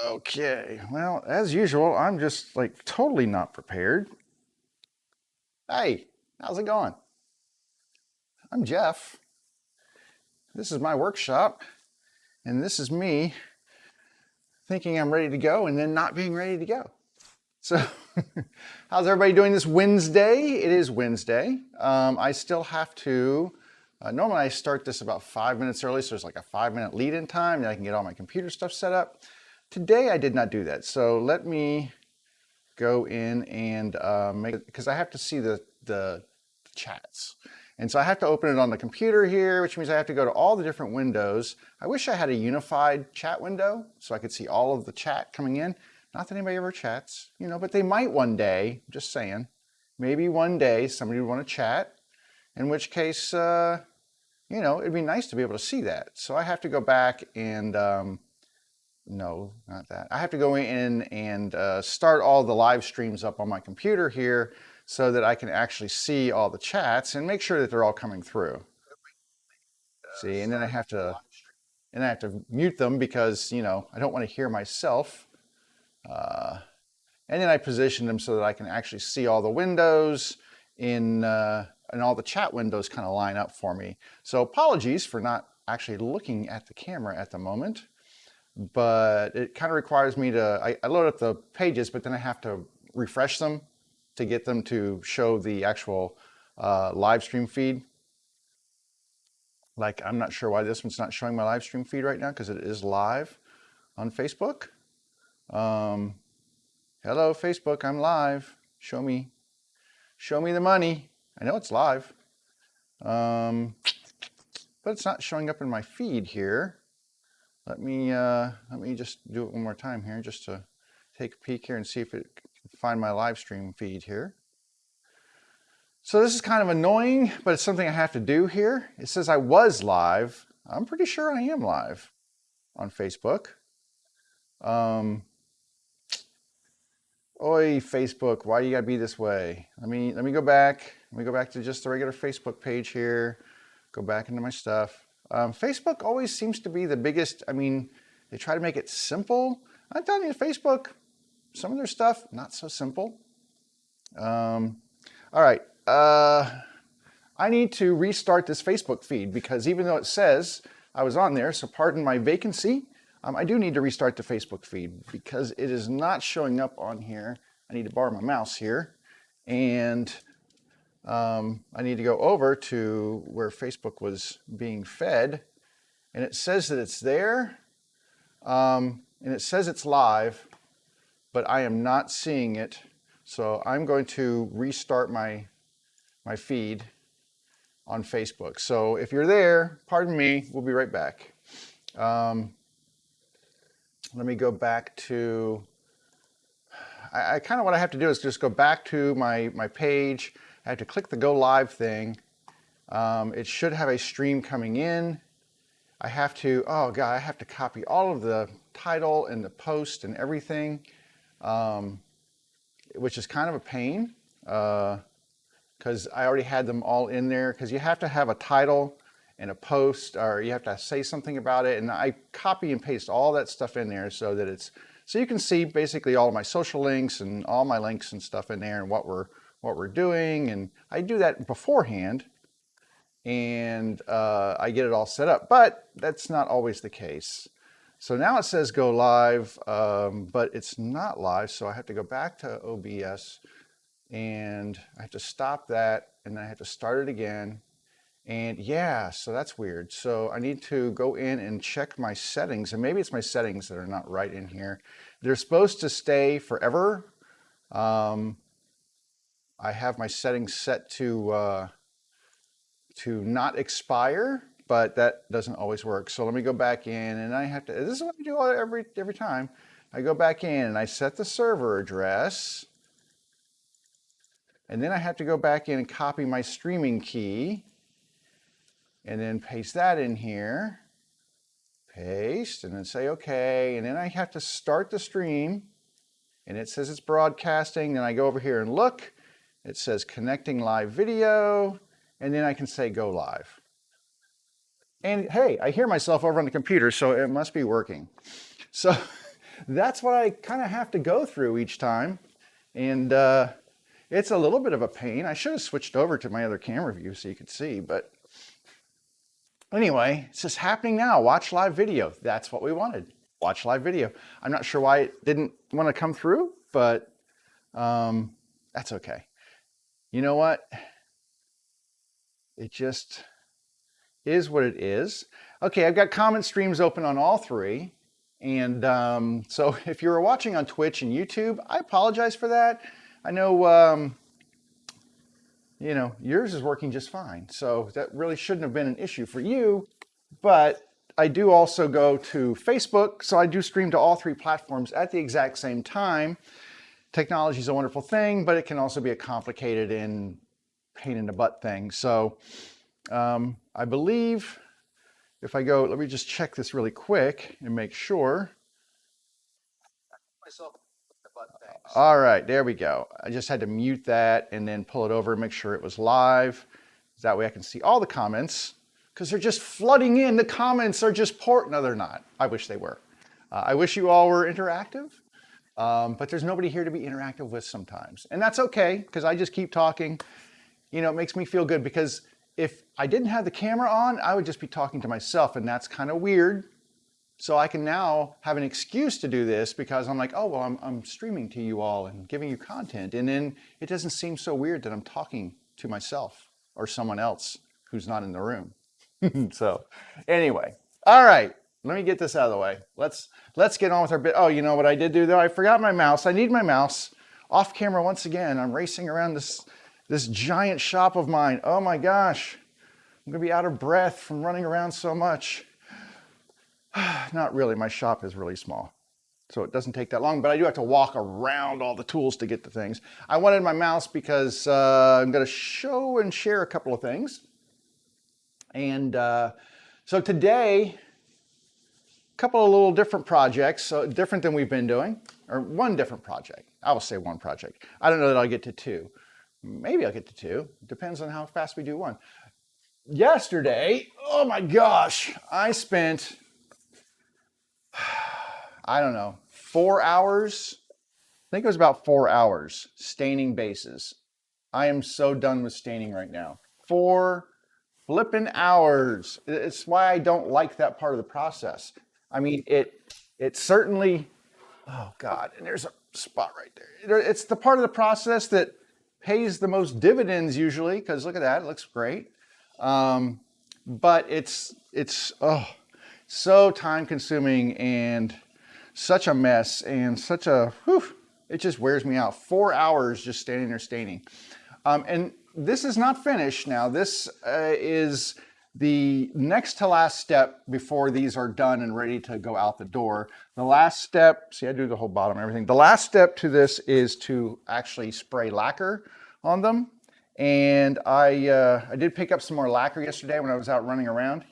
Okay, well, as usual, I'm just like totally not prepared. Hey, how's it going? I'm Jeff. This is my workshop, and this is me thinking I'm ready to go and then not being ready to go. So, how's everybody doing this Wednesday? It is Wednesday. I still have to, normally I start this about 5 minutes early, so there's like a 5 minute lead in time, and I can get all my computer stuff set up. Today I did not do that, so let me go in and make it, because I have to see the chats. And so I have to open it on the computer here, which means I have to go to all the different windows. I wish I had a unified chat window so I could see all of the chat coming in. Not that anybody ever chats, you know, but they might one day, just saying. Maybe one day somebody would want to chat, in which case, you know, it'd be nice to be able to see that. So I have to go back and, no, not that. I have to go in and start all the live streams up on my computer here so that I can actually see all the chats and make sure that they're all coming through. See, and then I have to mute them because, you know, I don't want to hear myself. And then I position them so that I can actually see all the windows and all the chat windows kind of line up for me. So apologies for not actually looking at the camera at the moment, but it kind of requires me to, I load up the pages, but then I have to refresh them to get them to show the actual live stream feed. Like, I'm not sure why this one's not showing my live stream feed right now because it is live on Facebook. Hello, Facebook, I'm live. Show me the money. I know it's live, but it's not showing up in my feed here. Let me just do it one more time here, just to take a peek here and see if it can find my live stream feed here. So this is kind of annoying, but it's something I have to do here. It says I was live. I'm pretty sure I am live on Facebook. Oi, Facebook, why do you gotta be this way? Let me go back. Let me go back to just the regular Facebook page here. Go back into my stuff. Facebook always seems to be the biggest. I mean, they try to make it simple. I'm telling you, Facebook, some of their stuff, not so simple. All right. I need to restart this Facebook feed because even though it says I was on there, so pardon my vacancy, I do need to restart the Facebook feed because it is not showing up on here. I need to borrow my mouse here, and I need to go over to where Facebook was being fed, and it says that it's there, and it says it's live, but I am not seeing it. So I'm going to restart my feed on Facebook. So if you're there, pardon me, we'll be right back. Let me go back to, I kind of what I have to do is just go back to my page. I have to click the go live thing. It should have a stream coming in. I have to, oh God, I have to copy all of the title and the post and everything, which is kind of a pain because I already had them all in there, because you have to have a title and a post, or you have to say something about it. And I copy and paste all that stuff in there so that it's, so you can see basically all of my social links and all my links and stuff in there and what we're doing. And I do that beforehand, and I get it all set up, but that's not always the case. So now it says go live, but it's not live. So I have to go back to OBS and I have to stop that, and then I have to start it again. And yeah, so that's weird. So I need to go in and check my settings, and maybe it's my settings that are not right in here. They're supposed to stay forever. I have my settings set to not expire, but that doesn't always work. So let me go back in, and I have to, this is what I do every time. I go back in and I set the server address, and then I have to go back in and copy my streaming key, and then paste that in here, paste, and then say okay, and then I have to start the stream, and it says it's broadcasting. Then I go over here and look, it says connecting live video, and then I can say go live. And hey, I hear myself over on the computer, so it must be working. So that's what I kind of have to go through each time. And it's a little bit of a pain. I should have switched over to my other camera view so you could see, but anyway, it's just happening now. Watch live video. That's what we wanted. Watch live video. I'm not sure why it didn't want to come through, but that's okay. You know what? It just is what it is. Okay, I've got comment streams open on all three. And so if you were watching on Twitch and YouTube, I apologize for that. I know, you know, yours is working just fine. So that really shouldn't have been an issue for you. But I do also go to Facebook. So I do stream to all three platforms at the exact same time. Technology is a wonderful thing, but it can also be a complicated and pain in the butt thing. So I believe if I go, let me just check this really quick and make sure. All right, there we go. I just had to mute that and then pull it over and make sure it was live. That way I can see all the comments because they're just flooding in. The comments are just no, they're not. I wish they were. I wish you all were interactive, but there's nobody here to be interactive with sometimes. And that's okay because I just keep talking. You know, it makes me feel good because if I didn't have the camera on, I would just be talking to myself, and that's kind of weird. So I can now have an excuse to do this because I'm like, oh, well, I'm streaming to you all and giving you content. And then it doesn't seem so weird that I'm talking to myself or someone else who's not in the room. So anyway, all right, let me get this out of the way. Let's get on with our bit. Oh, you know what I did do though? I forgot my mouse. I need my mouse. Off camera once again. I'm racing around this giant shop of mine. Oh my gosh, I'm gonna be out of breath from running around so much. Not really, my shop is really small, so it doesn't take that long, but I do have to walk around all the tools to get the things. I wanted my mouse because I'm gonna show and share a couple of things. And so today, a couple of little different projects, so different than we've been doing, or one different project. I will say one project. I don't know that I'll get to two. Maybe I'll get to two. Depends on how fast we do one. Yesterday, oh my gosh, I spent, I don't know, 4 hours. I think it was about 4 hours staining bases. I am so done with staining right now. 4 flippin' hours. It's why I don't like that part of the process. I mean, it certainly, oh God, and there's a spot right there. It's the part of the process that pays the most dividends usually, because look at that, it looks great. But it's so time consuming and such a mess and such a, it just wears me out. 4 hours just standing there staining. And this is not finished now. This is the next to last step before these are done and ready to go out the door. The last step, see I do the whole bottom and everything. The last step to this is to actually spray lacquer on them. And I did pick up some more lacquer yesterday when I was out running around.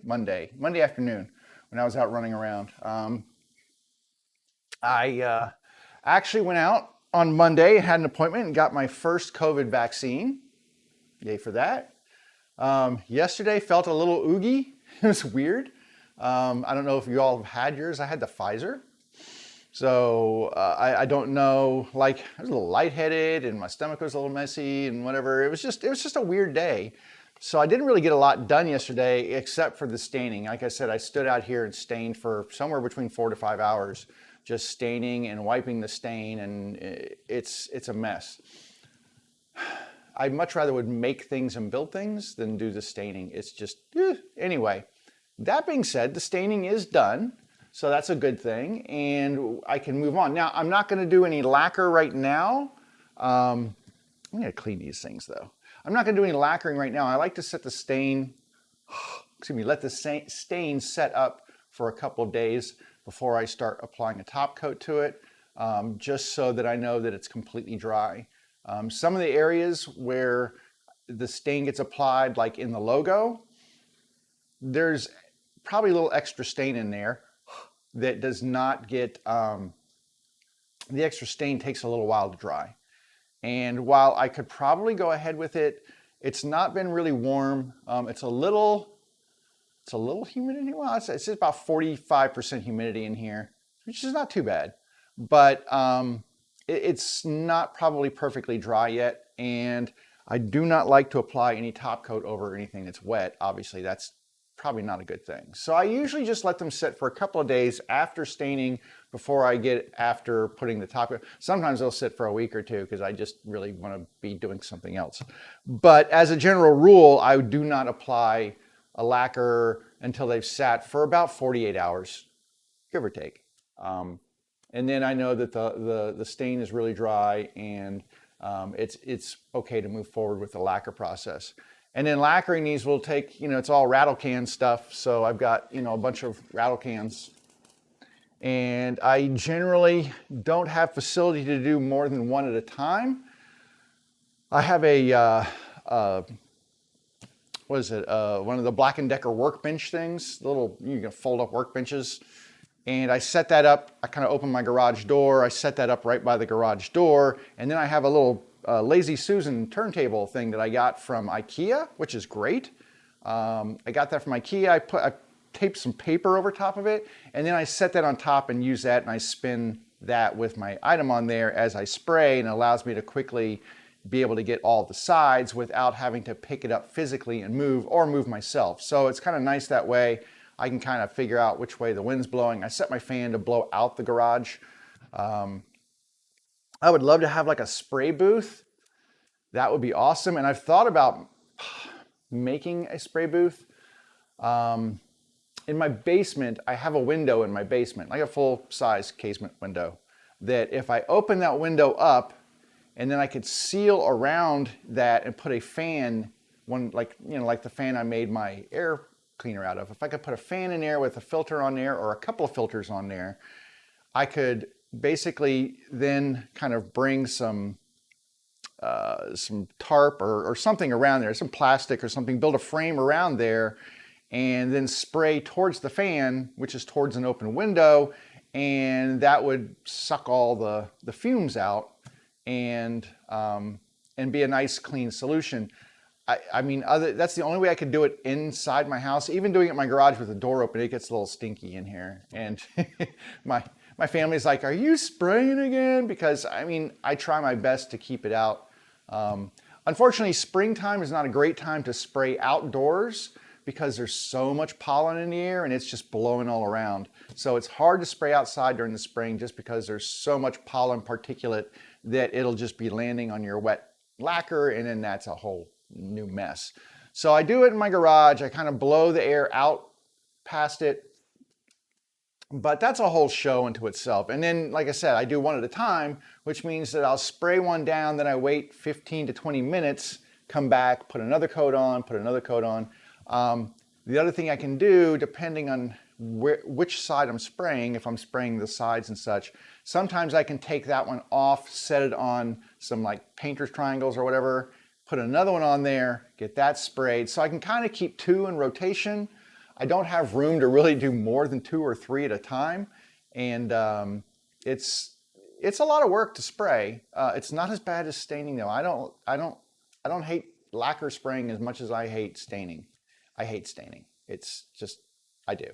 Monday afternoon when I was out running around. I actually went out on Monday, had an appointment and got my first COVID vaccine. Yay for that. Yesterday felt a little oogie. It was weird. I don't know if you all have had yours. I had the Pfizer. So I don't know, like I was a little lightheaded and my stomach was a little messy and whatever. It was just a weird day. So I didn't really get a lot done yesterday except for the staining. Like I said, I stood out here and stained for somewhere between 4 to 5 hours, just staining and wiping the stain, and it's a mess. I'd much rather would make things and build things than do the staining. It's just, anyway. That being said, the staining is done. So that's a good thing, and I can move on. Now, I'm not going to do any lacquer right now. I'm going to clean these things, though. I'm not going to do any lacquering right now. I like to set the stain, let the stain set up for a couple of days before I start applying a top coat to it, just so that I know that it's completely dry. Some of the areas where the stain gets applied, like in the logo, there's probably a little extra stain in there that does not get, the extra stain takes a little while to dry. And while I could probably go ahead with it, it's not been really warm. It's a little humidity. Well, it's about 45% humidity in here. which is not too bad. But it's not probably perfectly dry yet, and I do not like to apply any top coat over anything that's wet. Obviously, that's probably not a good thing. So I usually just let them sit for a couple of days after staining before I get after putting the top coat. Sometimes they'll sit for a week or two because I just really want to be doing something else. But as a general rule, I do not apply a lacquer until they've sat for about 48 hours, give or take. And then I know that the stain is really dry, and it's okay to move forward with the lacquer process. And then lacquering these will take, it's all rattle can stuff. So I've got, a bunch of rattle cans. And I generally don't have facility to do more than one at a time. I have one of the Black & Decker workbench things, you can fold up workbenches. And I set that up, I kind of open my garage door, I set that up right by the garage door, and then I have a little Lazy Susan turntable thing that I got from IKEA, which is great. I got that from IKEA, I taped some paper over top of it, and then I set that on top and use that, and I spin that with my item on there as I spray, and it allows me to quickly be able to get all the sides without having to pick it up physically and move myself. So it's kind of nice that way. I can kind of figure out which way the wind's blowing. I set my fan to blow out the garage. I would love to have like a spray booth. That would be awesome. And I've thought about making a spray booth. In my basement, I have a window in my basement, like a full-size casement window, that if I open that window up, and then I could seal around that and put a fan, like the fan I made my air cleaner out of. If I could put a fan in there with a filter on there or a couple of filters on there, I could basically then kind of bring some tarp or something around there, some plastic or something, build a frame around there, and then spray towards the fan, which is towards an open window, and that would suck all the fumes out and be a nice clean solution. I mean, that's the only way I could do it inside my house. Even doing it in my garage with the door open, it gets a little stinky in here. And my family's like, "Are you spraying again?" Because I mean, I try my best to keep it out. Unfortunately, springtime is not a great time to spray outdoors because there's so much pollen in the air and it's just blowing all around. So it's hard to spray outside during the spring just because there's so much pollen particulate that it'll just be landing on your wet lacquer, and then that's a whole new mess. So I do it in my garage. I kind of blow the air out past it, but that's a whole show unto itself. And then, like I said, I do one at a time, which means that I'll spray one down, then I wait 15 to 20 minutes, come back, put another coat on, put another coat on. The other thing I can do, depending on which side I'm spraying, if I'm spraying the sides and such, sometimes I can take that one off, set it on some like painter's triangles or whatever, put another one on there, get that sprayed. So I can kind of keep two in rotation. I don't have room to really do more than 2 or 3 at a time. And it's a lot of work to spray. It's not as bad as staining though. I don't hate lacquer spraying as much as I hate staining. I hate staining. It's just, I do.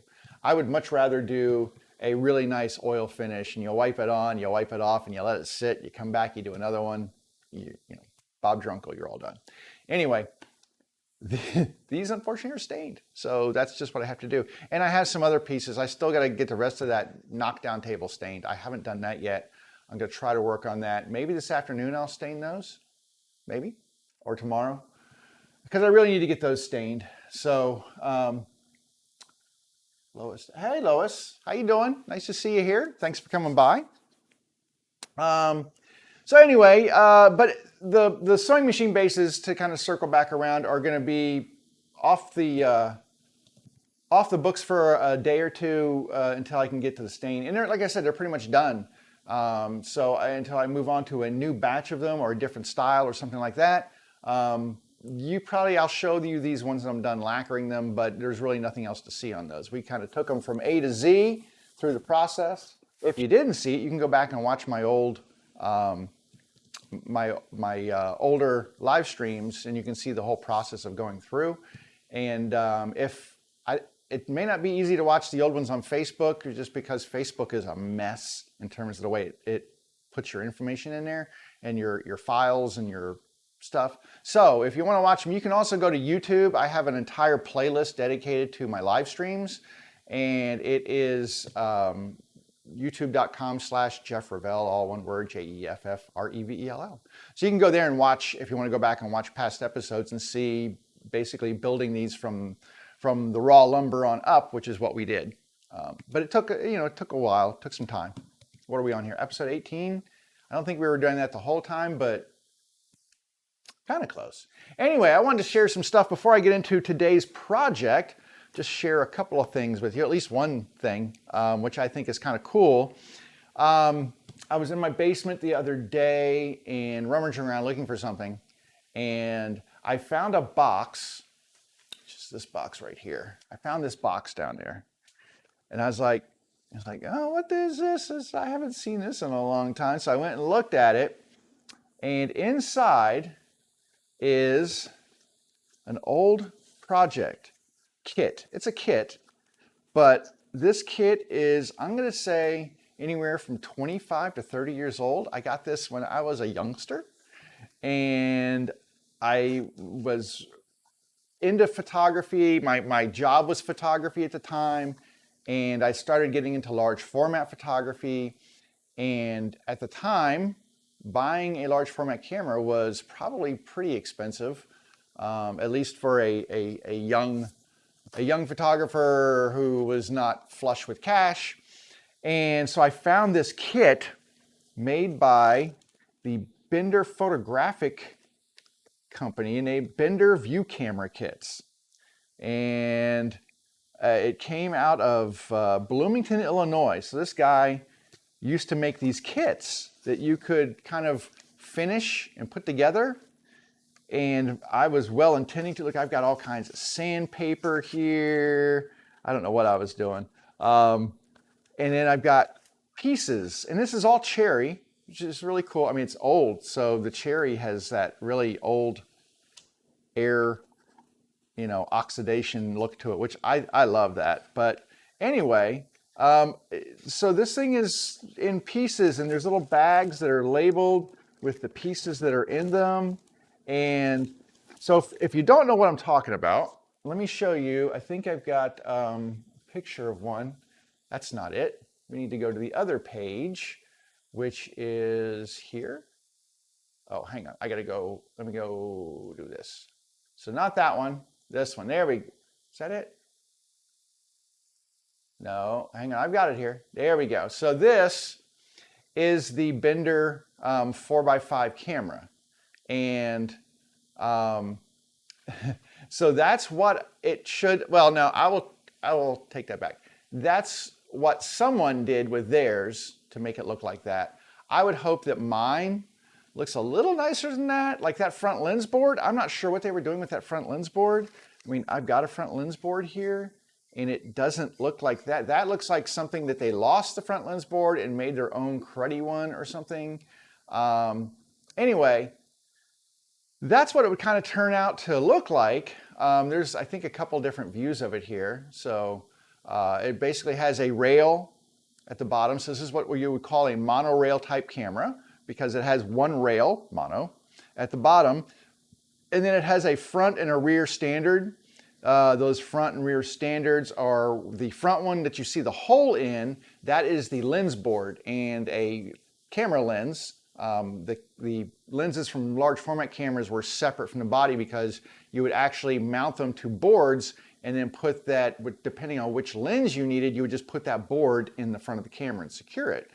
I would much rather do a really nice oil finish, and you wipe it on, you wipe it off, and you let it sit. You come back, you do another one, you know, Bob Drunkle, you're all done. Anyway, these unfortunately are stained. So that's just what I have to do. And I have some other pieces. I still got to get the rest of that knockdown table stained. I haven't done that yet. I'm going to try to work on that. Maybe this afternoon I'll stain those, maybe, or tomorrow, because I really need to get those stained. So, Lois, hey Lois, how you doing? Nice to see you here. Thanks for coming by. So anyway, but the sewing machine bases, to kind of circle back around, are going to be off the books for a day or two until I can get to the stain. And like I said, they're pretty much done. So until I move on to a new batch of them or a different style or something like that, I'll show you these ones that I'm done lacquering them, but there's really nothing else to see on those. We kind of took them from A to Z through the process. If you didn't see it, you can go back and watch my old older live streams, and you can see the whole process of going through. And if it may not be easy to watch the old ones on Facebook just because Facebook is a mess in terms of the way it puts your information in there and your files and your stuff. So if you want to watch them, you can also go to YouTube. I have an entire playlist dedicated to my live streams, and it is youtube.com/Jeff Revell, all one word, JEFFREVELL. So you can go there and watch, if you want to go back and watch past episodes and see basically building these from the raw lumber on up, which is what we did. But it took, it took a while, it took some time. What are we on here? Episode 18? I don't think we were doing that the whole time, but kind of close. Anyway, I wanted to share some stuff before I get into today's project. Just share a couple of things with you, at least one thing, which I think is kind of cool. I was in my basement the other day and rummaging around looking for something, and I found a box, just this box right here. I found this box down there, and I was like, oh, what is this? I haven't seen this in a long time. So I went and looked at it, and inside is an old project kit. It's a kit, but this kit is, I'm going to say, anywhere from 25 to 30 years old. I got this when I was a youngster, and I was into photography. My job was photography at the time, and I started getting into large format photography. And at the time, buying a large format camera was probably pretty expensive, at least for a young photographer who was not flush with cash. And so I found this kit made by the Bender Photographic Company, and a Bender View Camera Kits. And it came out of Bloomington, Illinois. So this guy used to make these kits that you could kind of finish and put together. And I was well intending to. Look, I've got all kinds of sandpaper here. I don't know what I was doing. And then I've got pieces, and this is all cherry, which is really cool. I mean, it's old, so the cherry has that really old air, oxidation look to it, which I love that. But anyway, so this thing is in pieces, and there's little bags that are labeled with the pieces that are in them. And so if you don't know what I'm talking about, let me show you. I think I've got a picture of one. That's not it. We need to go to the other page, which is here. Oh, hang on. I got to go. Let me go do this. So not that one. This one. There we go. Is that it? No, hang on. I've got it here. There we go. So this is the Bender 4x5 camera. And so that's what it should. Well, no, I will take that back. That's what someone did with theirs to make it look like that. I would hope that mine looks a little nicer than that, like that front lens board. I'm not sure what they were doing with that front lens board. I mean, I've got a front lens board here, and it doesn't look like that. That looks like something that they lost the front lens board and made their own cruddy one or something. Anyway, that's what it would kind of turn out to look like. There's, I think, a couple different views of it here. So it basically has a rail at the bottom. So this is what you would call a monorail type camera, because it has one rail, mono, at the bottom. And then it has a front and a rear standard. Those front and rear standards are the front one that you see the hole in. That is the lens board and a camera lens. The lenses from large format cameras were separate from the body because you would actually mount them to boards and then put that, depending on which lens you needed, you would just put that board in the front of the camera and secure it.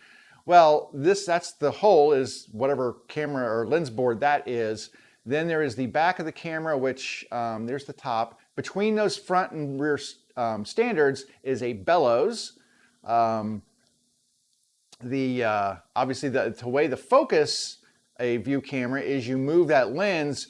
Well, that's the hole, is whatever camera or lens board that is. Then there is the back of the camera, which there's the top. Between those front and rear standards is a bellows. Obviously the way the focus a view camera is you move that lens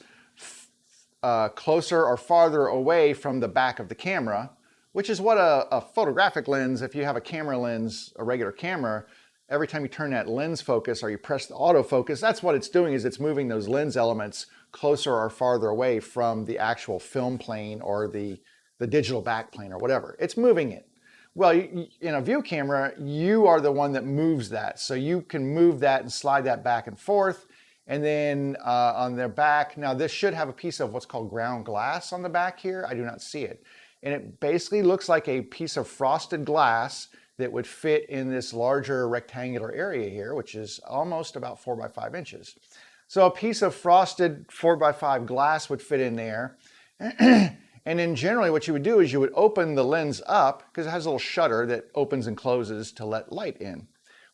closer or farther away from the back of the camera, which is what a photographic lens, if you have a camera lens, a regular camera, every time you turn that lens focus or you press the autofocus, that's what it's doing, is it's moving those lens elements closer or farther away from the actual film plane or the the digital backplane or whatever. It's moving it. Well, in a view camera, you are the one that moves that. So you can move that and slide that back and forth. And then on their back, now this should have a piece of what's called ground glass on the back here. I do not see it. And it basically looks like a piece of frosted glass that would fit in this larger rectangular area here, which is almost about 4 by 5 inches. So a piece of frosted 4 by 5 glass would fit in there. And then generally what you would do is you would open the lens up, because it has a little shutter that opens and closes to let light in.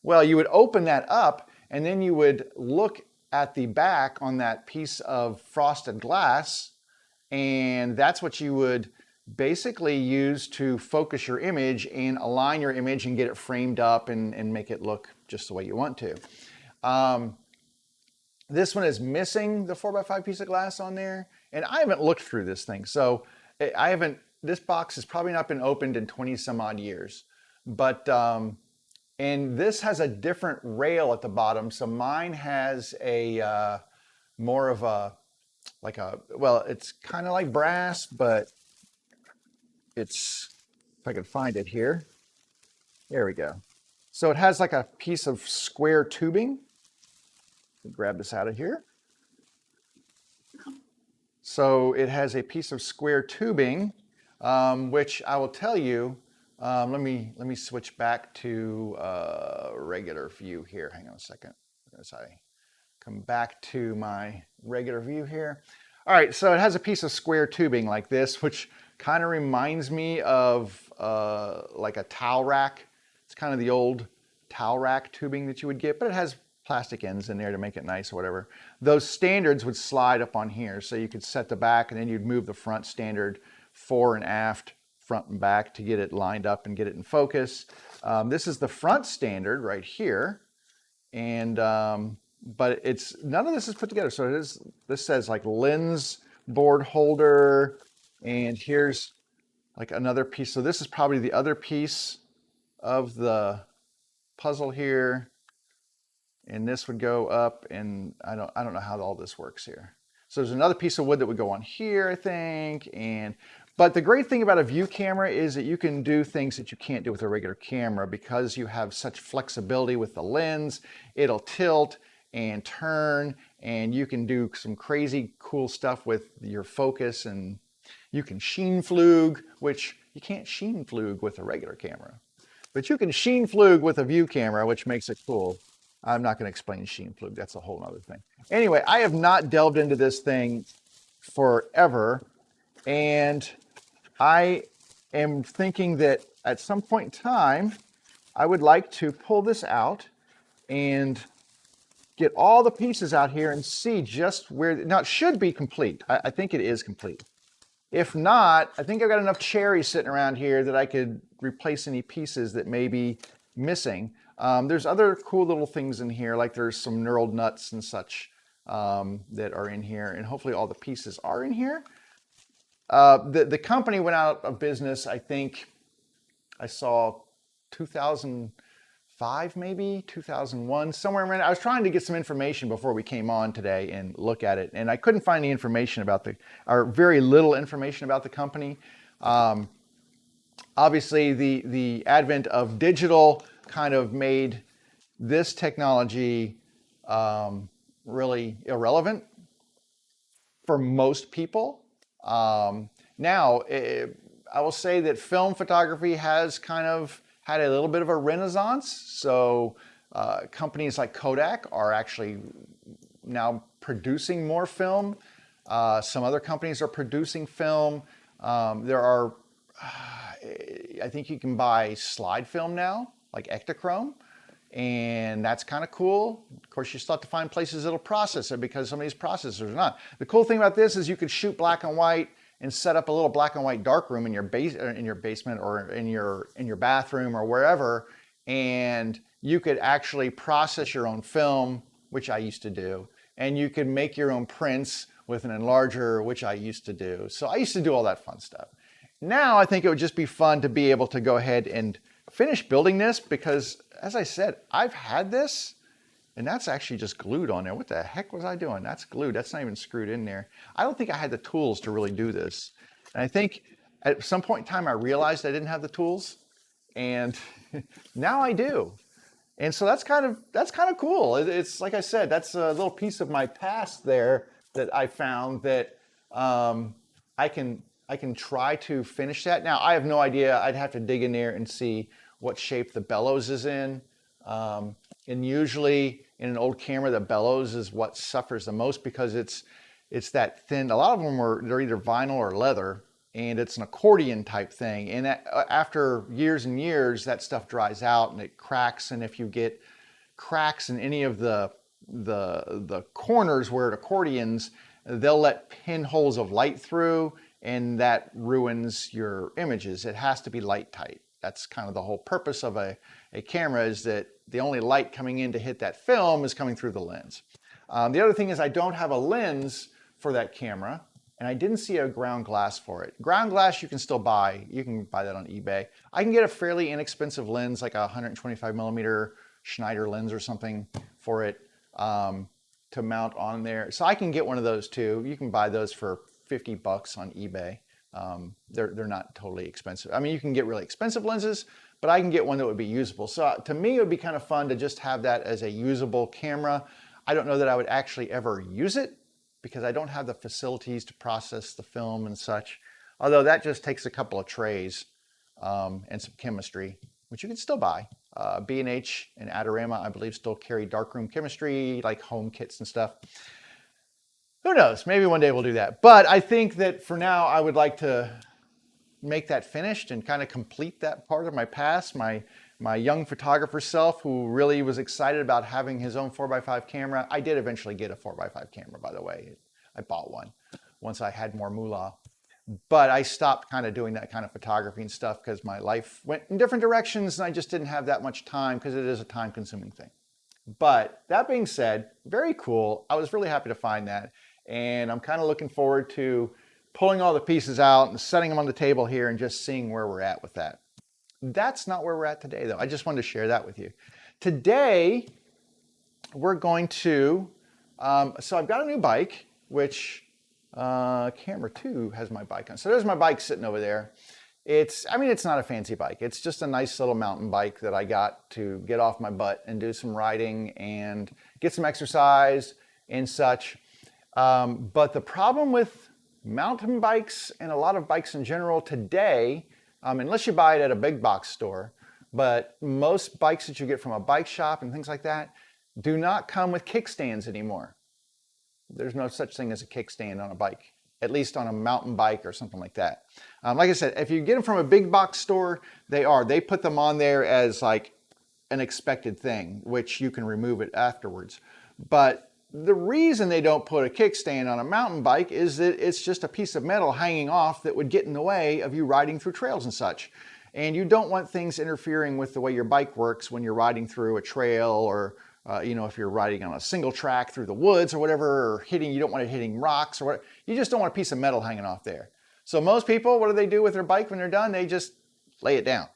Well, you would open that up and then you would look at the back on that piece of frosted glass, and that's what you would basically use to focus your image and align your image and get it framed up and make it look just the way you want to. This one is missing the 4 by 5 piece of glass on there, and I haven't looked through this thing. So this box has probably not been opened in 20 some odd years, but, and this has a different rail at the bottom. So mine has a, more of a, well, it's kind of like brass, but it's, if I can find it here, there we go. So it has like a piece of square tubing. Grab this out of here. So it has a piece of square tubing, which I will tell you, let me switch back to regular view here. Hang on a second. As I come back to my regular view here. All right, so it has a piece of square tubing like this, which kind of reminds me of like a towel rack. It's kind of the old towel rack tubing that you would get, but it has plastic ends in there to make it nice or whatever. Those standards would slide up on here, so you could set the back and then you'd move the front standard fore and aft, front and back, to get it lined up and get it in focus. This is the front standard right here, and but it's, none of this is put together. So it is, this says like lens board holder, and here's like another piece. So this is probably the other piece of the puzzle here, and this would go up, and I don't know how all this works here. So there's another piece of wood that would go on here, I think. But the great thing about a view camera is that you can do things that you can't do with a regular camera, because you have such flexibility with the lens. It'll tilt and turn, and you can do some crazy cool stuff with your focus, and you can sheen flug, which you can't sheen flug with a regular camera. But you can sheen flug with a view camera, which makes it cool. I'm not going to explain sheen flug. That's a whole other thing. Anyway, I have not delved into this thing forever, and I am thinking that at some point in time, I would like to pull this out and get all the pieces out here and see just where, now it should be complete. I think it is complete. If not, I think I've got enough cherries sitting around here that I could replace any pieces that may be missing. There's other cool little things in here, like there's some knurled nuts and such that are in here, and hopefully all the pieces are in here. The company went out of business, I think I saw 2005, maybe 2001, somewhere around. I was trying to get some information before we came on today and look at it, and I couldn't find any information about or very little information about the company. Obviously, the advent of digital kind of made this technology really irrelevant for most people. Now, I will say that film photography has kind of had a little bit of a renaissance. So companies like Kodak are actually now producing more film. Some other companies are producing film. There are, I think you can buy slide film now, like Ektachrome, and that's kind of cool. Of course, you still have to find places that'll process it, because some of these processors are not. The cool thing about this is you could shoot black and white and set up a little black and white darkroom in your basement or in your bathroom or wherever, and you could actually process your own film, which I used to do, and you could make your own prints with an enlarger, which I used to do. So I used to do all that fun stuff. Now I think it would just be fun to be able to go ahead and finish building this, because as I said, I've had this, and that's actually just glued on there. What the heck was I doing? That's glued. That's not even screwed in there. I don't think I had the tools to really do this. And I think At some point in time, I realized I didn't have the tools, and now I do. And so that's kind of cool. It's like I said, that's a little piece of my past there that I found that I can try to finish that. Now I have no idea. I'd have to dig in there and see what shape the bellows is in. And usually in an old camera, the bellows is what suffers the most because it's that thin. A lot of them they're either vinyl or leather, and it's an accordion type thing. And after years and years, that stuff dries out and it cracks. And if you get cracks in any of the corners where it accordions, they'll let pinholes of light through, and that ruins your images. It has to be light tight. That's kind of the whole purpose of a camera, is that the only light coming in to hit that film is coming through the lens. The other thing is I don't have a lens for that camera, and I didn't see a ground glass for it. Ground glass you can still buy. You can buy that on eBay. I can get a fairly inexpensive lens, like a 125 millimeter Schneider lens or something for it to mount on there. So I can get one of those too. You can buy those for $50 on eBay. They're not totally expensive. I mean, you can get really expensive lenses, but I can get one that would be usable. So to me, it would be kind of fun to just have that as a usable camera. I don't know that I would actually ever use it because I don't have the facilities to process the film and such. Although that just takes a couple of trays and some chemistry, which you can still buy. B&H and Adorama, I believe, still carry darkroom chemistry, like home kits and stuff. Who knows? Maybe one day we'll do that. But I think that for now, I would like to make that finished and kind of complete that part of my past. My young photographer self, who really was excited about having his own 4x5 camera. I did eventually get a 4x5 camera, by the way. I bought one once I had more moolah. But I stopped kind of doing that kind of photography and stuff because my life went in different directions and I just didn't have that much time because it is a time-consuming thing. But that being said, very cool. I was really happy to find that. And I'm kind of looking forward to pulling all the pieces out and setting them on the table here and just seeing where we're at with that. That's not where we're at today, though. I just wanted to share that with you. Today, we're going to, so I've got a new bike, which camera 2 has my bike on. So there's my bike sitting over there. I mean, it's not a fancy bike. It's just a nice little mountain bike that I got to get off my butt and do some riding and get some exercise and such. But the problem with mountain bikes and a lot of bikes in general today, unless you buy it at a big box store, but most bikes that you get from a bike shop and things like that do not come with kickstands anymore. There's no such thing as a kickstand on a bike, at least on a mountain bike or something like that. Like I said, if you get them from a big box store, they put them on there as like an expected thing, which you can remove it afterwards. But the reason they don't put a kickstand on a mountain bike is that it's just a piece of metal hanging off that would get in the way of you riding through trails and such. And you don't want things interfering with the way your bike works when you're riding through a trail or if you're riding on a single track through the woods or whatever, or you don't want it hitting rocks or whatever. You just don't want a piece of metal hanging off there. So most people, what do they do with their bike when they're done? They just lay it down.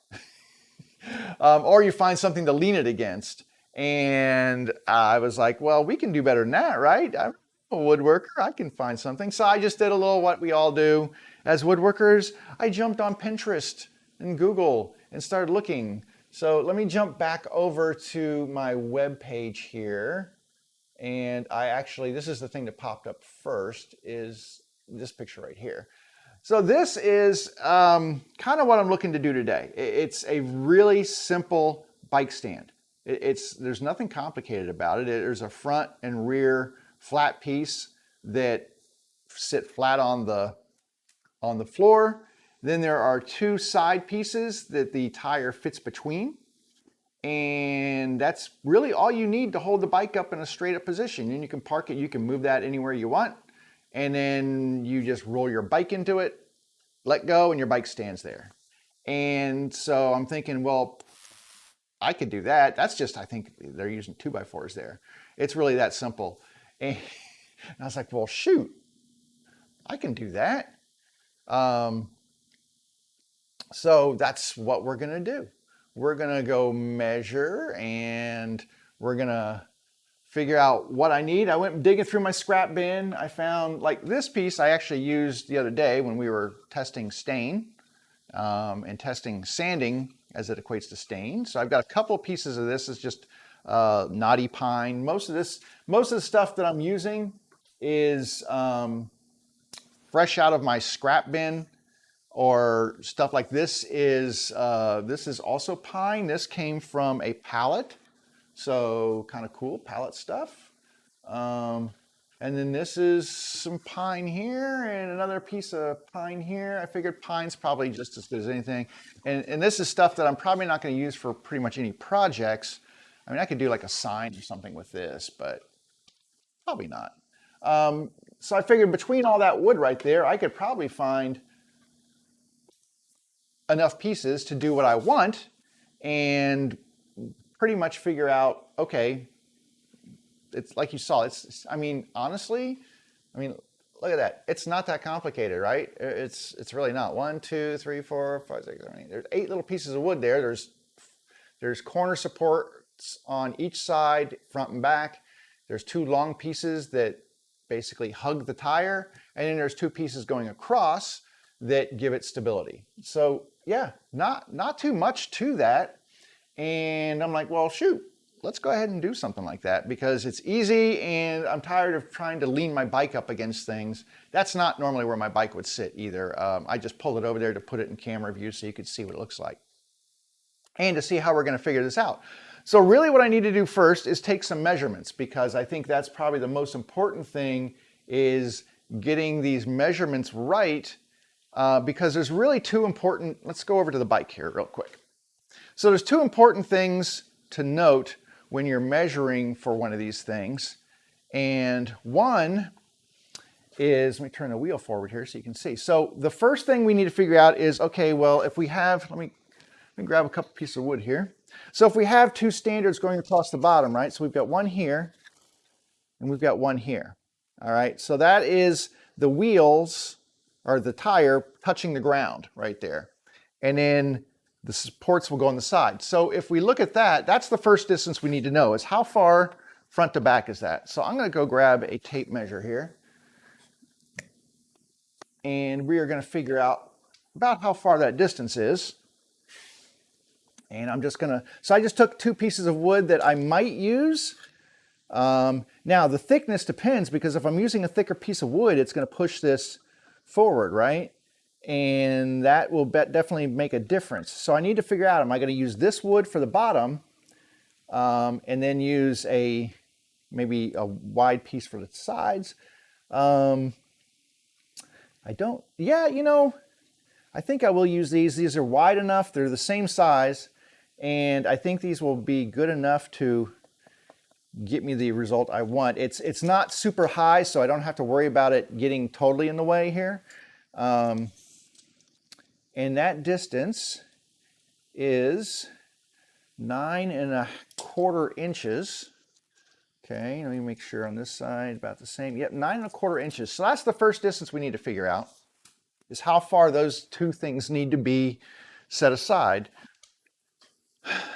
Or you find something to lean it against. And I was like, well, we can do better than that, right? I'm a woodworker. I can find something. So I just did a little what we all do as woodworkers. I jumped on Pinterest and Google and started looking. So let me jump back over to my web page here. And this is the thing that popped up first, is this picture right here. So this is kind of what I'm looking to do today. It's a really simple bike stand. There's nothing complicated about it. There's a front and rear flat piece that sit flat on the floor. Then there are 2 side pieces that the tire fits between. And that's really all you need to hold the bike up in a straight up position. And you can park it, you can move that anywhere you want. And then you just roll your bike into it, let go, and your bike stands there. And so I'm thinking, well, I could do that. That's just, I think they're using 2x4s there. It's really that simple. And I was like, well, shoot, I can do that. So that's what we're going to do. We're going to go measure and we're going to figure out what I need. I went digging through my scrap bin. I found like this piece I actually used the other day when we were testing stain. and testing sanding as it equates to stain. So I've got a couple pieces of this. Is just knotty pine. Most of the stuff that I'm using is fresh out of my scrap bin, or stuff like this is also pine. This came from a pallet, so kind of cool pallet stuff. And then this is some pine here and another piece of pine here. I figured pine's probably just as good as anything. And this is stuff that I'm probably not going to use for pretty much any projects. I mean, I could do like a sign or something with this, but probably not. So I figured between all that wood right there, I could probably find enough pieces to do what I want and pretty much figure out, okay, it's like you saw, I mean, honestly, I mean, look at that. It's not that complicated, right? It's really not. 1, 2, 3, 4, 5, 6, 7, 8. There's 8 little pieces of wood there. There's corner supports on each side, front and back. There's 2 long pieces that basically hug the tire. And then there's 2 pieces going across that give it stability. So yeah, not too much to that. And I'm like, well, shoot, let's go ahead and do something like that because it's easy and I'm tired of trying to lean my bike up against things. That's not normally where my bike would sit either. I just pulled it over there to put it in camera view so you could see what it looks like and to see how we're going to figure this out. So really what I need to do first is take some measurements, because I think that's probably the most important thing, is getting these measurements right, because there's really 2 important, let's go over to the bike here real quick. So there's 2 important things to note when you're measuring for one of these things. And one is, let me turn the wheel forward here so you can see. So the first thing we need to figure out is, okay, well, if we have, let me grab a couple pieces of wood here. So if we have 2 standards going across the bottom, right? So we've got one here and we've got one here. All right, so that is the wheels or the tire touching the ground right there. And then the supports will go on the side. So if we look at that, that's the first distance we need to know, is how far front to back is that. So I'm going to go grab a tape measure here. And we are going to figure out about how far that distance is. And I'm just going to, so I just took 2 pieces of wood that I might use. Now the thickness depends, because if I'm using a thicker piece of wood, it's going to push this forward, right? And that will definitely make a difference. So I need to figure out, am I going to use this wood for the bottom and then use maybe a wide piece for the sides? I don't, yeah, you know, I think I will use these. These are wide enough. They're the same size. And I think these will be good enough to get me the result I want. It's not super high, so I don't have to worry about it getting totally in the way here. And that distance is 9¼ inches. Okay, let me make sure on this side about the same. Yep, 9¼ inches. So that's the first distance we need to figure out, is how far those 2 things need to be set aside.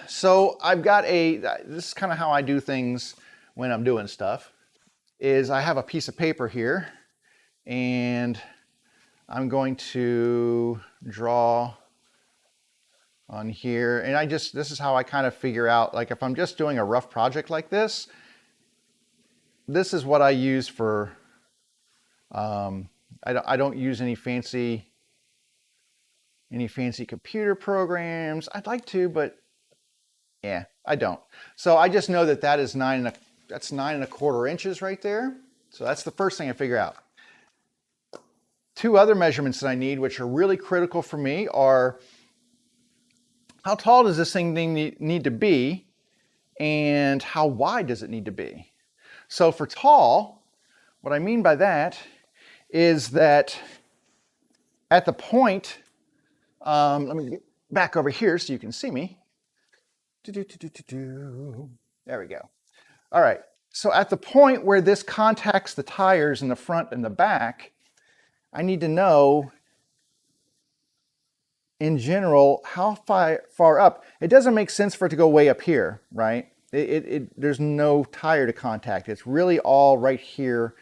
So I've got this is kind of how I do things when I'm doing stuff, is I have a piece of paper here and I'm going to draw on here. And this is how I kind of figure out, like if I'm just doing a rough project like this, this is what I use for, I don't use any fancy computer programs. I'd like to, but yeah, I don't. So I just know that that's 9¼ inches right there. So that's the first thing I figure out. 2 other measurements that I need, which are really critical for me, are how tall does this thing need to be, and how wide does it need to be? So for tall, what I mean by that is that at the point, let me get back over here so you can see me. There we go. All right, so at the point where this contacts the tires in the front and the back, I need to know, in general, how far up. It doesn't make sense for it to go way up here, right? There's no tire to contact. It's really all right here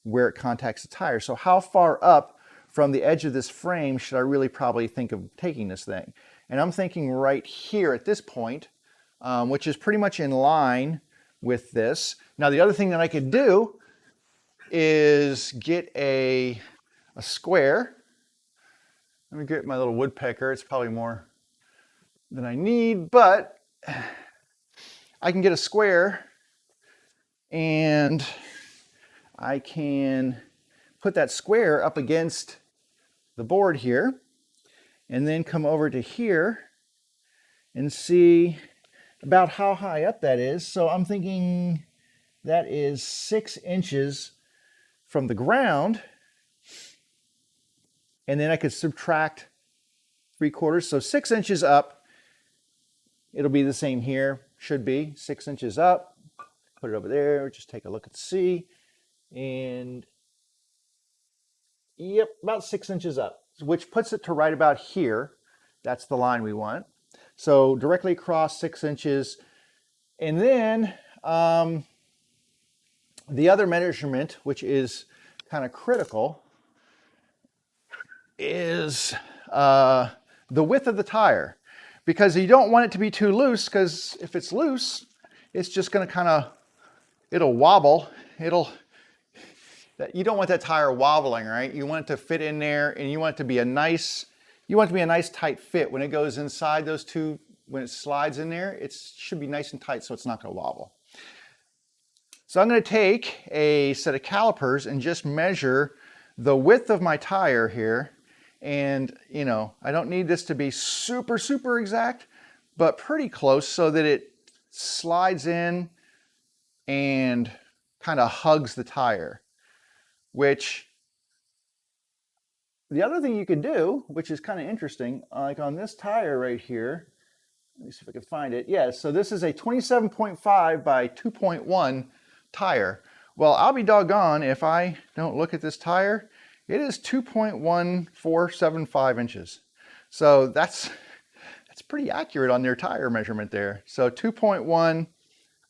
where it contacts the tire. So how far up from the edge of this frame should I really probably think of taking this thing? And I'm thinking right here at this point, which is pretty much in line with this. Now the other thing that I could do is get a square. Let me get my little woodpecker. It's probably more than I need, but I can get a square and I can put that square up against the board here and then come over to here and see about how high up that is. So I'm thinking that is 6 inches from the ground, and then I could subtract 3/4, so 6 inches up. It'll be the same here, should be 6 inches up. Put it over there, just take a look and see, and yep, about 6 inches up, which puts it to right about here. That's the line we want. So directly across 6 inches, and then the other measurement, which is kind of critical, is the width of the tire, because you don't want it to be too loose, because if it's loose, it's just going to it'll wobble. You don't want that tire wobbling, right? You want it to fit in there, and you want it to be a nice tight fit. When it goes inside those two, when it slides in there, it should be nice and tight so it's not going to wobble. So I'm going to take a set of calipers and just measure the width of my tire here. And, you know, I don't need this to be super, super exact, but pretty close so that it slides in and kind of hugs the tire. Which, the other thing you could do, which is kind of interesting, like on this tire right here, let me see if I can find it. Yeah, so this is a 27.5 by 2.1 tire. Well, I'll be doggone if I don't look at this tire. It is 2.1475 inches. So that's pretty accurate on their tire measurement there. So 2.1,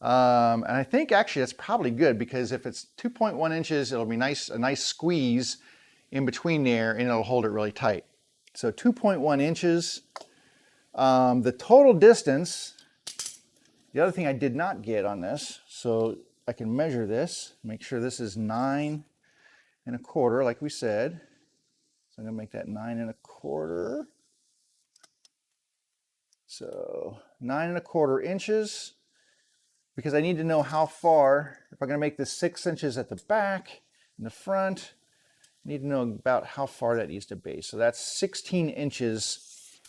and I think actually that's probably good, because if it's 2.1 inches, it'll be a nice squeeze in between there, and it'll hold it really tight. So 2.1 inches. The total distance, the other thing I did not get on this, so I can measure this, make sure this is 9 1/4, like we said. So I'm going to make that 9 1/4. So 9 1/4 inches, because I need to know how far, if I'm going to make this 6 inches at the back and the front, I need to know about how far that needs to be. So that's 16 inches.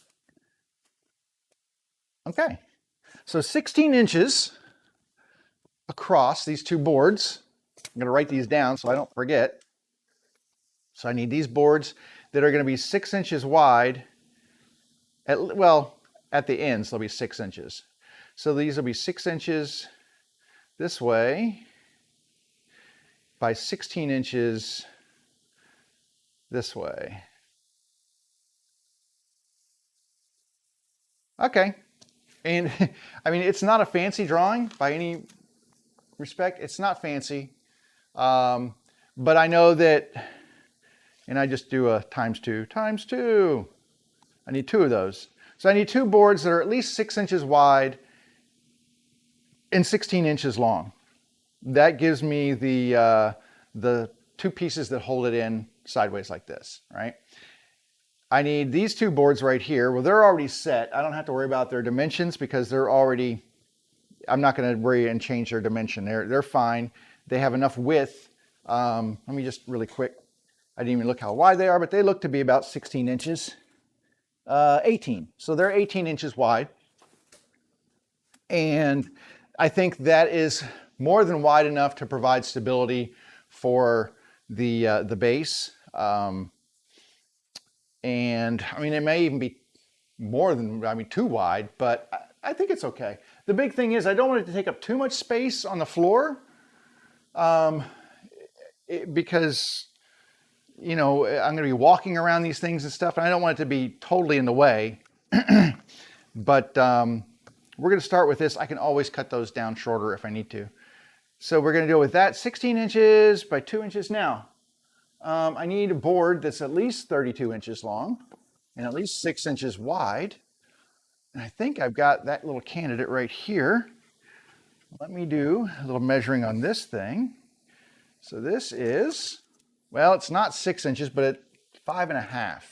Okay, so 16 inches across these two boards. I'm going to write these down so I don't forget. So I need these boards that are going to be 6 inches wide. At the ends, they'll be 6 inches. So these will be 6 inches this way by 16 inches this way. Okay. And I mean, it's not a fancy drawing by any respect. It's not fancy. But I know that, and I just do a times two. I need 2 of those. So I need 2 boards that are at least 6 inches wide and 16 inches long. That gives me the 2 pieces that hold it in sideways like this, right? I need these 2 boards right here. Well, they're already set. I don't have to worry about their dimensions, because they're already, I'm not going to worry and change their dimension. They're fine. They have enough width. Let me just really quick. I didn't even look how wide they are, but they look to be about 16 inches. 18. So they're 18 inches wide. And I think that is more than wide enough to provide stability for the base. And I mean, it may even be more than, too wide, but I think it's okay. The big thing is I don't want it to take up too much space on the floor, because, you know, I'm going to be walking around these things and stuff, and I don't want it to be totally in the way. But we're going to start with this. I can always cut those down shorter if I need to. So we're going to go with that, 16 inches by 2 inches now. I need a board that's at least 32 inches long and at least 6 inches wide. And I think I've got that little candidate right here. Let me do a little measuring on this thing. So this is, well, it's not 6 inches, but it's 5.5.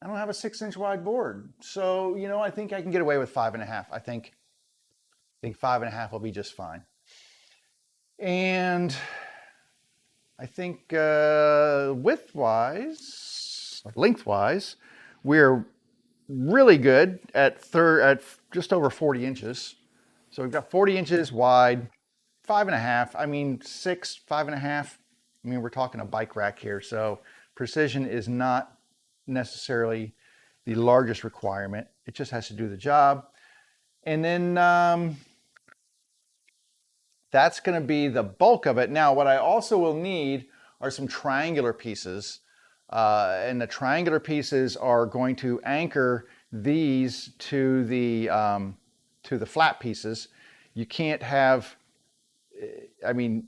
I don't have a 6-inch wide board. So, you know, I think I can get away with 5.5. I think 5.5 will be just fine. And I think width-wise, length-wise, we're really good at just over 40 inches. So we've got 40 inches wide, 5.5. I mean, 6, 5.5. I mean, we're talking a bike rack here. So precision is not necessarily the largest requirement. It just has to do the job. And then that's going to be the bulk of it. Now, what I also will need are some triangular pieces. And the triangular pieces are going to anchor these to the flat pieces. You can't have, I mean,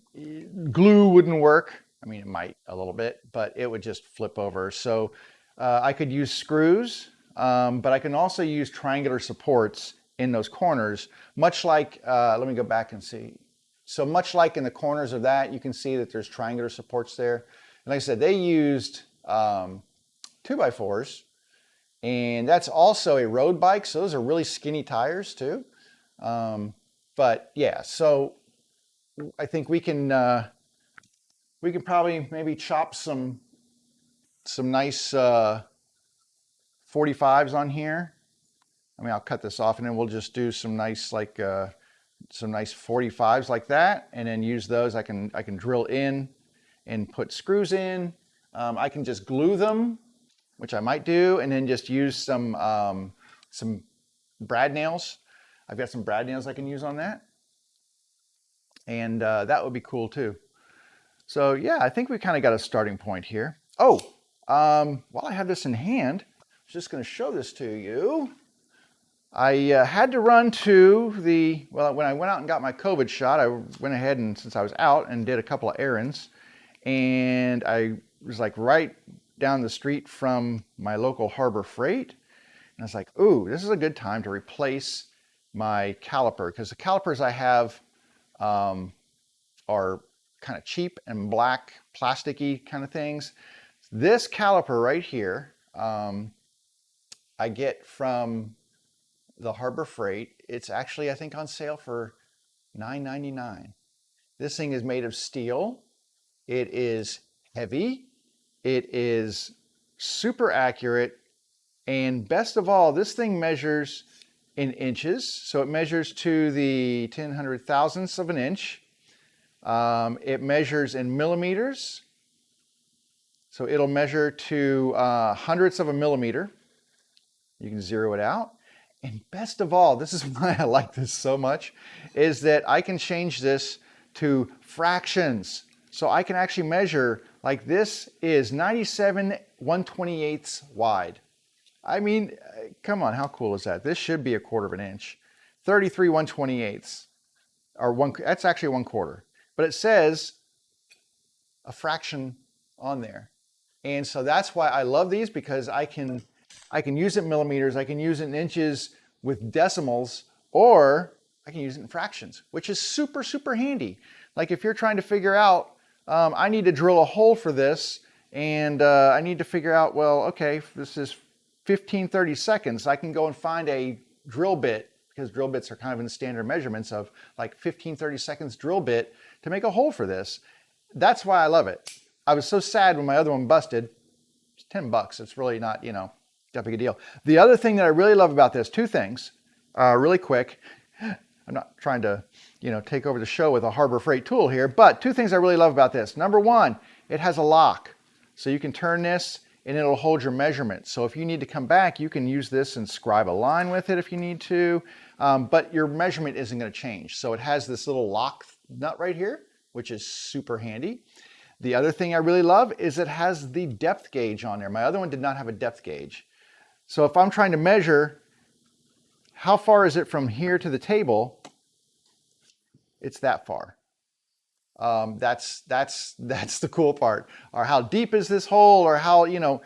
glue wouldn't work. I mean, it might a little bit, but it would just flip over. So I could use screws, but I can also use triangular supports in those corners, much like, let me go back and see. So much like in the corners of that, you can see that there's triangular supports there. And like I said, they used 2x4s, and that's also a road bike. So those are really skinny tires too. But yeah, so I think we can probably maybe chop some nice 45s on here. I mean, I'll cut this off and then we'll just do some nice like some nice 45s like that, and then use those. I can drill in and put screws in. I can just glue them, which I might do, and then just use some brad nails. I've got some brad nails I can use on that, and that would be cool too. So yeah, I think we kind of got a starting point here. Oh, while I have this in hand, I was just going to show this to you. I had to run to the, well, when I went out and got my COVID shot, I went ahead and, since I was out, and did a couple of errands. And I was like right down the street from my local Harbor Freight. And I was like, ooh, this is a good time to replace my caliper, because the calipers I have are kind of cheap and black, plasticky kind of things. This caliper right here, I get from the Harbor Freight. It's actually, I think, on sale for $9.99. This thing is made of steel. It is heavy. It is super accurate. And best of all, this thing measures in inches. So it measures to the 0.01 of an inch. It measures in millimeters. So it'll measure to hundredths of a millimeter. You can zero it out. And best of all, this is why I like this so much, is that I can change this to fractions. So I can actually measure, like this is 97/128 wide. I mean, come on, how cool is that? This should be 1/4 of an inch. 33/128, or that's actually 1/4. But it says a fraction on there. And so that's why I love these, because I can use it in millimeters, I can use it in inches with decimals, or I can use it in fractions, which is super, super handy. Like if you're trying to figure out, I need to drill a hole for this, and I need to figure out, well, okay, this is 15-30 seconds. I can go and find a drill bit, because drill bits are kind of in the standard measurements of like 15-30 seconds drill bit to make a hole for this. That's why I love it. I was so sad when my other one busted. It's $10. It's really not, you know, that big a deal. The other thing that I really love about this, two things, really quick. I'm not trying to, you know, take over the show with a Harbor Freight tool here, but two things I really love about this. Number one, it has a lock. So you can turn this and it'll hold your measurement. So if you need to come back, you can use this and scribe a line with it if you need to, but your measurement isn't going to change. So it has this little lock nut right here, which is super handy. The other thing I really love is it has the depth gauge on there. My other one did not have a depth gauge. So if I'm trying to measure how far is it from here to the table, it's that far. That's the cool part. Or how deep is this hole, or how, you know,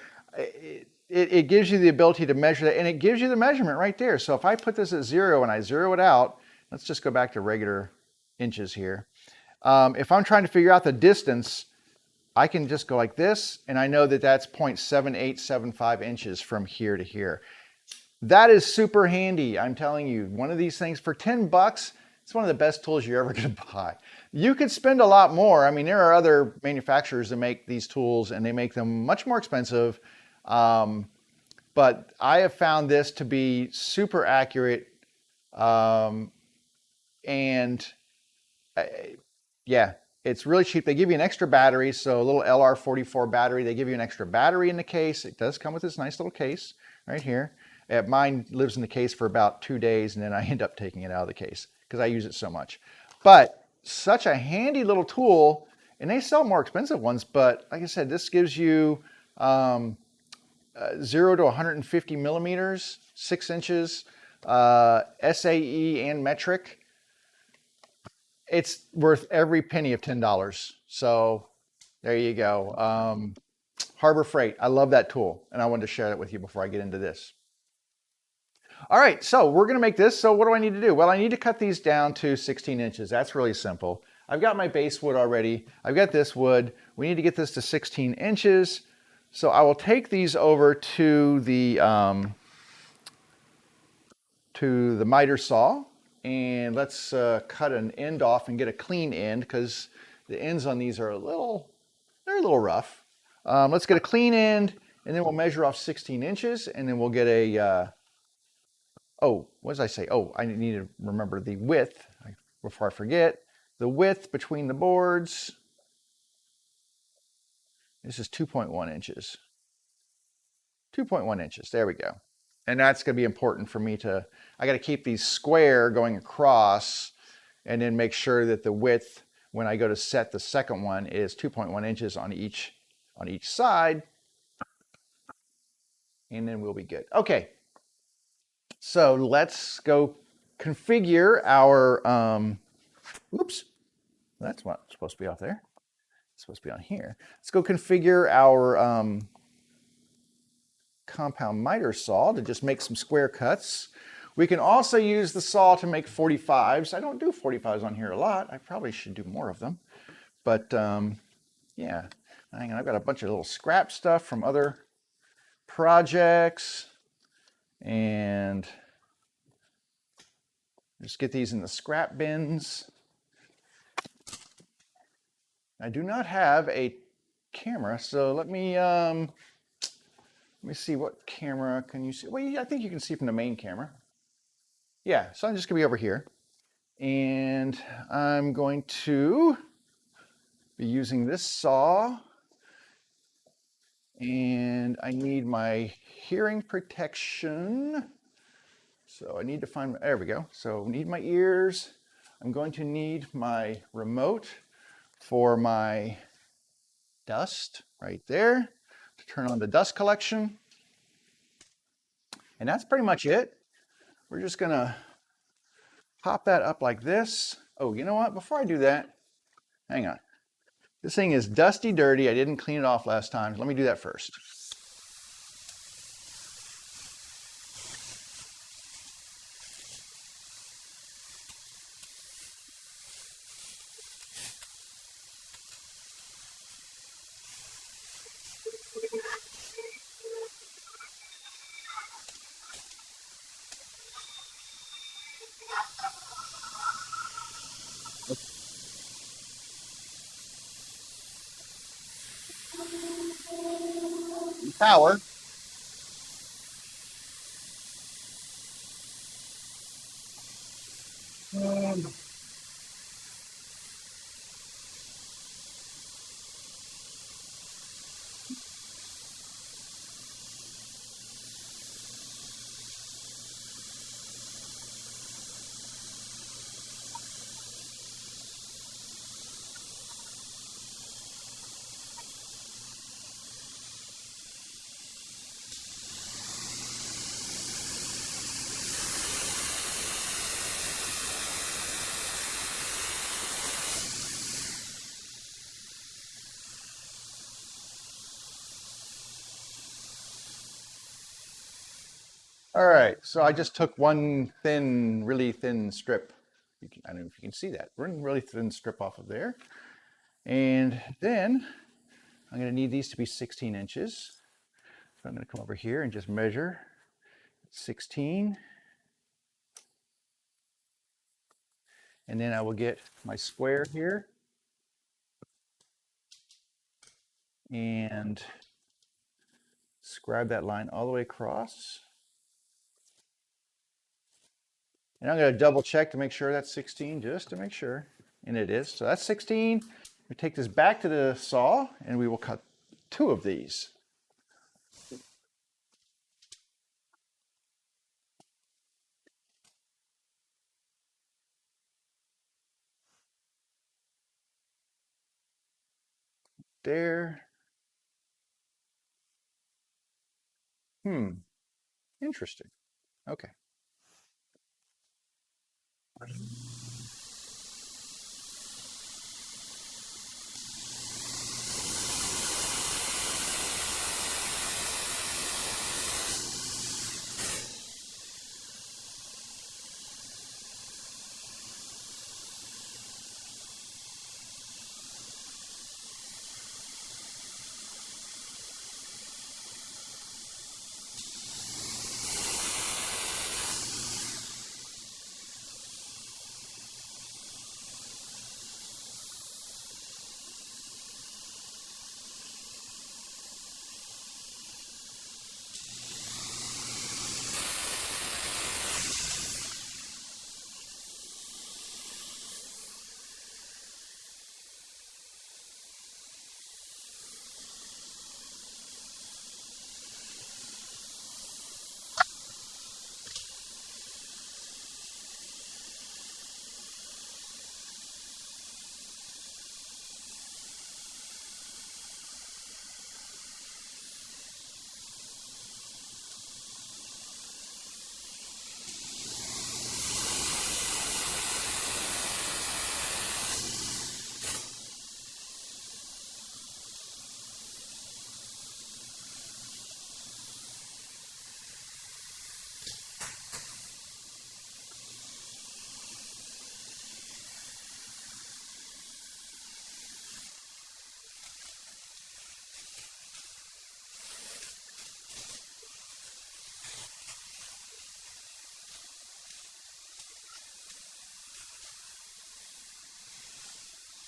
it gives you the ability to measure that, and it gives you the measurement right there. So if I put this at 0 and I zero it out, let's just go back to regular inches here. If I'm trying to figure out the distance, I can just go like this, and I know that that's 0.7875 inches from here to here. That is super handy. I'm telling you, one of these things for 10 bucks, it's one of the best tools you're ever going to buy. You could spend a lot more. I mean, there are other manufacturers that make these tools, and they make them much more expensive. But I have found this to be super accurate. Yeah, it's really cheap. They give you an extra battery, so a little LR44 battery. They give you an extra battery in the case. It does come with this nice little case right here. Mine lives in the case for about 2 days, and then I end up taking it out of the case because I use it so much. But such a handy little tool, and they sell more expensive ones, but like I said, this gives you 0 to 150 millimeters, 6 inches, SAE and metric. It's worth every penny of $10. So there you go. Harbor Freight, I love that tool, and I wanted to share that with you before I get into this. All right, so we're gonna make this. So what do I need to do? Well, I need to cut these down to 16 inches. That's really simple. I've got my base wood already. I've got this wood. We need to get this to 16 inches. So I will take these over to the miter saw, and let's cut an end off and get a clean end, because the ends on these are they're a little rough. Let's get a clean end, and then we'll measure off 16 inches, and then we'll get a, oh, what did I say? Oh, I need to remember the width before I forget. The width between the boards, this is 2.1 inches. 2.1 inches, there we go. And that's gonna be important for me I gotta keep these square going across, and then make sure that the width, when I go to set the second one, is 2.1 inches on each side. And then we'll be good. Okay, so let's go configure our, oops, that's what's supposed to be off there. It's supposed to be on here. Let's go configure our compound miter saw to just make some square cuts. We can also use the saw to make 45s. I don't do 45s on here a lot. I probably should do more of them. But yeah, hang on, I've got a bunch of little scrap stuff from other projects, and just get these in the scrap bins. I do not have a camera, so let me see, what camera can you see? Well, I think you can see from the main camera. Yeah, so I'm just gonna be over here, and I'm going to be using this saw, and I need my hearing protection. So I need to find, there we go. So I need my ears. I'm going to need my remote for my dust right there to turn on the dust collection. And that's pretty much it. We're just gonna pop that up like this. Oh, you know what? Before I do that, hang on. This thing is dusty dirty. I didn't clean it off last time. Let me do that first. Power. All right, so I just took one thin, really thin strip. I don't know if you can see that. One really thin strip off of there. And then I'm going to need these to be 16 inches. So I'm going to come over here and just measure 16. And then I will get my square here and scribe that line all the way across. And I'm going to double check to make sure that's 16, just to make sure. And it is. So that's 16. We take this back to the saw and we will cut 2 of these. There. Interesting. Okay.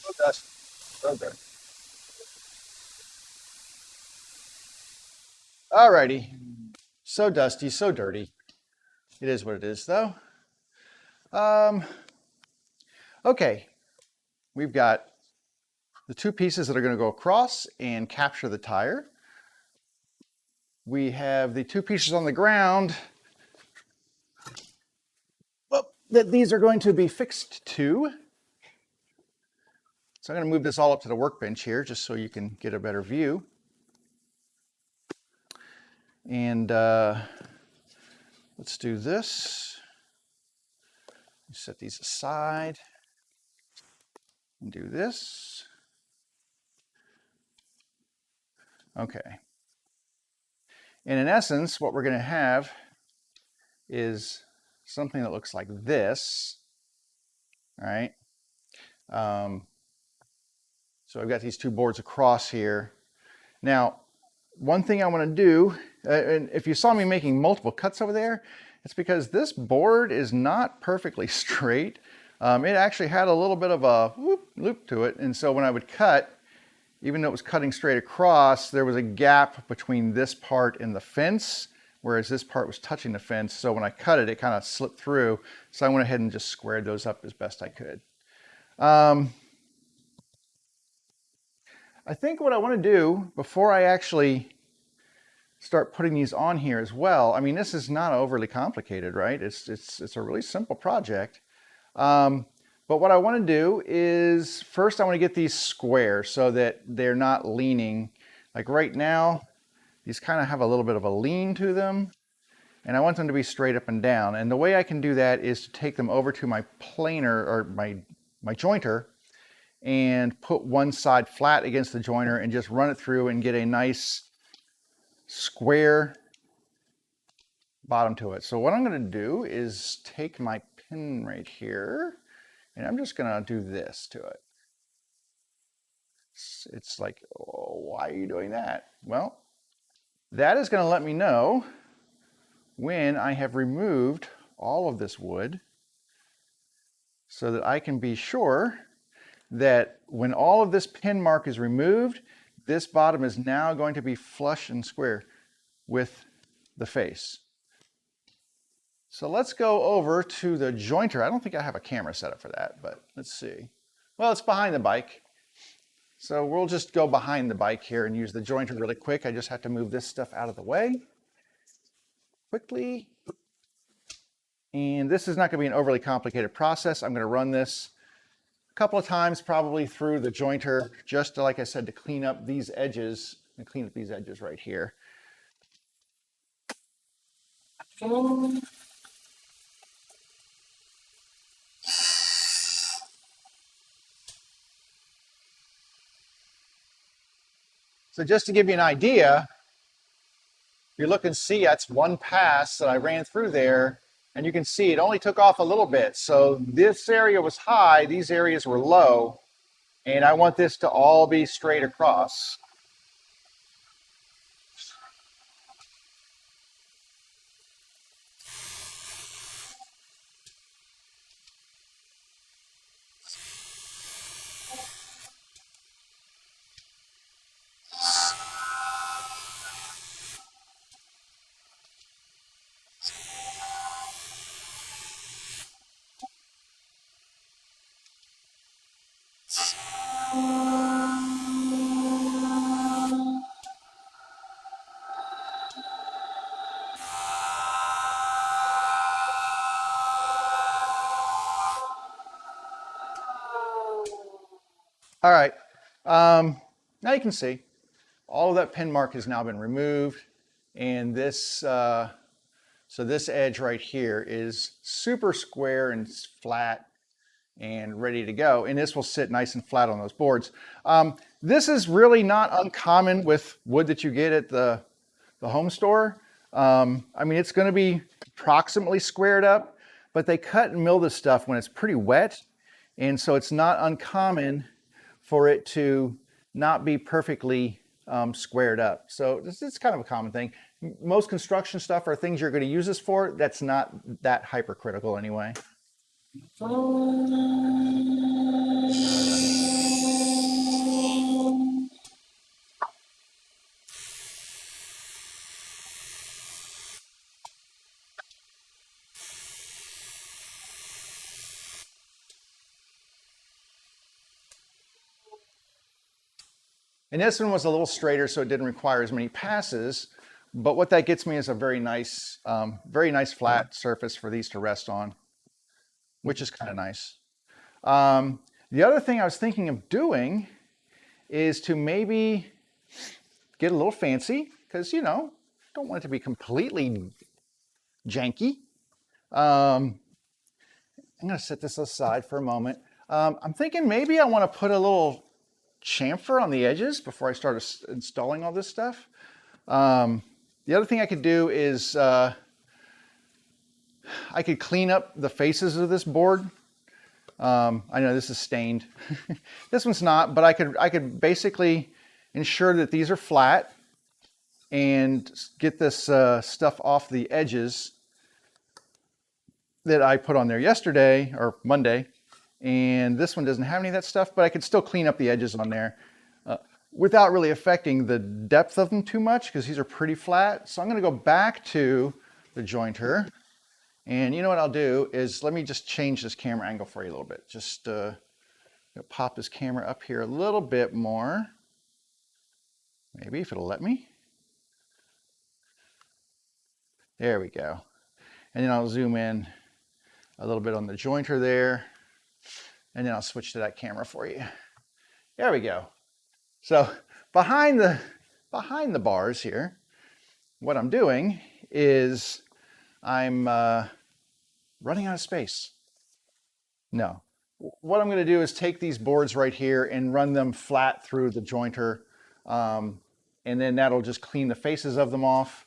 So dusty. So dirty. Alrighty. So dusty, so dirty. It is what it is, though. Okay. We've got the 2 pieces that are going to go across and capture the tire. We have the 2 pieces on the ground that these are going to be fixed to. So I'm going to move this all up to the workbench here just so you can get a better view. And let's do this. Set these aside and do this. Okay. And in essence, what we're going to have is something that looks like this. All right. So I've got these 2 boards across here. Now, one thing I want to do, and if you saw me making multiple cuts over there, it's because this board is not perfectly straight. It actually had a little bit of a loop to it. And so when I would cut, even though it was cutting straight across, there was a gap between this part and the fence, whereas this part was touching the fence. So when I cut it, it kind of slipped through. So I went ahead and just squared those up as best I could. I think what I want to do before I actually start putting these on here as well, I mean, this is not overly complicated, right? It's a really simple project. But what I want to do is first I want to get these square so that they're not leaning. Like right now, these kind of have a little bit of a lean to them, and I want them to be straight up and down. And the way I can do that is to take them over to my planer or my jointer and put one side flat against the jointer and just run it through and get a nice square bottom to it. So what I'm going to do is take my pin right here, and I'm just going to do this to it. It's like, oh, why are you doing that? Well, that is going to let me know when I have removed all of this wood so that I can be sure that when all of this pin mark is removed, this bottom is now going to be flush and square with the face. So let's go over to the jointer. I don't think I have a camera set up for that, but let's see. Well, it's behind the bike. So we'll just go behind the bike here and use the jointer really quick. I just have to move this stuff out of the way quickly. And this is not going to be an overly complicated process. I'm going to run this a couple of times probably through the jointer, just to, like I said, to clean up these edges and clean up these edges right here. So just to give you an idea, you look and see that's one pass that I ran through there, and you can see it only took off a little bit. So this area was high, these areas were low, and I want this to all be straight across. All right, now you can see all of that pin mark has now been removed, and this, so this edge right here is super square and flat and ready to go, and this will sit nice and flat on those boards. This is really not uncommon with wood that you get at the home store. I mean, it's going to be approximately squared up, but they cut and mill this stuff when it's pretty wet, and so it's not uncommon for it to not be perfectly squared up. So this is kind of a common thing. Most construction stuff are things you're going to use this for. That's not that hypercritical anyway. And this one was a little straighter, so it didn't require as many passes. But what that gets me is a very nice flat surface for these to rest on, which is kind of nice. The other thing I was thinking of doing is to maybe get a little fancy, because, you know, don't want it to be completely janky. I'm going to set this aside for a moment. I'm thinking maybe I want to put a little chamfer on the edges before I start installing all this stuff. The other thing I could do is I could clean up the faces of this board. I know this is stained. This one's not, but I could basically ensure that these are flat and get this stuff off the edges that I put on there yesterday or Monday. And this one doesn't have any of that stuff, but I could still clean up the edges on there without really affecting the depth of them too much, because these are pretty flat. So I'm going to go back to the jointer, and you know what I'll do is let me just change this camera angle for you a little bit. Just pop this camera up here a little bit more, maybe if it'll let me. There we go. And then I'll zoom in a little bit on the jointer there, and then I'll switch to that camera for you. There we go. So behind the bars here, what I'm doing is I'm running out of space. No. What I'm going to do is take these boards right here and run them flat through the jointer, and then that'll just clean the faces of them off.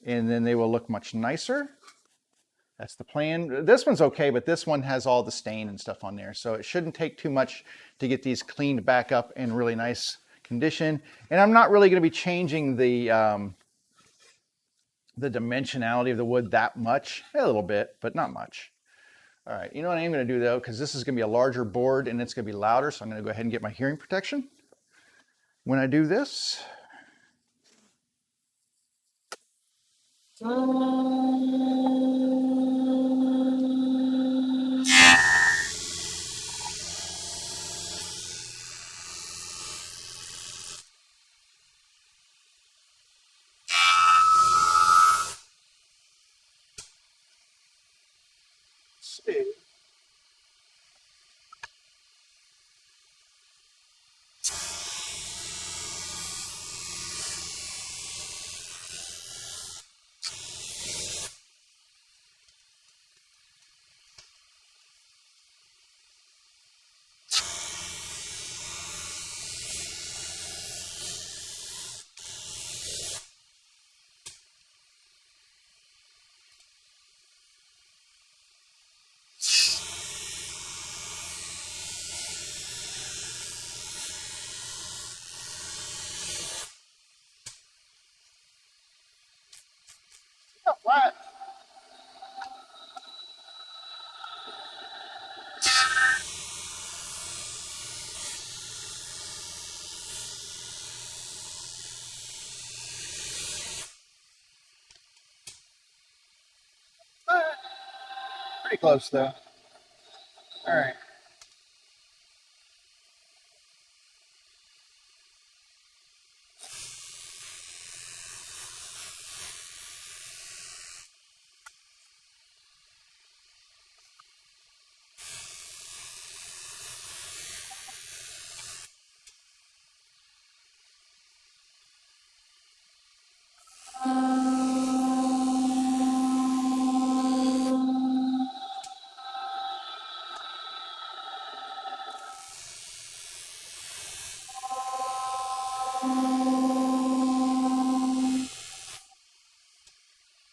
and then they will look much nicer. That's the plan. This one's okay, but this one has all the stain and stuff on there, so it shouldn't take too much to get these cleaned back up in really nice condition. And I'm not really going to be changing the dimensionality of the wood that much. A little bit, but not much. All right, you know what I am going to do though, because this is going to be a larger board and it's going to be louder, so I'm going to go ahead and get my hearing protection when I do this. See. Flat. Pretty close though. All right.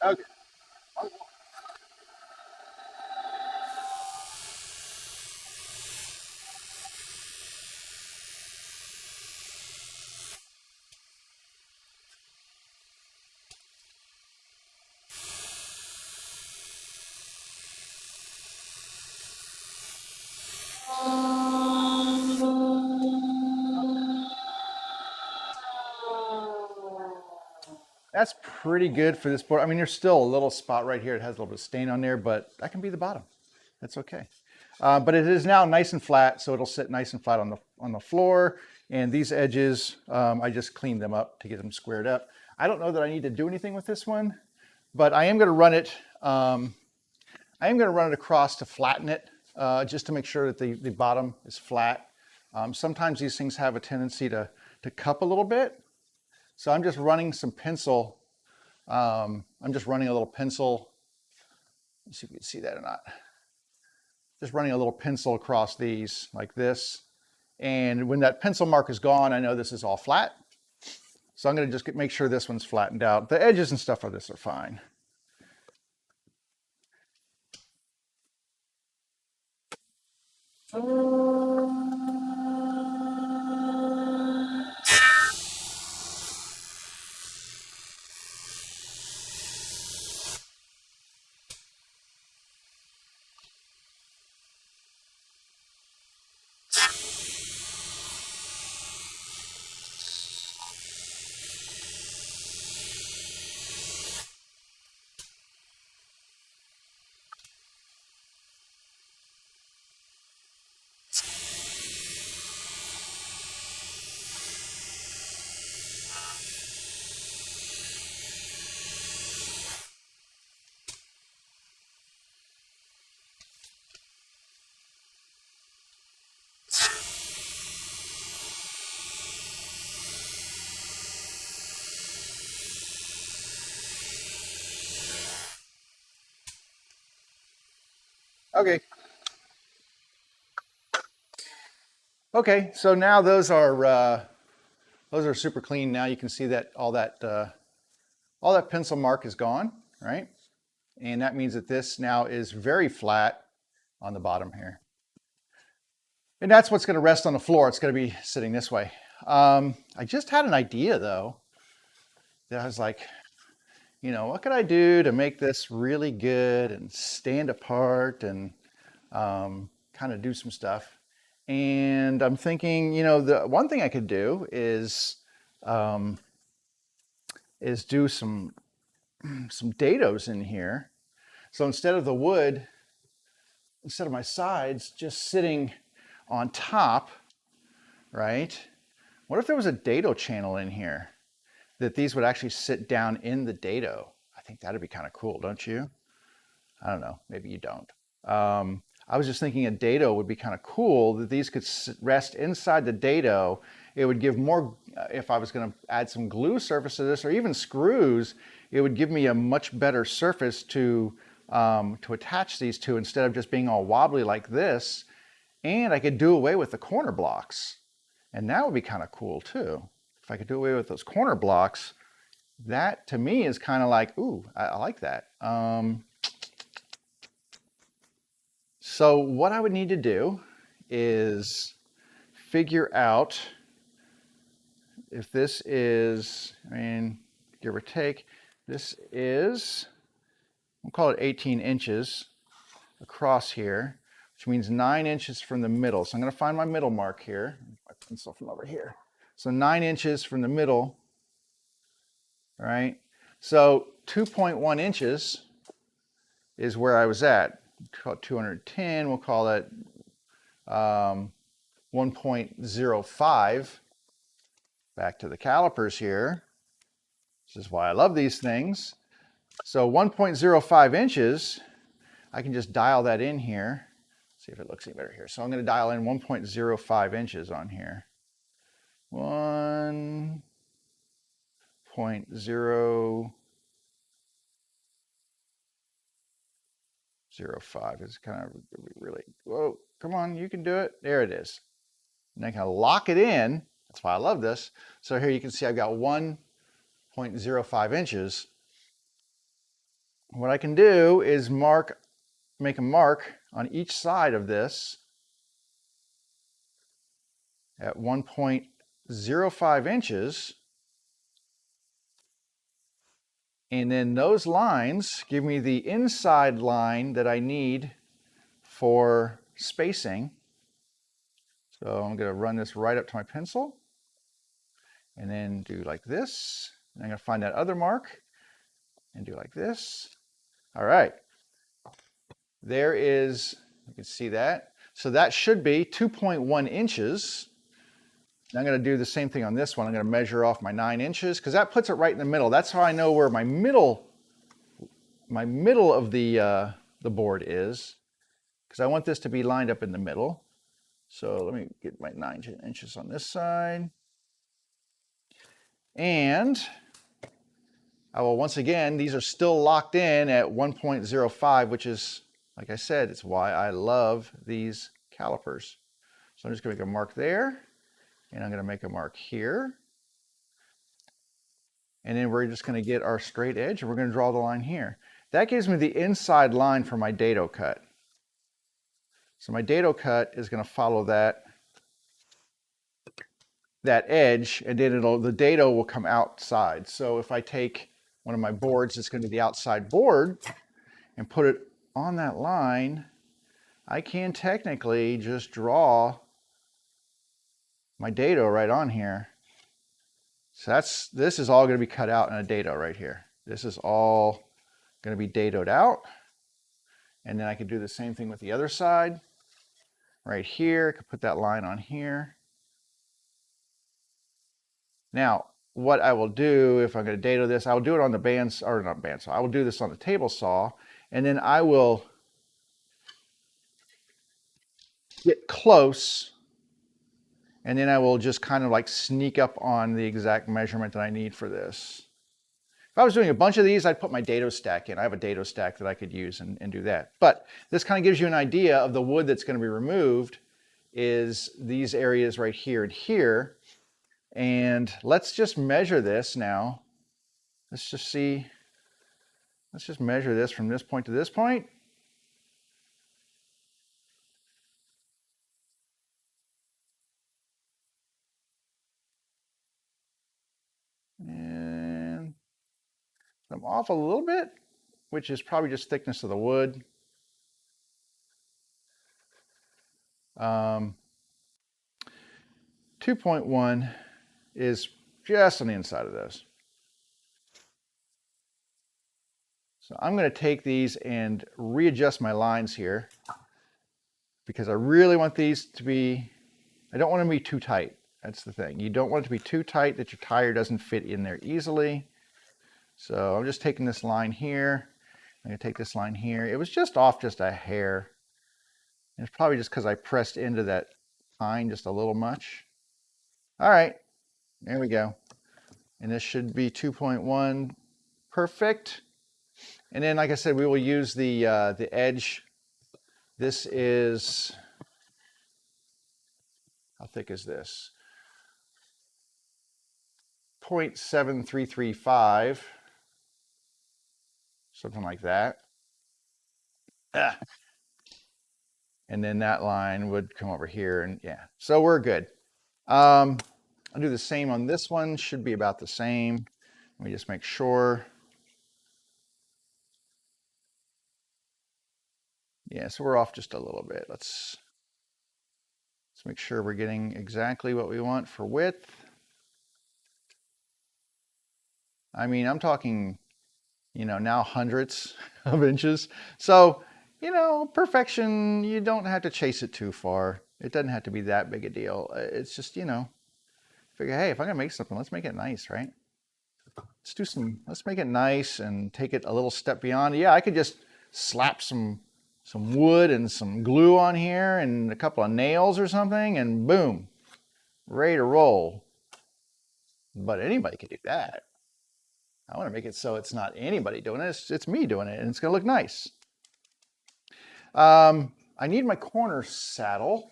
Okay. That's pretty good for this board. I mean, there's still a little spot right here. It has a little bit of stain on there, but that can be the bottom. That's okay. But it is now nice and flat, so it'll sit nice and flat on the floor. And these edges, I just cleaned them up to get them squared up. I don't know that I need to do anything with this one, but I am going to run it. I am going to run it across to flatten it, just to make sure that the bottom is flat. Sometimes these things have a tendency to cup a little bit. So I'm just running some pencil. I'm just running a little pencil. Let's see if you can see that or not. Just running a little pencil across these like this. And when that pencil mark is gone, I know this is all flat. So I'm going to just make sure this one's flattened out. The edges and stuff of this are fine. Okay. Okay, so now those are super clean. Now you can see that all that all that pencil mark is gone, right? And that means that this now is very flat on the bottom here. And that's what's going to rest on the floor. It's going to be sitting this way. I just had an idea though, that I was like, you know, what could I do to make this really good and stand apart and kind of do some stuff. And I'm thinking, you know, the one thing I could do is do some dados in here. So instead of the wood, instead of my sides just sitting on top, right? What if there was a dado channel in here that these would actually sit down in the dado? I think that'd be kind of cool, don't you? I don't know, maybe you don't. I was just thinking a dado would be kind of cool, that these could rest inside the dado. It would give more, if I was going to add some glue surface to this or even screws, it would give me a much better surface to attach these to instead of just being all wobbly like this. And I could do away with the corner blocks. And that would be kind of cool too. If I could do away with those corner blocks, that to me is kind of like, ooh, I like that. So what I would need to do is figure out if this is, I mean, give or take, this is, we'll call it 18 inches across here, which means 9 inches from the middle. So I'm going to find my middle mark here, my pencil from over here. So 9 inches from the middle, all right? So 2.1 inches is where I was at. Call it 210, we'll call it 1.05. Back to the calipers here. This is why I love these things. So 1.05 inches, I can just dial that in here. See if it looks any better here. So I'm going to dial in 1.05 inches on here. 1.005 is kind of really, whoa, come on, you can do it. There it is. And I can lock it in. That's why I love this. So here you can see I've got 1.05 inches. What I can do is make a mark on each side of this at 1.05 inches. And then those lines give me the inside line that I need for spacing. So I'm going to run this right up to my pencil and then do like this. And I'm going to find that other mark and do like this. All right. There is, you can see that. So that should be 2.1 inches. I'm going to do the same thing on this one. I'm going to measure off my 9 inches because that puts it right in the middle. That's how I know where my middle of the board is, because I want this to be lined up in the middle. So let me get my 9 inches on this side. And I will, once again, these are still locked in at 1.05, which is, like I said, it's why I love these calipers. So I'm just going to make a mark there. And I'm going to make a mark here. And then we're just going to get our straight edge and we're going to draw the line here. That gives me the inside line for my dado cut. So my dado cut is going to follow that edge, and then the dado will come outside. So if I take one of my boards, it's going to be the outside board, and put it on that line, I can technically just draw my dado right on here. So this is all going to be cut out in a dado right here. This is all going to be dadoed out. And then I could do the same thing with the other side. Right here, I could put that line on here. Now, what I will do if I'm going to dado this, I will do it on the not bandsaw. I will do this on the table saw, and then I will get close, and then I will just kind of like sneak up on the exact measurement that I need for this. If I was doing a bunch of these, I'd put my dado stack in. I have a dado stack that I could use and do that. But this kind of gives you an idea of the wood that's going to be removed is these areas right here and here. And let's just measure this now. Let's just see. Let's just measure this from this point to this point. And I'm off a little bit, which is probably just thickness of the wood. 2.1 is just on the inside of those. So I'm going to take these and readjust my lines here because I really want these to be, I don't want them to be too tight. That's the thing. You don't want it to be too tight that your tire doesn't fit in there easily. So I'm just taking this line here. I'm going to take this line here. It was just off just a hair. And it's probably just because I pressed into that pine just a little much. All right, there we go. And this should be 2.1 perfect. And then, like I said, we will use the edge. This is, how thick is this? 0.7335, something like that. And then that line would come over here, and yeah, so we're good. I'll do the same on this one, should be about the same. Let me just make sure. Yeah, so we're off just a little bit. Let's make sure we're getting exactly what we want for width. I mean, I'm talking, you know, now hundreds of inches. So, you know, perfection, you don't have to chase it too far. It doesn't have to be that big a deal. It's just, you know, figure, hey, if I'm gonna make something, let's make it nice, right? Let's make it nice and take it a little step beyond. Yeah, I could just slap some wood and some glue on here and a couple of nails or something, and boom, ready to roll. But anybody can do that. I want to make it so it's not anybody doing it, it's me doing it, and it's going to look nice. I need my corner saddle.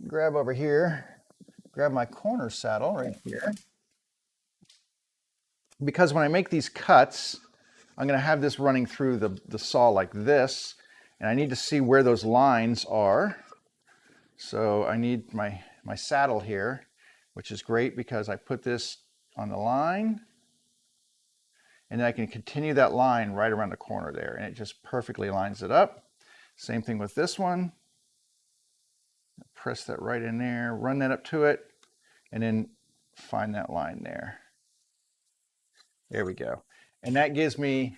Grab over here, grab my corner saddle right here. Because when I make these cuts, I'm going to have this running through the saw like this, and I need to see where those lines are. So I need my saddle here, which is great because I put this on the line, and then I can continue that line right around the corner there, and it just perfectly lines it up. Same thing with this one. Press that right in there, run that up to it, and then find that line there. There we go. And that gives me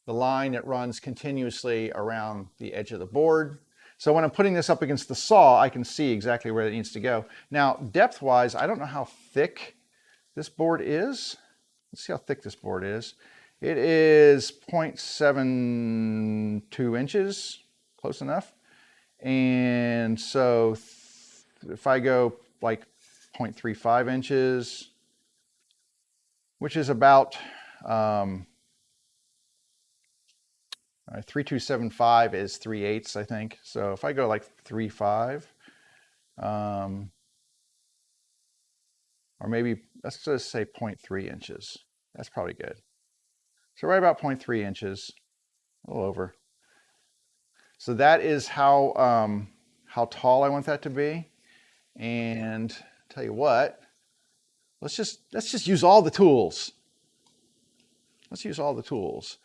the line that runs continuously around the edge of the board. So when I'm putting this up against the saw, I can see exactly where it needs to go. Now, depth-wise, I don't know how thick this board is. Let's see how thick this board is. It is 0.72 inches, close enough. And so if I go like 0.35 inches, which is about 3275 is 3/8, I think. So if I go like 3.5, or maybe let's just say 0.3 inches. That's probably good. So right about 0.3 inches, a little over. So that is how tall I want that to be. And tell you what, let's just use all the tools. Let's use all the tools.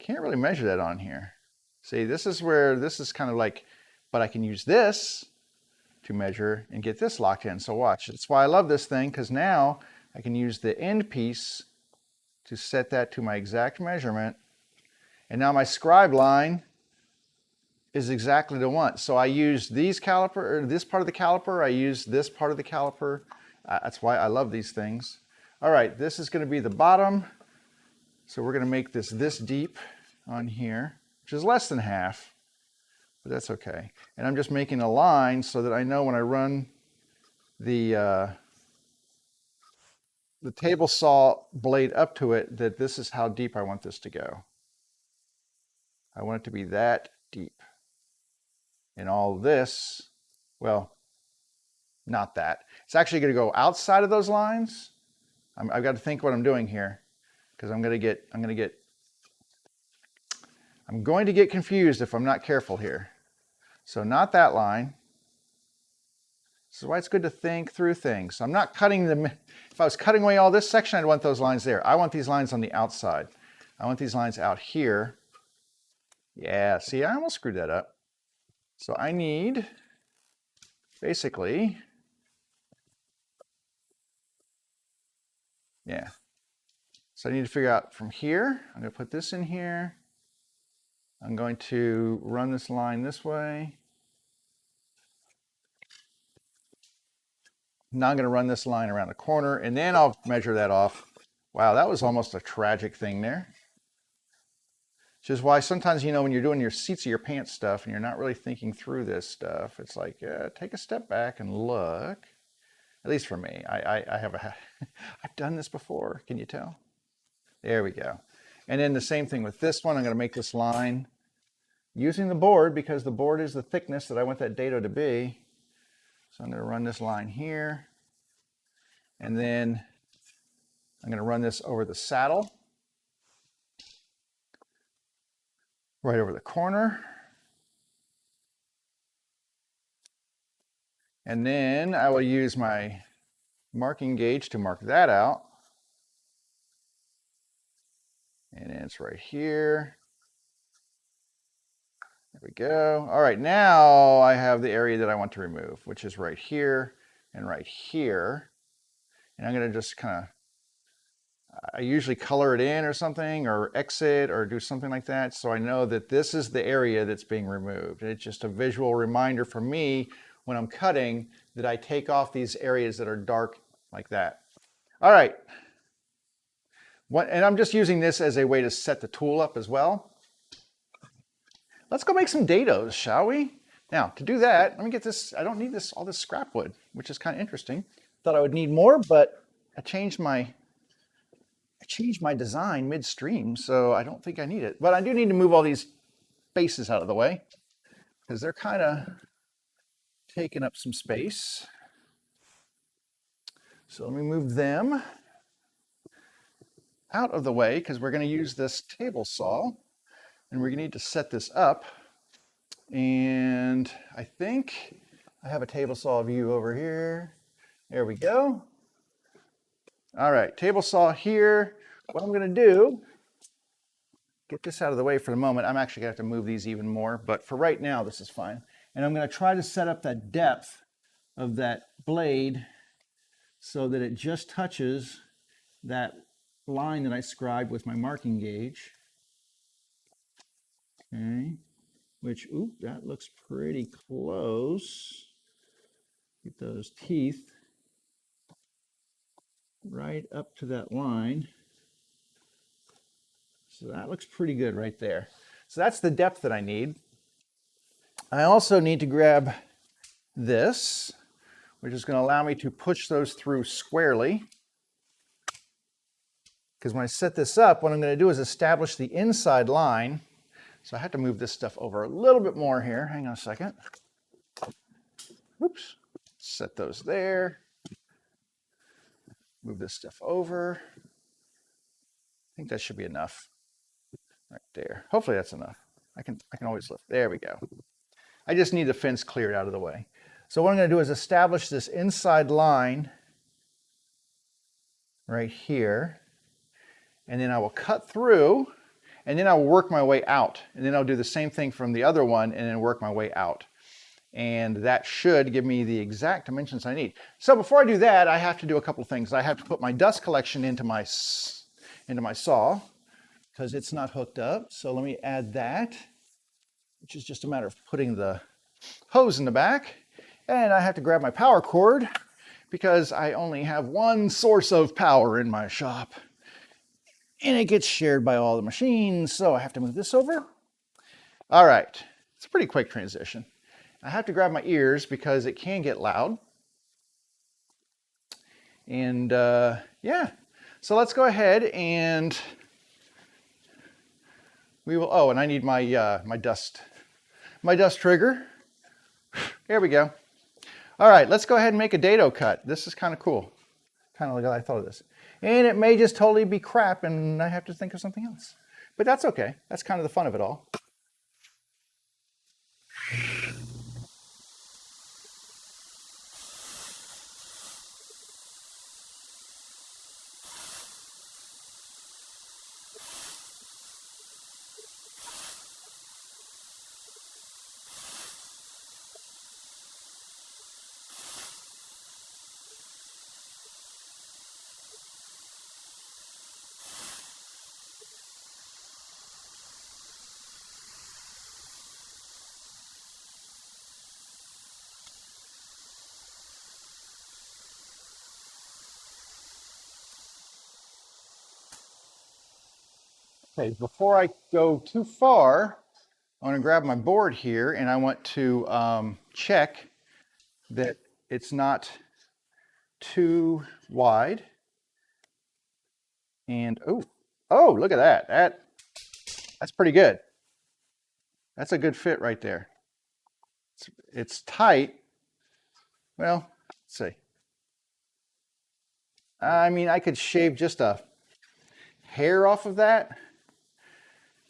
Can't really measure that on here. See, this is where this is kind of like, but I can use this to measure and get this locked in. So watch, that's why I love this thing, because now I can use the end piece to set that to my exact measurement. And now my scribe line is exactly the one. So I use these caliper, or this part of the caliper, I use this part of the caliper. That's why I love these things. All right, this is going to be the bottom. So we're going to make this deep on here, which is less than half, but that's okay. And I'm just making a line so that I know when I run the table saw blade up to it, that this is how deep I want this to go. I want it to be that deep. And all this, well, not that. It's actually going to go outside of those lines. I've got to think what I'm doing here. because I'm going to get confused if I'm not careful here. So not that line. This is why it's good to think through things. So I'm not cutting them. If I was cutting away all this section, I'd want those lines there. I want these lines on the outside. I want these lines out here. Yeah, see, I almost screwed that up. So I need, basically, yeah. So I need to figure out from here, I'm going to put this in here. I'm going to run this line this way. Now I'm going to run this line around the corner, and then I'll measure that off. Wow, that was almost a tragic thing there. Which is why sometimes, you know, when you're doing your seats of your pants stuff and you're not really thinking through this stuff, it's like, take a step back and look. At least for me, I've done this before. Can you tell? There we go. And then the same thing with this one. I'm going to make this line using the board because the board is the thickness that I want that dado to be. So I'm going to run this line here. And then I'm going to run this over the saddle. Right over the corner. And then I will use my marking gauge to mark that out. And it's right here. There we go. All right, now I have the area that I want to remove, which is right here and right here. And I'm going to just kind of, I usually color it in or something, or exit, or do something like that, so I know that this is the area that's being removed. It's just a visual reminder for me when I'm cutting that I take off these areas that are dark like that. All right. And I'm just using this as a way to set the tool up as well. Let's go make some dados, shall we? Now, to do that, let me get this. I don't need all this scrap wood, which is kind of interesting. Thought I would need more, but I changed my design midstream, so I don't think I need it. But I do need to move all these bases out of the way because they're kind of taking up some space. So let me move them out of the way because we're going to use this table saw and we're going to need to set this up. And I think I have a table saw view over here. There we go. All right, table saw here. What I'm going to do, get this out of the way for the moment. I'm actually going to have to move these even more, but for right now, this is fine. And I'm going to try to set up that depth of that blade so that it just touches that line that I scribed with my marking gauge. Okay, which, ooh, that looks pretty close. Get those teeth right up to that line. So that looks pretty good right there. So that's the depth that I need. I also need to grab this, which is going to allow me to push those through squarely. Because when I set this up, what I'm going to do is establish the inside line. So I have to move this stuff over a little bit more here. Hang on a second. Oops. Set those there. Move this stuff over. I think that should be enough. Right there. Hopefully that's enough. I can always lift. There we go. I just need the fence cleared out of the way. So what I'm going to do is establish this inside line right here. And then I will cut through, and then I'll work my way out. And then I'll do the same thing from the other one and then work my way out. And that should give me the exact dimensions I need. So before I do that, I have to do a couple of things. I have to put my dust collection into my saw because it's not hooked up. So let me add that, which is just a matter of putting the hose in the back. And I have to grab my power cord because I only have one source of power in my shop. And it gets shared by all the machines, so I have to move this over. All right, it's a pretty quick transition. I have to grab my ears because it can get loud. And yeah, so let's go ahead and we will, oh, and I need my my dust trigger. There we go. All right, let's go ahead and make a dado cut. This is kind of cool kind of like I thought of this. And it may just totally be crap and I have to think of something else. But that's okay. That's kind of the fun of it all. Okay, before I go too far, I want to grab my board here and I want to check that it's not too wide. And oh, look at that. That's pretty good. That's a good fit right there. It's tight. Well, let's see. I mean, I could shave just a hair off of that.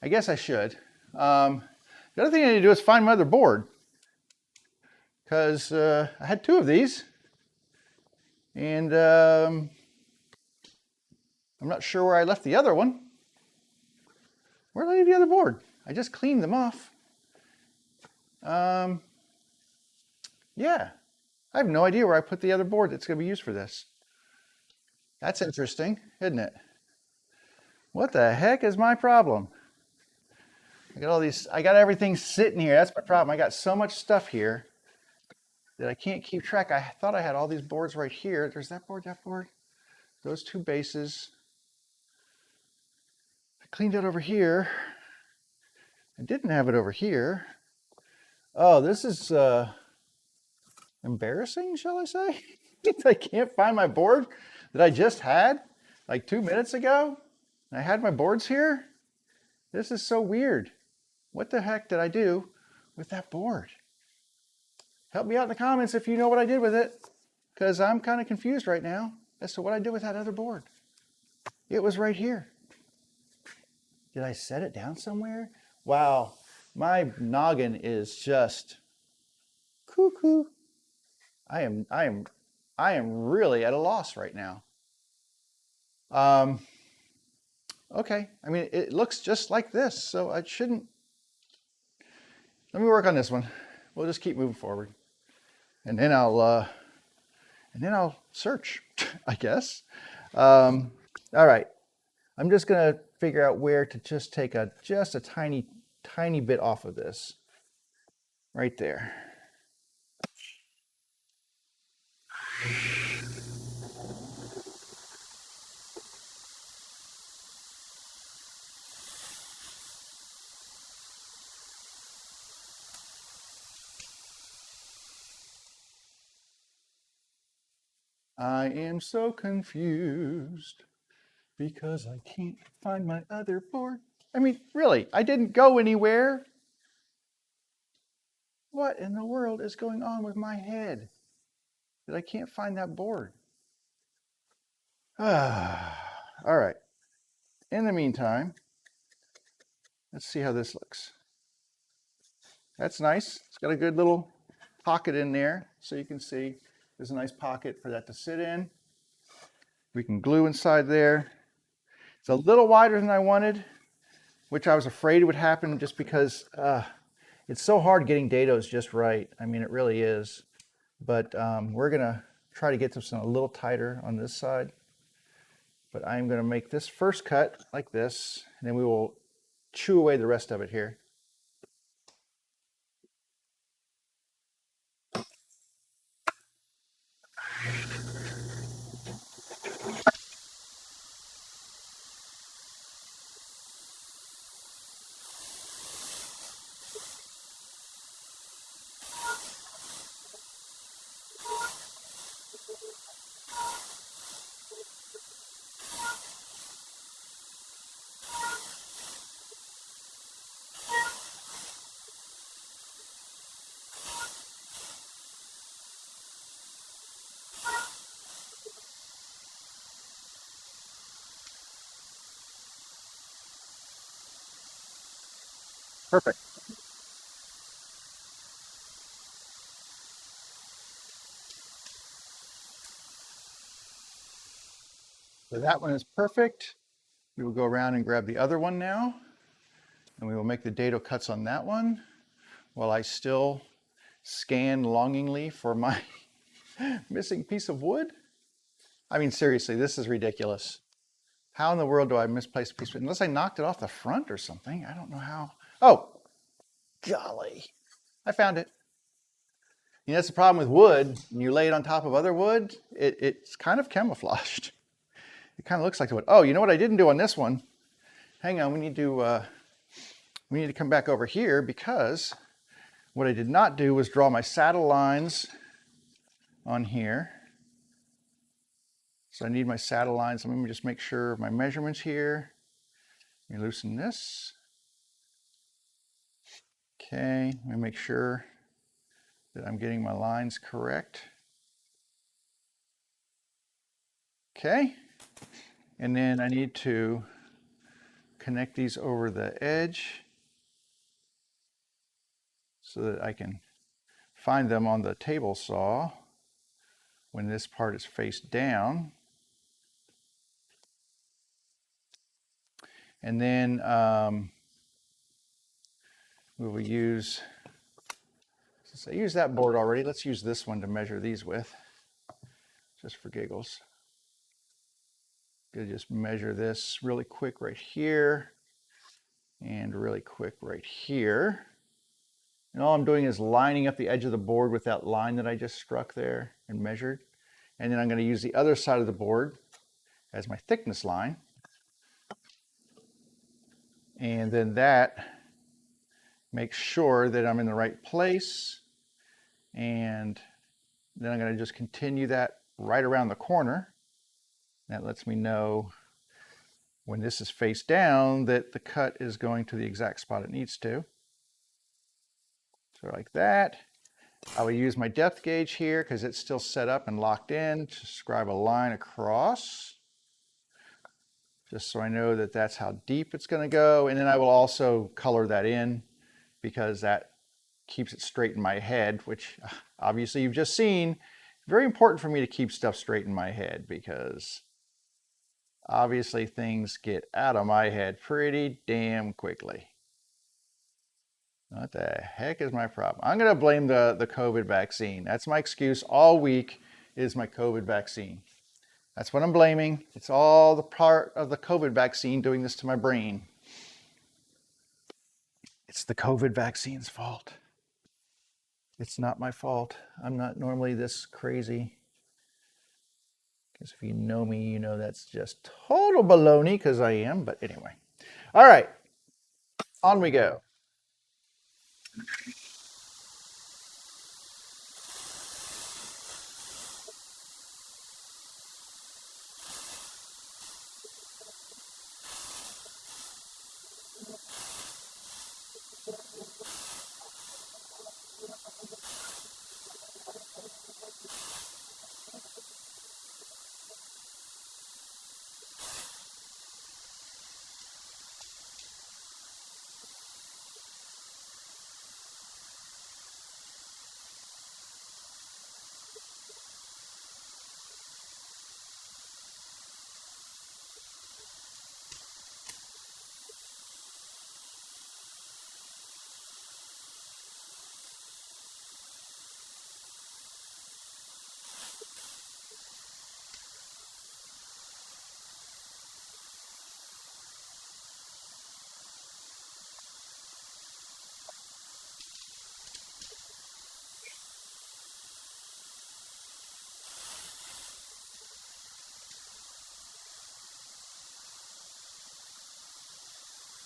I guess I should. The other thing I need to do is find my other board, because I had two of these, and I'm not sure where I left the other one. Where did I leave the other board? I just cleaned them off. Yeah, I have no idea where I put the other board that's going to be used for this. That's interesting, isn't it? What the heck is my problem? I got all these, I got everything sitting here. That's my problem. I got so much stuff here that I can't keep track. I thought I had all these boards right here. There's that board, those two bases. I cleaned it over here. I didn't have it over here. Oh, this is embarrassing, shall I say? I can't find my board that I just had like 2 minutes ago. I had my boards here. This is so weird. What the heck did I do with that board? Help me out in the comments if you know what I did with it, because I'm kind of confused right now as to what I did with that other board. It was right here. Did I set it down somewhere? Wow, my noggin is just cuckoo. I am really at a loss right now. Okay, I mean, it looks just like this, so I shouldn't. Let me work on this one. We'll just keep moving forward, and then I'll search, I guess. All right, I'm just gonna figure out where to just take just a tiny bit off of this, right there. I am so confused because I can't find my other board. I mean, really, I didn't go anywhere. What in the world is going on with my head that I can't find that board? All right. In the meantime, let's see how this looks. That's nice. It's got a good little pocket in there, so you can see there's a nice pocket for that to sit in. We can glue inside there. It's a little wider than I wanted, which I was afraid would happen just because it's so hard getting dados just right. I mean, it really is. But we're gonna try to get this a little tighter on this side. But I'm gonna make this first cut like this, and then we will chew away the rest of it here. Perfect. So that one is perfect. We will go around and grab the other one now, and we will make the dado cuts on that one while I still scan longingly for my missing piece of wood. I mean, seriously, this is ridiculous. How in the world do I misplace a piece of wood? Unless I knocked it off the front or something. I don't know how. Oh, golly. I found it. You know, that's the problem with wood. When you lay it on top of other wood, it's kind of camouflaged. It kind of looks like the wood. Oh, you know what I didn't do on this one? Hang on, we need to come back over here, because what I did not do was draw my saddle lines on here. So I need my saddle lines. Let me just make sure of my measurements here. Let me loosen this. Okay, let me make sure that I'm getting my lines correct. Okay, and then I need to connect these over the edge so that I can find them on the table saw when this part is face down. And then we will use, since I used that board already, let's use this one to measure these with, just for giggles. Gonna just measure this really quick right here and really quick right here. And all I'm doing is lining up the edge of the board with that line that I just struck there and measured. And then I'm going to use the other side of the board as my thickness line. And then that makes sure that I'm in the right place. And then I'm going to just continue that right around the corner. That lets me know when this is face down that the cut is going to the exact spot it needs to. So like that. I will use my depth gauge here because it's still set up and locked in to scribe a line across, just so I know that that's how deep it's going to go. And then I will also color that in because that keeps it straight in my head, which obviously you've just seen. Very important for me to keep stuff straight in my head because obviously things get out of my head pretty damn quickly. What the heck is my problem? I'm going to blame the COVID vaccine. That's my excuse all week, is my COVID vaccine. That's what I'm blaming. It's all the part of the COVID vaccine doing this to my brain. It's the COVID vaccine's fault. It's not my fault. I'm not normally this crazy. Because if you know me, you know that's just total baloney, because I am. But anyway. All right. On we go.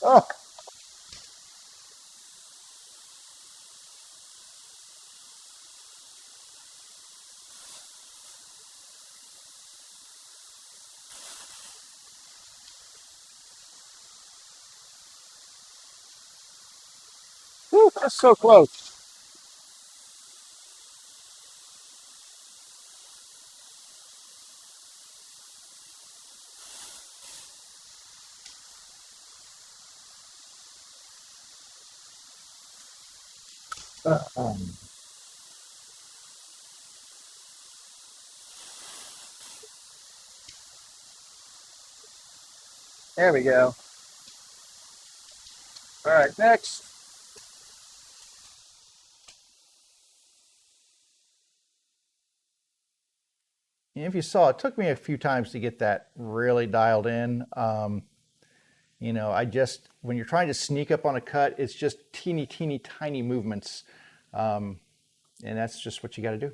Oh, whew, that's so close. There we go. All right, next. If you saw, it took me a few times to get that really dialed in. You know, when you're trying to sneak up on a cut, it's just teeny, teeny, tiny movements. And that's just what you got to do.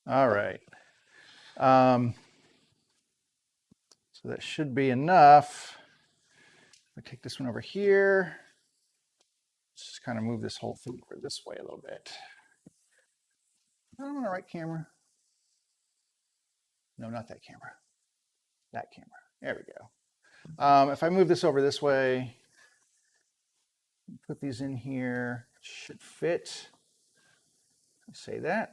All right. So that should be enough. I take this one over here. Let's just kind of move this whole thing over this way a little bit. I'm on the right camera. No, not that camera. That camera. There we go. If I move this over this way, put these in here, it should fit. Say that.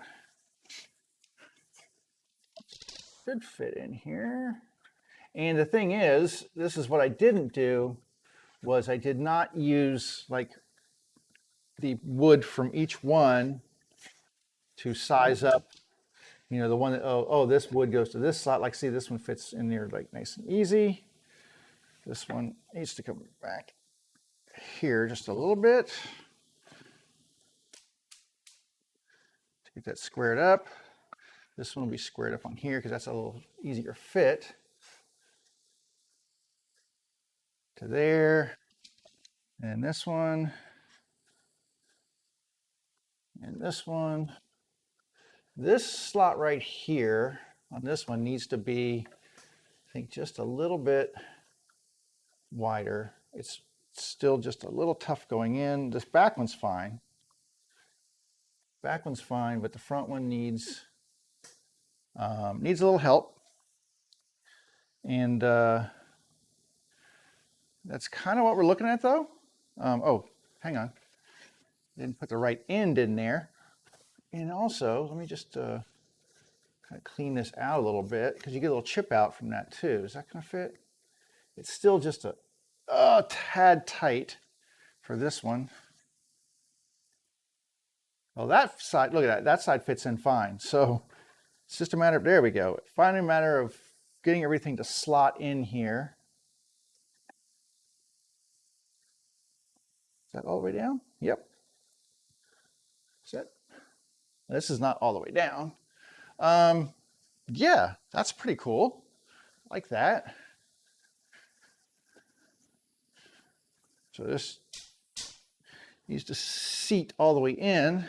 Should fit in here. And the thing is, this is what I didn't do, was I did not use like the wood from each one to size up, you know, the one that, oh, this wood goes to this slot. Like, see, this one fits in there like nice and easy. This one needs to come back here just a little bit to get that squared up. This one will be squared up on here because that's a little easier fit to there. And this one, and this one. This slot right here on this one needs to be, I think, just a little bit wider. It's still just a little tough going in. This back one's fine. Back one's fine, but the front one needs a little help. And that's kind of what we're looking at, though. Oh, hang on. Didn't put the right end in there. And also, let me just kind of clean this out a little bit because you get a little chip out from that too. Is that going to fit? It's still just a tad tight for this one. Well, that side, look at that. That side fits in fine. So it's just a matter of, there we go. Finally, a matter of getting everything to slot in here. Is that all the way down? Yep. Is that? This is not all the way down. Yeah, that's pretty cool. Like that. So this needs to seat all the way in.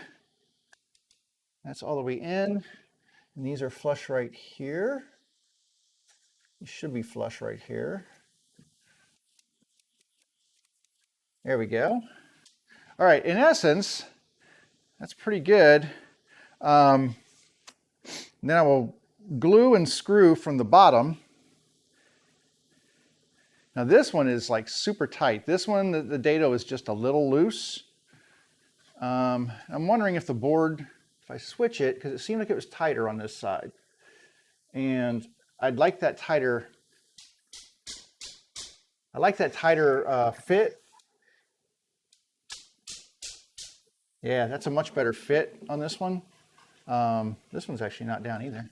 That's all the way in. And these are flush right here. These should be flush right here. There we go. All right, in essence, that's pretty good. Then I will glue and screw from the bottom. Now this one is like super tight. This one, the dado is just a little loose. I'm wondering if the board, if I switch it, because it seemed like it was tighter on this side. And I'd like that tighter, fit. Yeah, that's a much better fit on this one. This one's actually not down either.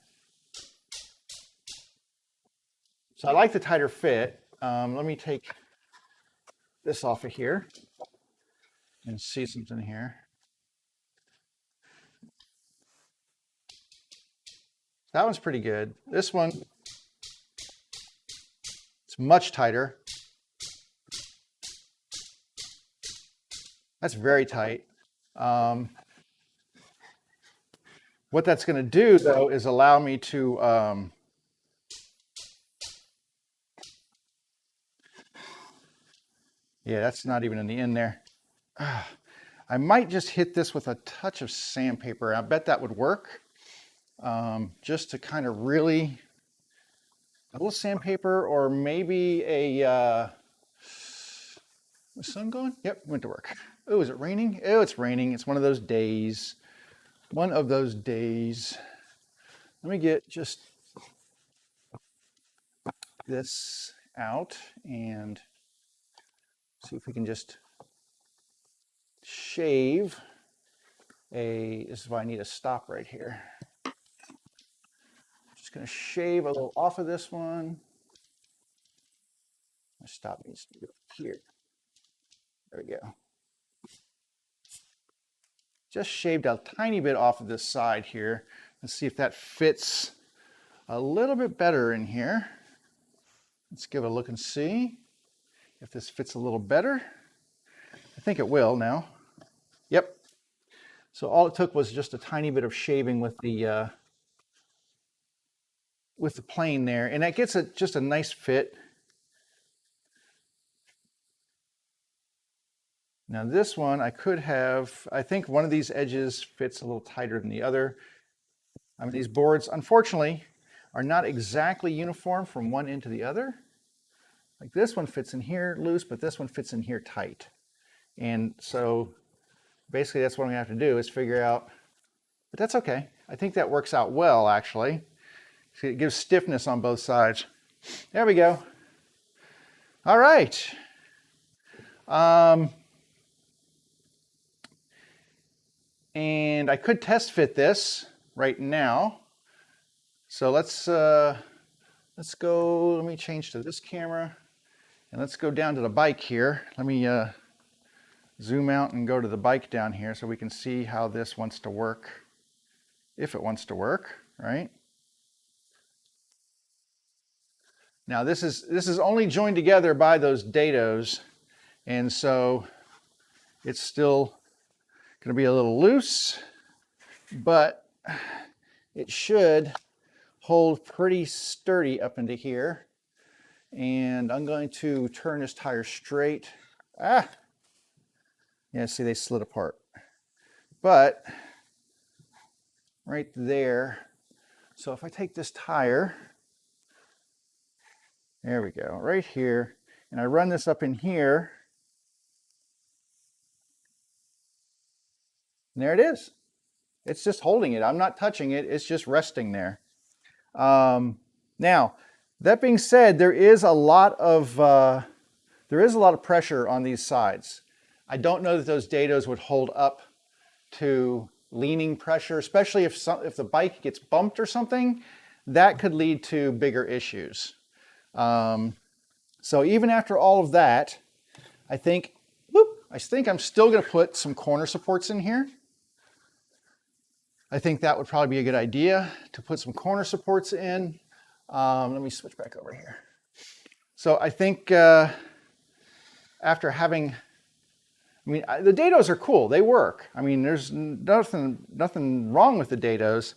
So I like the tighter fit. Let me take this off of here and see something here. That one's pretty good. This one, it's much tighter. That's very tight. What that's going to do, though, is allow me to yeah, that's not even in the end there. I might just hit this with a touch of sandpaper. I bet that would work. Just to kind of really, a little sandpaper, or maybe a, was the sun gone? Yep, went to work. Oh, is it raining? Oh, it's raining. It's one of those days. One of those days. Let me get just this out and see if we can just shave this is why I need a stop right here. Just going to shave a little off of this one. My stop needs to go here. There we go. Just shaved a tiny bit off of this side here. Let's see if that fits a little bit better in here. Let's give it a look and see if this fits a little better. I think it will now. Yep. So all it took was just a tiny bit of shaving with the plane there, and that gets just a nice fit. Now this one I could have, I think one of these edges fits a little tighter than the other. I mean, these boards, unfortunately, are not exactly uniform from one end to the other. Like this one fits in here loose, but this one fits in here tight. And so basically that's what I'm gonna have to do is figure out, but that's okay. I think that works out well, actually. So it gives stiffness on both sides. There we go. All right. And I could test fit this right now. So let's go, let me change to this camera and let's go down to the bike here. Let me zoom out and go to the bike down here so we can see how this wants to work. If it wants to work, right? Now this is only joined together by those dados, and so it's still going to be a little loose, but it should hold pretty sturdy up into here. And I'm going to turn this tire straight. Yeah, see, they slid apart. But right there, so if I take this tire, there we go, right here, and I run this up in here, and there it is. It's just holding it. I'm not touching it. It's just resting there. Now, that being said, there is a lot of pressure on these sides. I don't know that those dados would hold up to leaning pressure, especially if the bike gets bumped or something. That could lead to bigger issues. So even after all of that, I think I'm still going to put some corner supports in here. I think that would probably be a good idea to put some corner supports in. Let me switch back over here. So I think after having I mean, the dados are cool. They work. I mean, there's nothing wrong with the dados.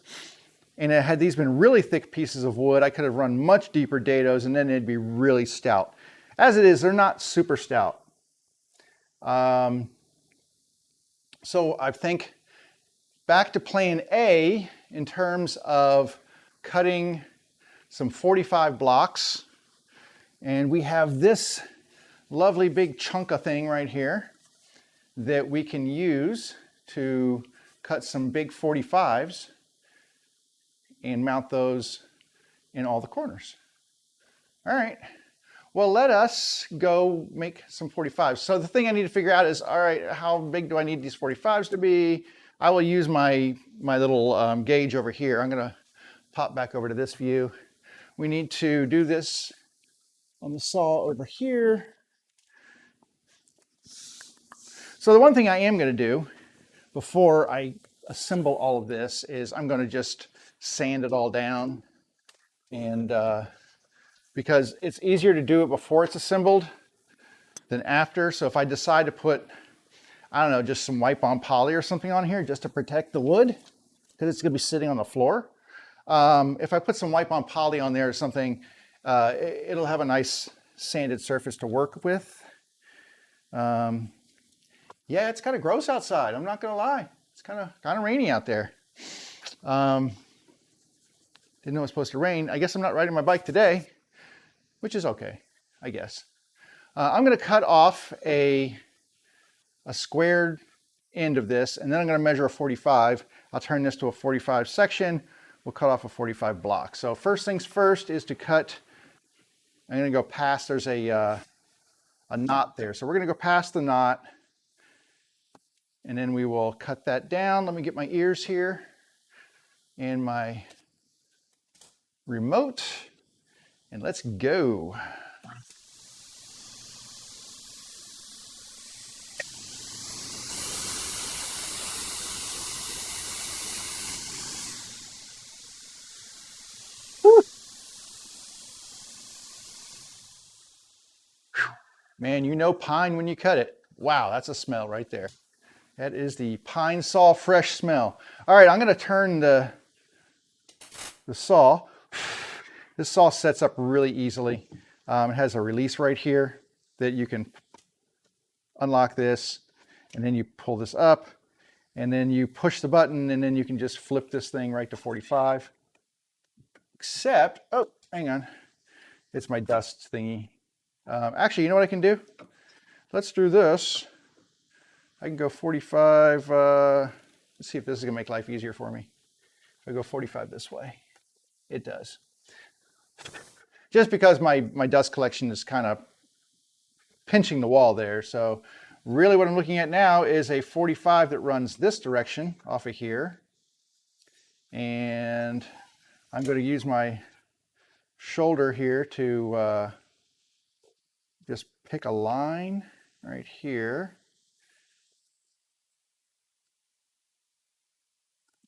And had these been really thick pieces of wood, I could have run much deeper dados and then they'd be really stout. As it is, they're not super stout. So I think back to plan A in terms of cutting some 45 blocks. And we have this lovely big chunk of thing right here that we can use to cut some big 45s and mount those in all the corners. All right, well, let us go make some 45s. So the thing I need to figure out is, all right, how big do I need these 45s to be? I will use my little gauge over here. I'm gonna pop back over to this view. We need to do this on the saw over here. So the one thing I am going to do before I assemble all of this is I'm going to just sand it all down, and because it's easier to do it before it's assembled than after. So if I decide to put, I don't know, just some wipe-on poly or something on here just to protect the wood, because it's going to be sitting on the floor. If I put some wipe-on poly on there or something, it'll have a nice sanded surface to work with. Yeah, it's kind of gross outside. I'm not gonna lie. It's kind of rainy out there. Didn't know it was supposed to rain. I guess I'm not riding my bike today, which is okay, I guess. I'm gonna cut off a squared end of this, and then I'm gonna measure a 45. I'll turn this to a 45 section. We'll cut off a 45 block. So first things first is to cut. I'm gonna go past. There's a knot there, so we're gonna go past the knot. And then we will cut that down. Let me get my ears here and my remote, and let's go. Whew. Man, you know pine when you cut it. Wow, that's a smell right there. That is the pine saw fresh smell. All right, I'm going to turn the saw. This saw sets up really easily. It has a release right here that you can unlock this, and then you pull this up, and then you push the button, and then you can just flip this thing right to 45. Except, oh, hang on. It's my dust thingy. Actually, you know what I can do? Let's do this. I can go 45, let's see if this is gonna make life easier for me. If I go 45 this way, it does. Just because my dust collection is kind of pinching the wall there. So really what I'm looking at now is a 45 that runs this direction off of here. And I'm gonna use my shoulder here to just pick a line right here.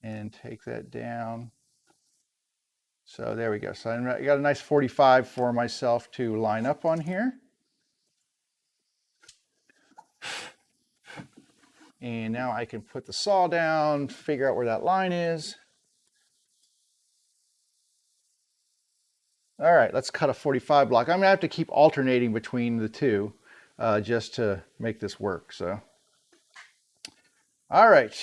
And take that down. So there we go. So I got a nice 45 for myself to line up on here. And now I can put the saw down, figure out where that line is. All right, let's cut a 45 block. I'm gonna have to keep alternating between the two just to make this work, so. All right.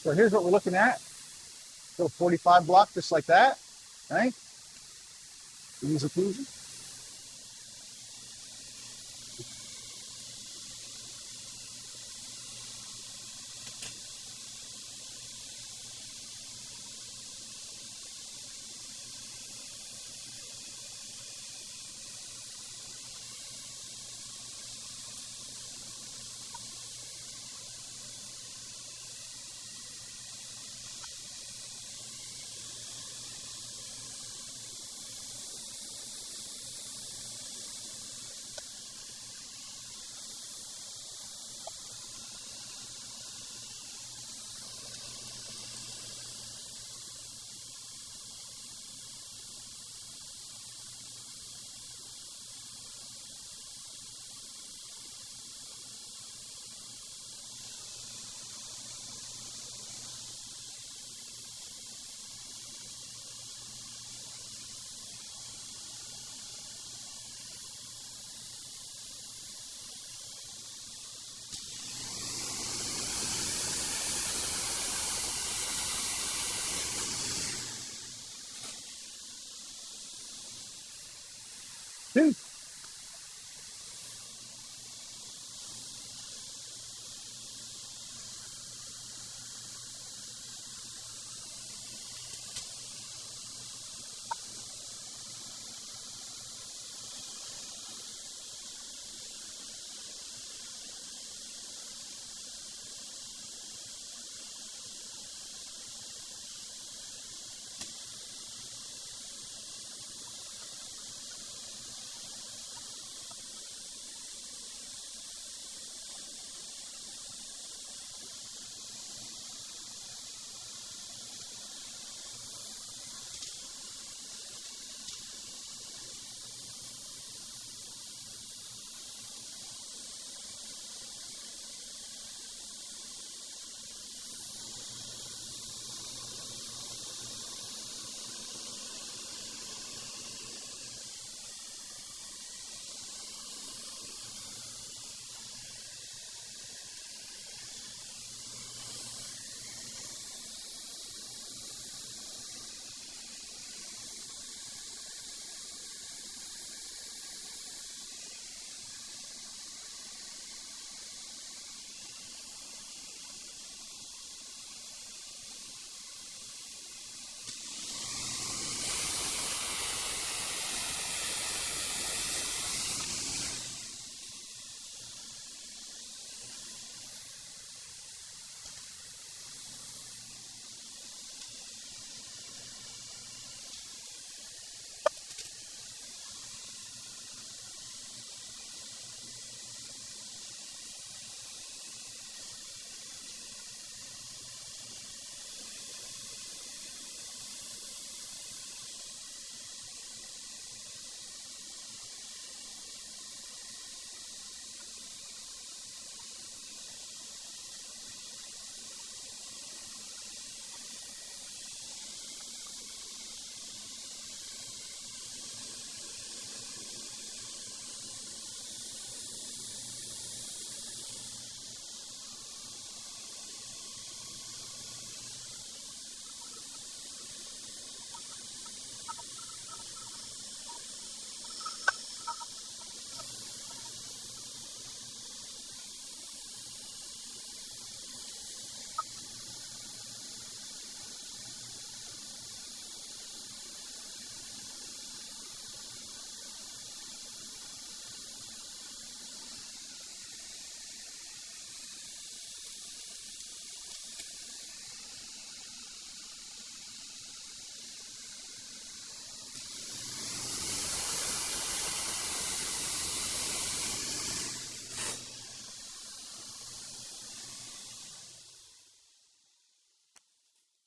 So here's what we're looking at. So 45 block just like that, right? Easy peasy.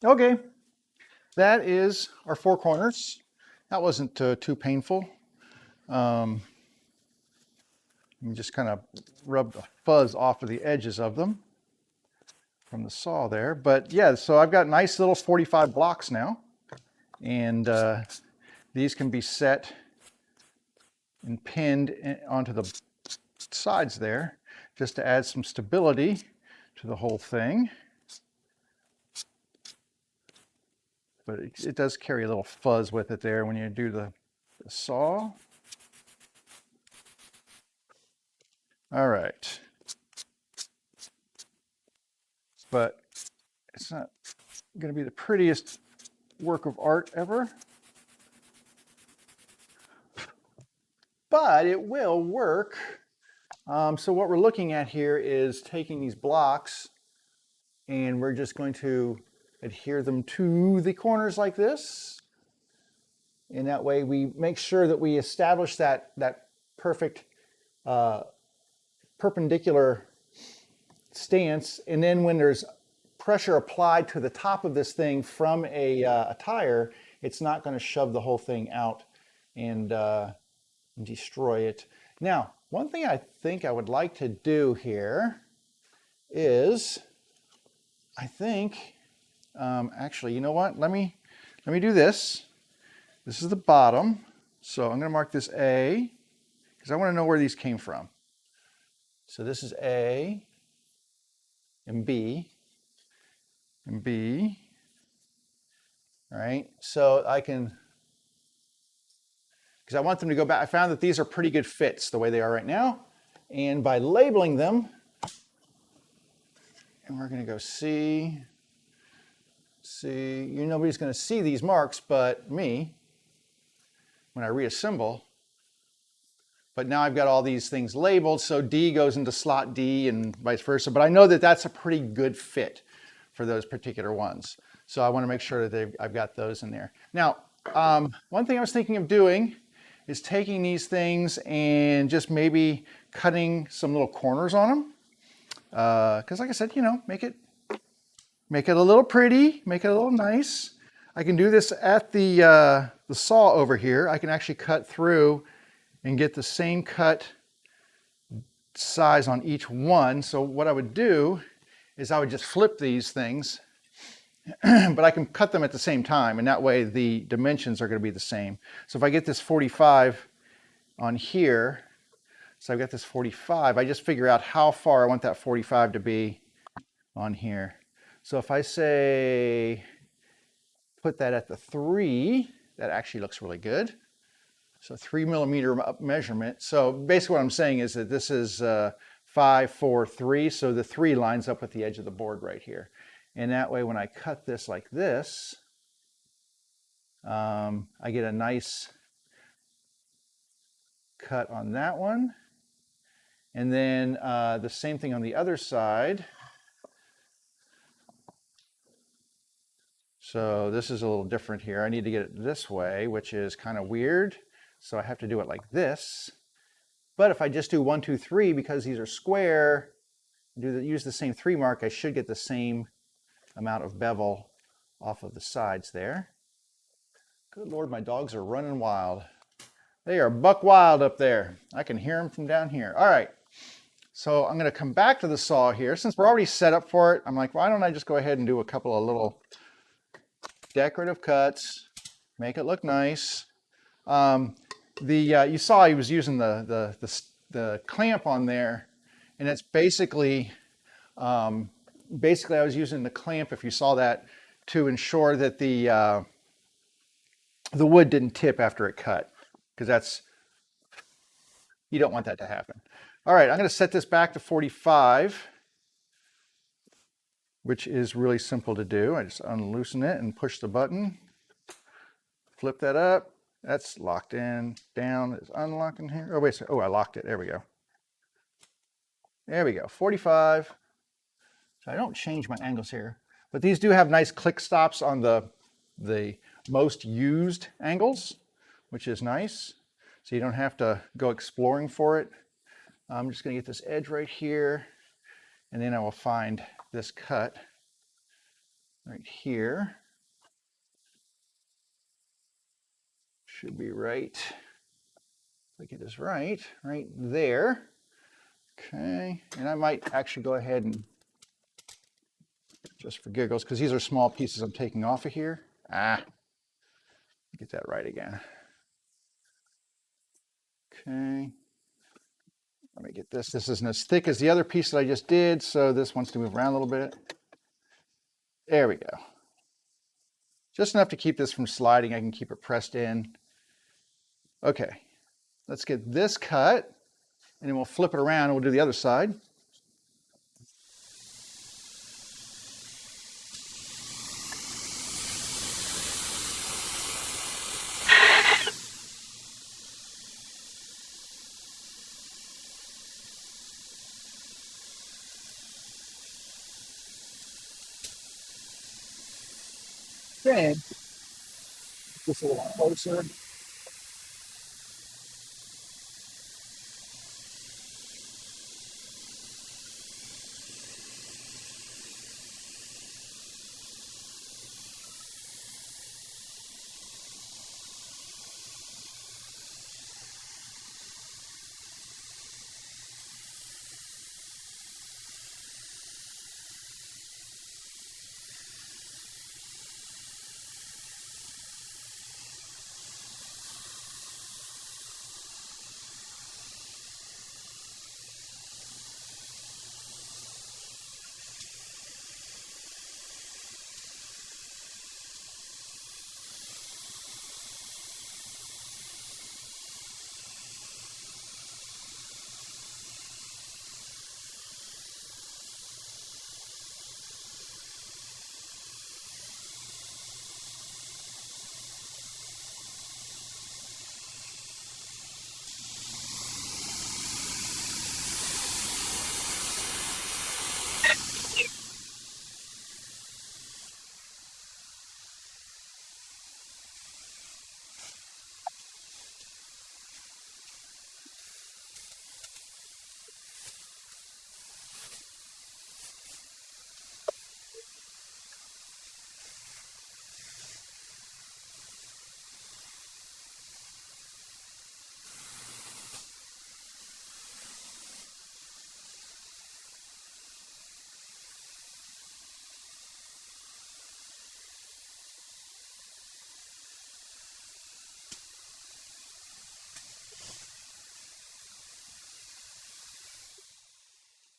Okay, that is our four corners. That wasn't too painful. You just kind of rub the fuzz off of the edges of them from the saw there. But yeah, so I've got nice little 45 blocks now. And these can be set and pinned onto the sides there just to add some stability to the whole thing. But it does carry a little fuzz with it there when you do the saw. All right. But it's not going to be the prettiest work of art ever. But it will work. So what we're looking at here is taking these blocks and we're just going to adhere them to the corners like this. And that way we make sure that we establish that perfect perpendicular stance. And then when there's pressure applied to the top of this thing from a tire, it's not going to shove the whole thing out and destroy it. Now, one thing I think I would like to do here is, I think, actually, you know what? Let me do this. This is the bottom. So I'm going to mark this A because I want to know where these came from. So this is A and B and B. All right. So I can, because I want them to go back. I found that these are pretty good fits the way they are right now. And by labeling them, and we're going to go see, nobody's going to see these marks but me when I reassemble. But now I've got all these things labeled, so D goes into slot D and vice versa. But I know that that's a pretty good fit for those particular ones. So I want to make sure that I've got those in there. Now, one thing I was thinking of doing is taking these things and just maybe cutting some little corners on them. Because like I said, make it a little pretty, make it a little nice. I can do this at the saw over here. I can actually cut through and get the same cut size on each one. So what I would do is I would just flip these things, but I can cut them at the same time, and that way the dimensions are going to be the same. So if I get this 45 on here, so I've got this 45, I just figure out how far I want that 45 to be on here. So if I say, put that at the 3, that actually looks really good. So 3 millimeter measurement. So basically what I'm saying is that this is 5, 4, 3. So the 3 lines up with the edge of the board right here. And that way when I cut this like this, I get a nice cut on that one. And then the same thing on the other side. So this is a little different here. I need to get it this way, which is kind of weird. So I have to do it like this. But if I just do 1, 2, 3, because these are square, use the same 3 mark, I should get the same amount of bevel off of the sides there. Good Lord, my dogs are running wild. They are buck wild up there. I can hear them from down here. All right, so I'm going to come back to the saw here. Since we're already set up for it, I'm like, why don't I just go ahead and do a couple of little decorative cuts, make it look nice. You saw he was using the clamp on there, and it's basically I was using the clamp, if you saw that, to ensure that the wood didn't tip after it cut, because you don't want that to happen. All right, I'm going to set this back to 45, which is really simple to do. I just unloosen it and push the button, flip that up. That's locked in, down, it's unlocking here. Oh, wait, I locked it, there we go. There we go, 45. So I don't change my angles here, but these do have nice click stops on the most used angles, which is nice. So you don't have to go exploring for it. I'm just gonna get this edge right here, and then I will find this cut right here. Should be right, like it is right there. Okay, and I might actually go ahead and, just for giggles, because these are small pieces I'm taking off of here. Get that right again. Okay, let me get this. This isn't as thick as the other piece that I just did, so this wants to move around a little bit. There we go. Just enough to keep this from sliding. I can keep it pressed in. Okay, let's get this cut, and then we'll flip it around and we'll do the other side. Okay, just a little closer.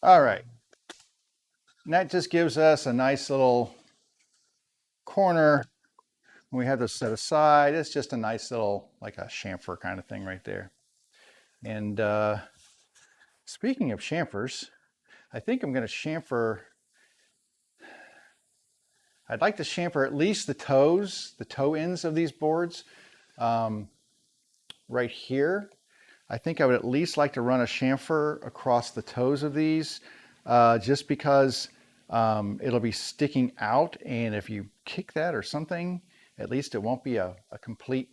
All right. And that just gives us a nice little corner. We have this set aside. It's just a nice little, like a chamfer kind of thing right there. And speaking of chamfers, I think I'm going to chamfer. I'd like to chamfer at least the toes, the toe ends of these boards right here. I think I would at least like to run a chamfer across the toes of these just because it'll be sticking out, and if you kick that or something, at least it won't be a complete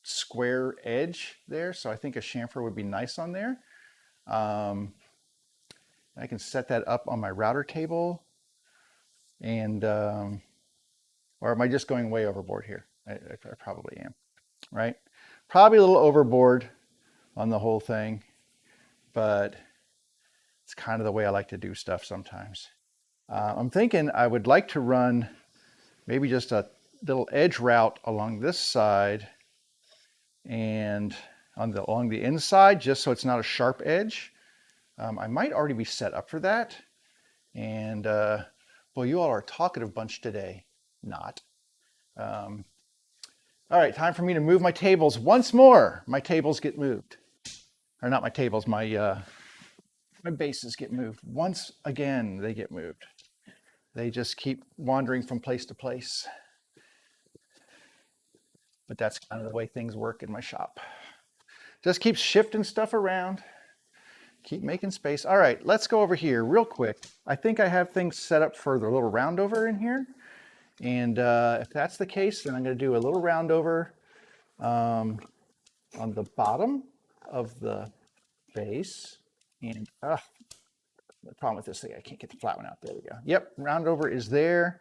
square edge there. So I think a chamfer would be nice on there. I can set that up on my router table, and or am I just going way overboard here? I probably am, right? Probably a little overboard on the whole thing, but it's kind of the way I like to do stuff sometimes. I'm thinking I would like to run maybe just a little edge route along this side and along the inside, just so it's not a sharp edge. I might already be set up for that. And boy, you all are a talkative bunch today. Not. All right, time for me to move my tables once more. My tables get moved. Or not my tables, my bases get moved. Once again, they get moved. They just keep wandering from place to place. But that's kind of the way things work in my shop. Just keep shifting stuff around. Keep making space. All right, let's go over here real quick. I think I have things set up for the little roundover in here. And if that's the case, then I'm going to do a little roundover on the bottom of the base. And the problem with this thing, I can't get the flat one out. There we go. Yep, roundover is there.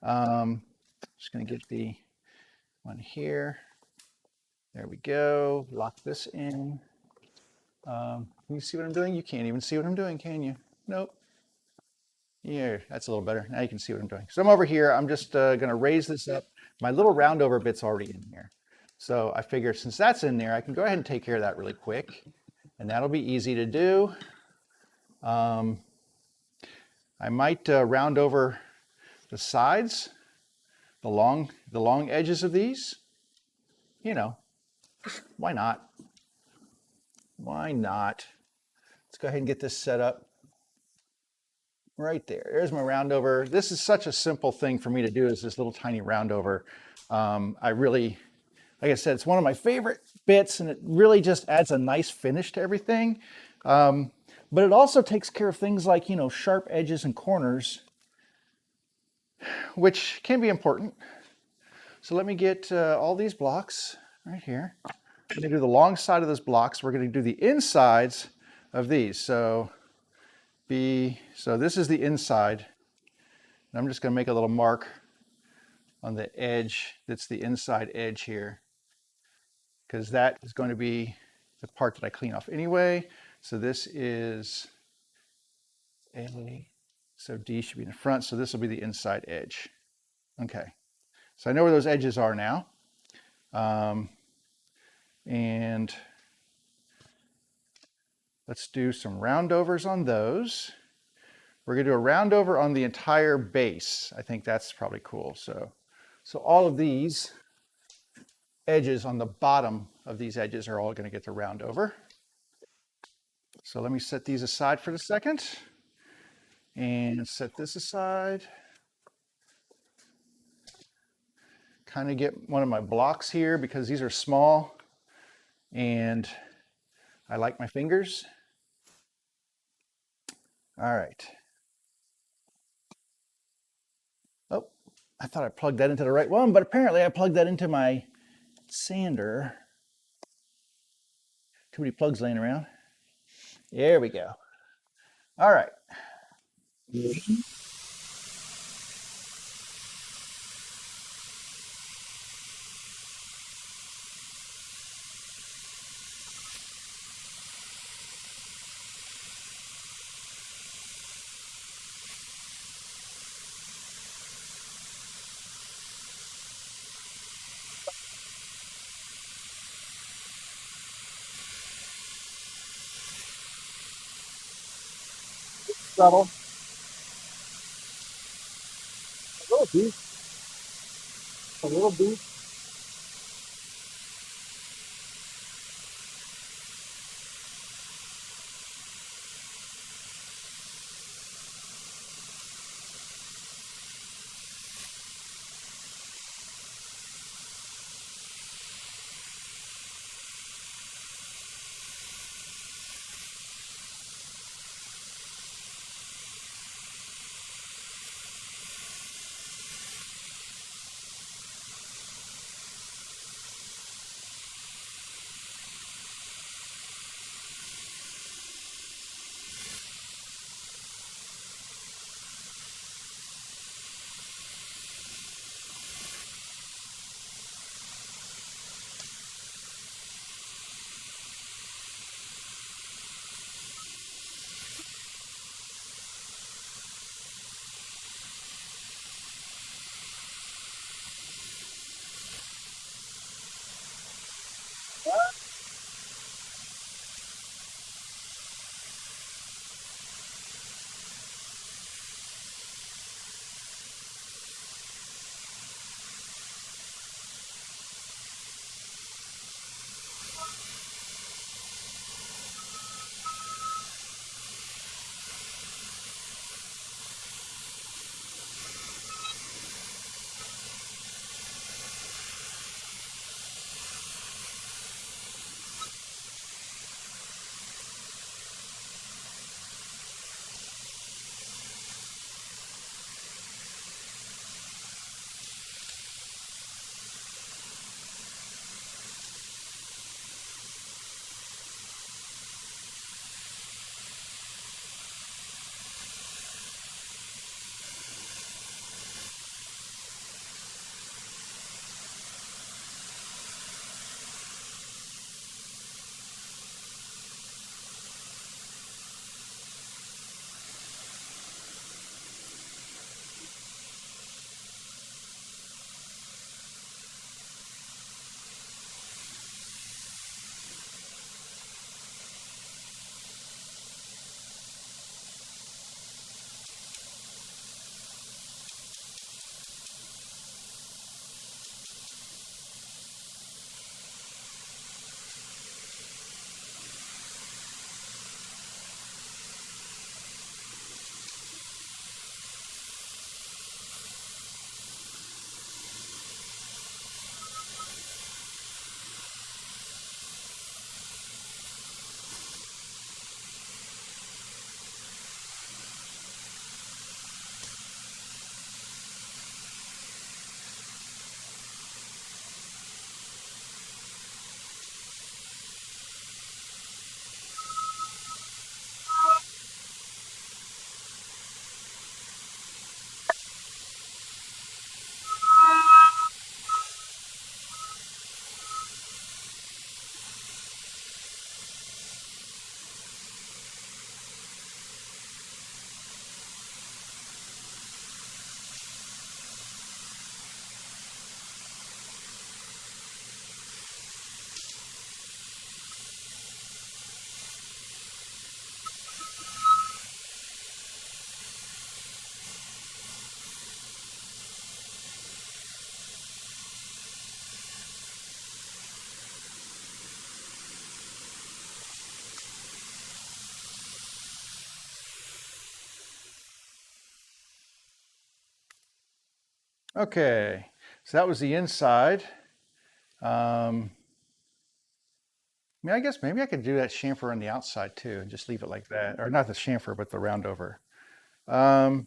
Just going to get the one here. There we go. Lock this in. Can you see what I'm doing? You can't even see what I'm doing, can you? Nope. Yeah, that's a little better. Now you can see what I'm doing. So I'm over here. I'm just going to raise this up. My little roundover bit's already in here. So I figure since that's in there, I can go ahead and take care of that really quick. And that'll be easy to do. I might round over the sides, the long edges of these. You know, why not? Why not? Let's go ahead and get this set up. Right there. There's my roundover. This is such a simple thing for me to do, is this little tiny roundover. I really, like I said, it's one of my favorite bits, and it really just adds a nice finish to everything. But it also takes care of things like, you know, sharp edges and corners, which can be important. So let me get all these blocks right here. I'm going to do the long side of those blocks. We're going to do the insides of these. So this is the inside. And I'm just going to make a little mark on the edge that's the inside edge here, because that is going to be the part that I clean off anyway. So this is A, so D should be in the front, so this will be the inside edge. Okay, so I know where those edges are now. And let's do some roundovers on those. We're going to do a roundover on the entire base. I think that's probably cool. So all of these edges on the bottom of these edges are all going to get the roundover. So let me set these aside for a second and set this aside. Kind of get one of my blocks here because these are small and I like my fingers. All right. Oh, I thought I plugged that into the right one, but apparently I plugged that into my sander. Too many plugs laying around. There we go. All right. Subtle. A little deep. A little deep. Okay, so that was the inside. I mean, I guess maybe I could do that chamfer on the outside too and just leave it like that. Or not the chamfer, but the round over. Kind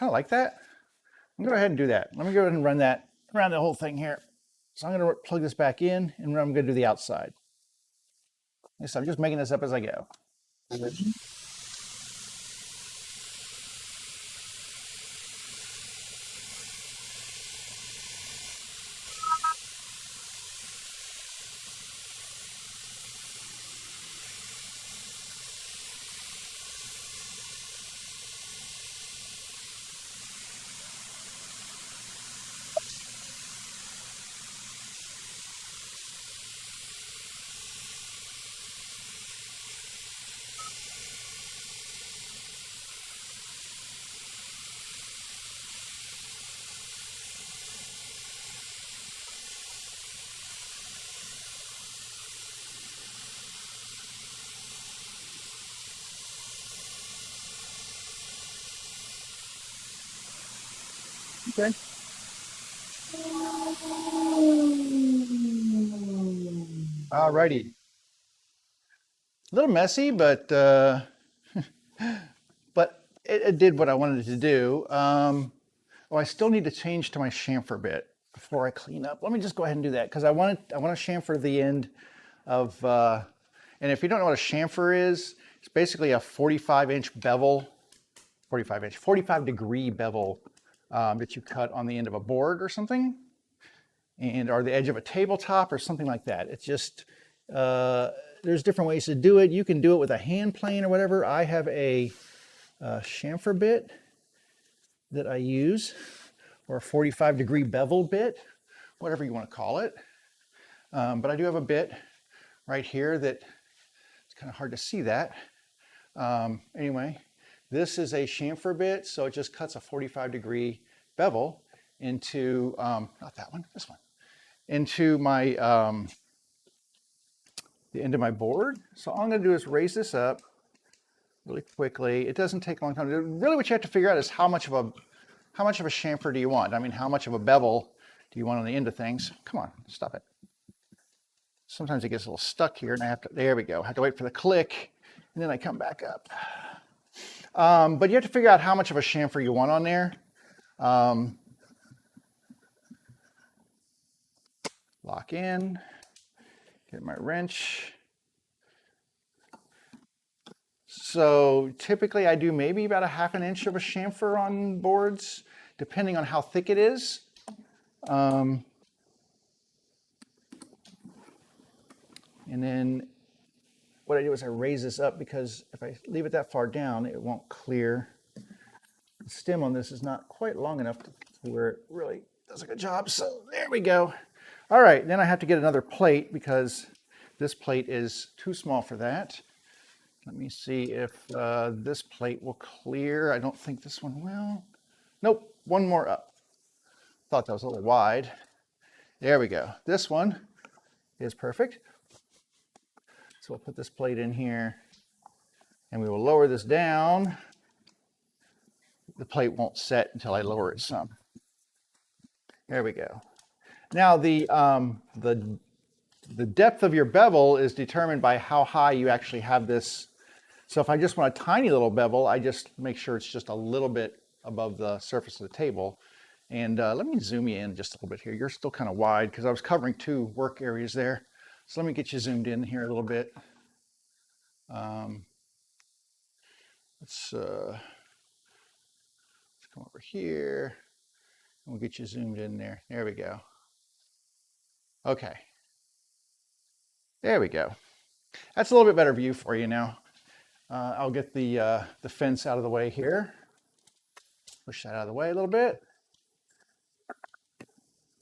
of like that. I'm going to go ahead and do that. Let me go ahead and run that around the whole thing here. So I'm going to plug this back in and I'm going to do the outside. So I'm just making this up as I go. Okay. Alrighty. A little messy, but it did what I wanted it to do. Oh, I still need to change to my chamfer bit before I clean up. Let me just go ahead and do that because I want to chamfer the end of. And if you don't know what a chamfer is, it's basically a 45-inch bevel, 45-degree bevel that you cut on the end of a board or something, and or the edge of a tabletop or something like that. It's just there's different ways to do it. You can do it with a hand plane or whatever. I have a chamfer bit that I use, or a 45-degree bevel bit, whatever you want to call it. But I do have a bit right here that it's kind of hard to see that. Anyway, this is a chamfer bit, so it just cuts a 45-degree bevel into, not that one, this one, into my, the end of my board. So all I'm going to do is raise this up really quickly. It doesn't take a long time. Really what you have to figure out is how much of a chamfer do you want? I mean, how much of a bevel do you want on the end of things? Come on, stop it. Sometimes it gets a little stuck here and I have to, there we go. I have to wait for the click and then I come back up. But you have to figure out how much of a chamfer you want on there. Lock in, get my wrench. So typically I do maybe about a ½ inch of a chamfer on boards, depending on how thick it is. And then what I do is I raise this up because if I leave it that far down, it won't clear. The stem on this is not quite long enough to where it really does a good job. So there we go. All right, then I have to get another plate because this plate is too small for that. Let me see if this plate will clear. I don't think this one will. Nope, one more up. Thought that was a little wide. There we go. This one is perfect. So we'll put this plate in here and we will lower this down. The plate won't set until I lower it some. There we go. Now the depth of your bevel is determined by how high you actually have this. So if I just want a tiny little bevel, I just make sure it's just a little bit above the surface of the table. And let me zoom you in just a little bit here. You're still kind of wide because I was covering 2 work areas there. So let me get you zoomed in here a little bit. Let's come over here and we'll get you zoomed in there. There we go. Okay. There we go. That's a little bit better view for you now. I'll get the fence out of the way here. Push that out of the way a little bit.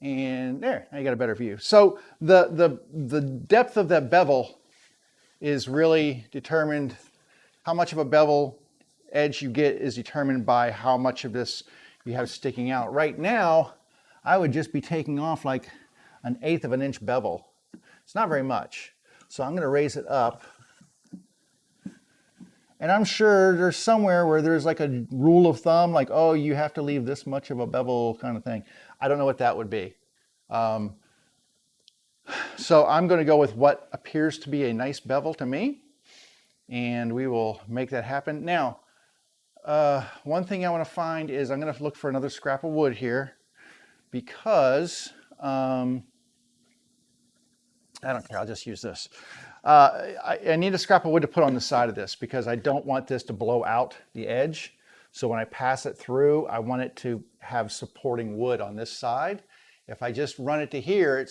And there, now you got a better view. So the depth of that bevel is really determined, how much of a bevel edge you get is determined by how much of this you have sticking out. Right now, I would just be taking off like 1/8 of an inch bevel. It's not very much. So I'm going to raise it up. And I'm sure there's somewhere where there's like a rule of thumb, like, oh, you have to leave this much of a bevel kind of thing. I don't know what that would be. So I'm going to go with what appears to be a nice bevel to me. And we will make that happen. Now, one thing I want to find is I'm going to look for another scrap of wood here because I don't care, I'll just use this. I need a scrap of wood to put on the side of this because I don't want this to blow out the edge. So when I pass it through, I want it to have supporting wood on this side. If I just run it to here,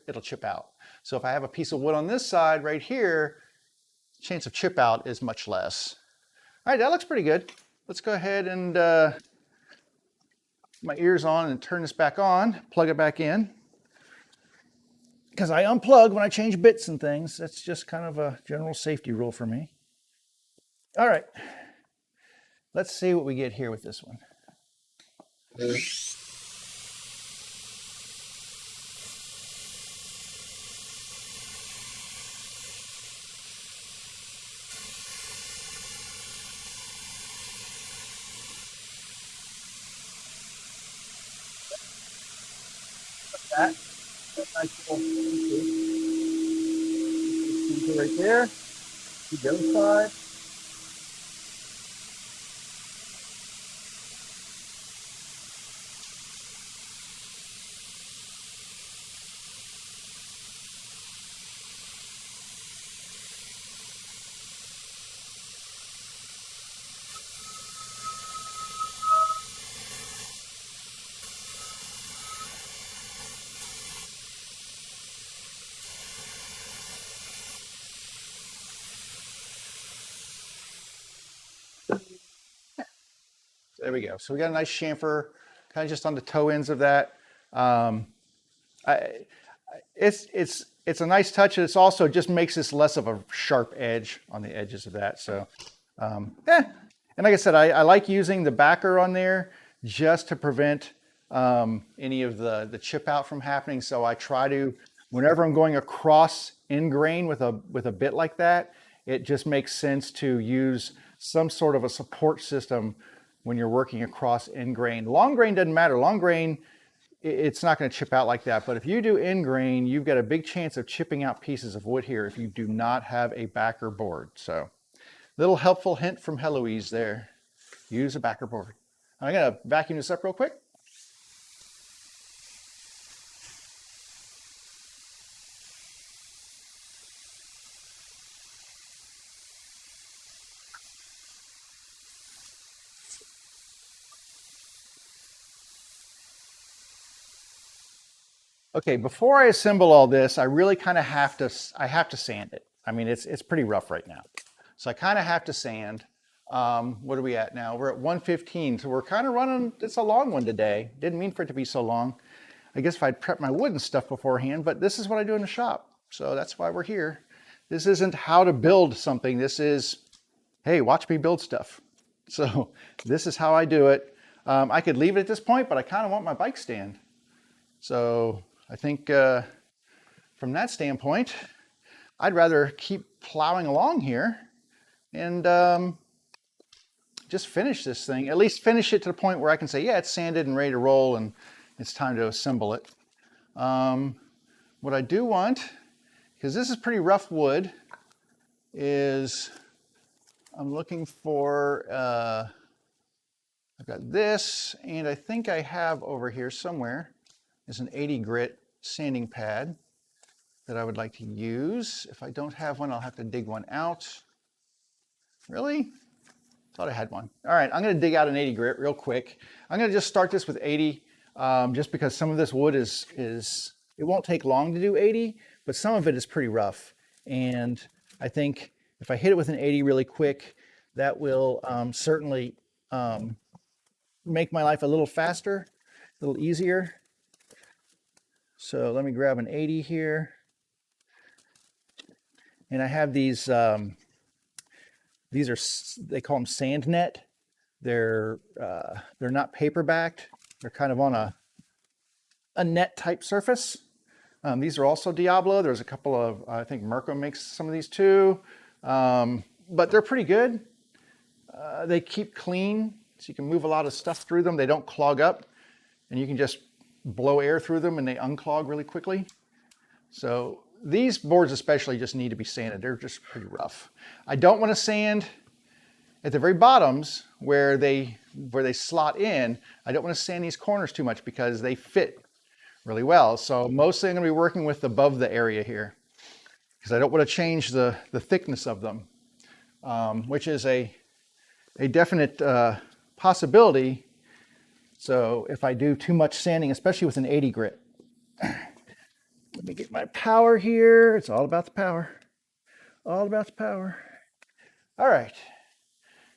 it'll chip out. So if I have a piece of wood on this side right here, chance of chip out is much less. All right, that looks pretty good. Let's go ahead and my ears on and turn this back on, plug it back in. Because I unplug when I change bits and things. That's just kind of a general safety rule for me. All right, let's see what we get here with this one. that. Nice little right there. The other side. There we go. So we got a nice chamfer, kind of just on the toe ends of that. It's a nice touch. It's also just makes this less of a sharp edge on the edges of that. So, yeah. And like I said, I like using the backer on there just to prevent any of the chip out from happening. So I try to, whenever I'm going across in grain with a bit like that, it just makes sense to use some sort of a support system when you're working across in grain. Long grain doesn't matter. Long grain, it's not going to chip out like that. But if you do in grain, you've got a big chance of chipping out pieces of wood here if you do not have a backer board. So little helpful hint from Heloise there. Use a backer board. I'm going to vacuum this up real quick. Okay, before I assemble all this, I really kind of have to sand it. I mean, it's pretty rough right now. So I kind of have to sand. What are we at now? We're at 1:15, so we're kind of running, it's a long one today. Didn't mean for it to be so long. I guess if I'd prepped my wood and stuff beforehand, but this is what I do in the shop. So that's why we're here. This isn't how to build something. This is, hey, watch me build stuff. So this is how I do it. I could leave it at this point, but I kind of want my bike stand. So I think from that standpoint, I'd rather keep plowing along here and just finish this thing, at least finish it to the point where I can say, yeah, it's sanded and ready to roll and it's time to assemble it. What I do want, because this is pretty rough wood, is I'm looking for, I've got this, and I think I have over here somewhere is an 80 grit sanding pad that I would like to use. If I don't have one, I'll have to dig one out. Really? Thought I had one. All right, I'm gonna dig out an 80 grit real quick. I'm gonna just start this with 80, just because some of this wood is, it won't take long to do 80, but some of it is pretty rough. And I think if I hit it with an 80 really quick, that will certainly make my life a little faster, a little easier. So let me grab an 80 here. And I have these are, they call them sand net. They're not paper backed. They're kind of on a net type surface. These are also Diablo. There's a couple of, I think Merco makes some of these too. But they're pretty good. They keep clean, so you can move a lot of stuff through them. They don't clog up, and you can just blow air through them and they unclog really quickly. So these boards especially just need to be sanded. They're just pretty rough. I don't want to sand at the very bottoms where they slot in. I don't want to sand these corners too much because they fit really well. So mostly I'm going to be working with above the area here because I don't want to change the thickness of them, which is a definite possibility. So if I do too much sanding, especially with an 80 grit. Let me get my power here. It's all about the power. All about the power. All right.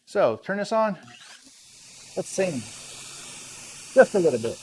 So turn this on. Let's sand just a little bit.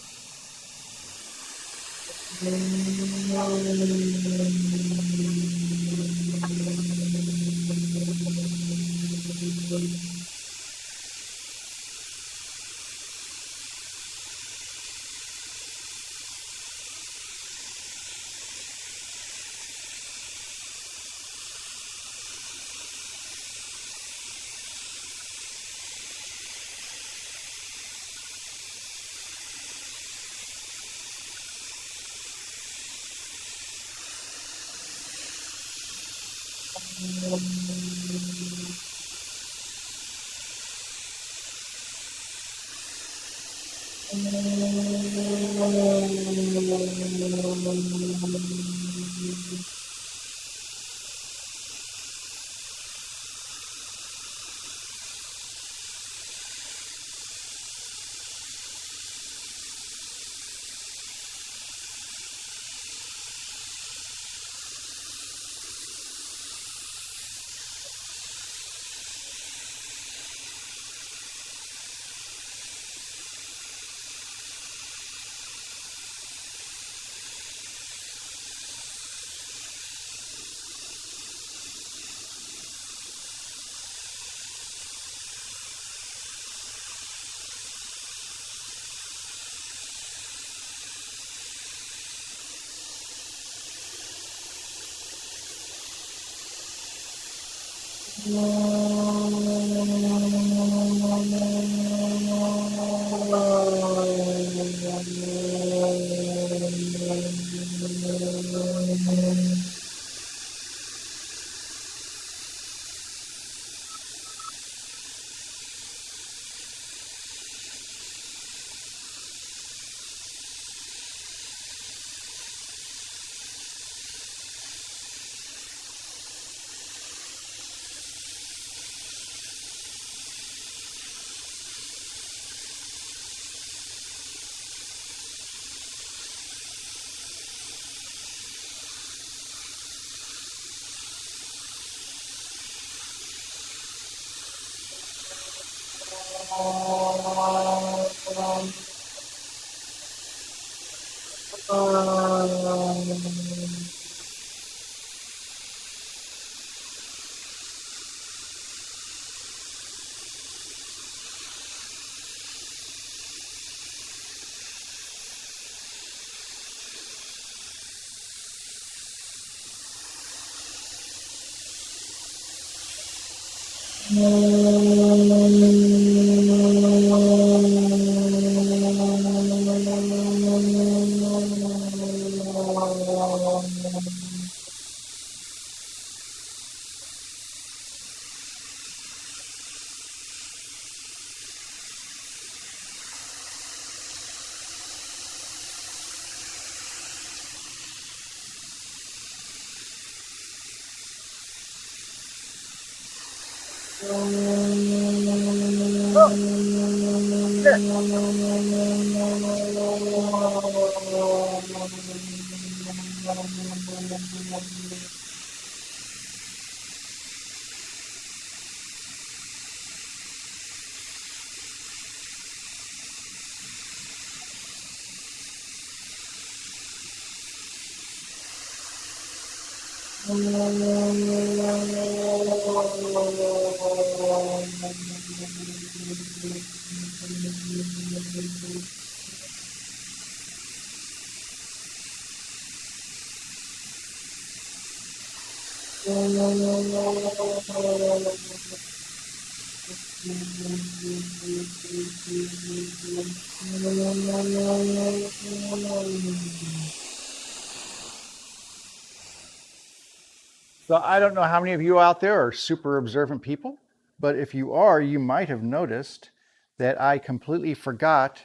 So I don't know how many of you out there are super observant people, but if you are, you might have noticed that I completely forgot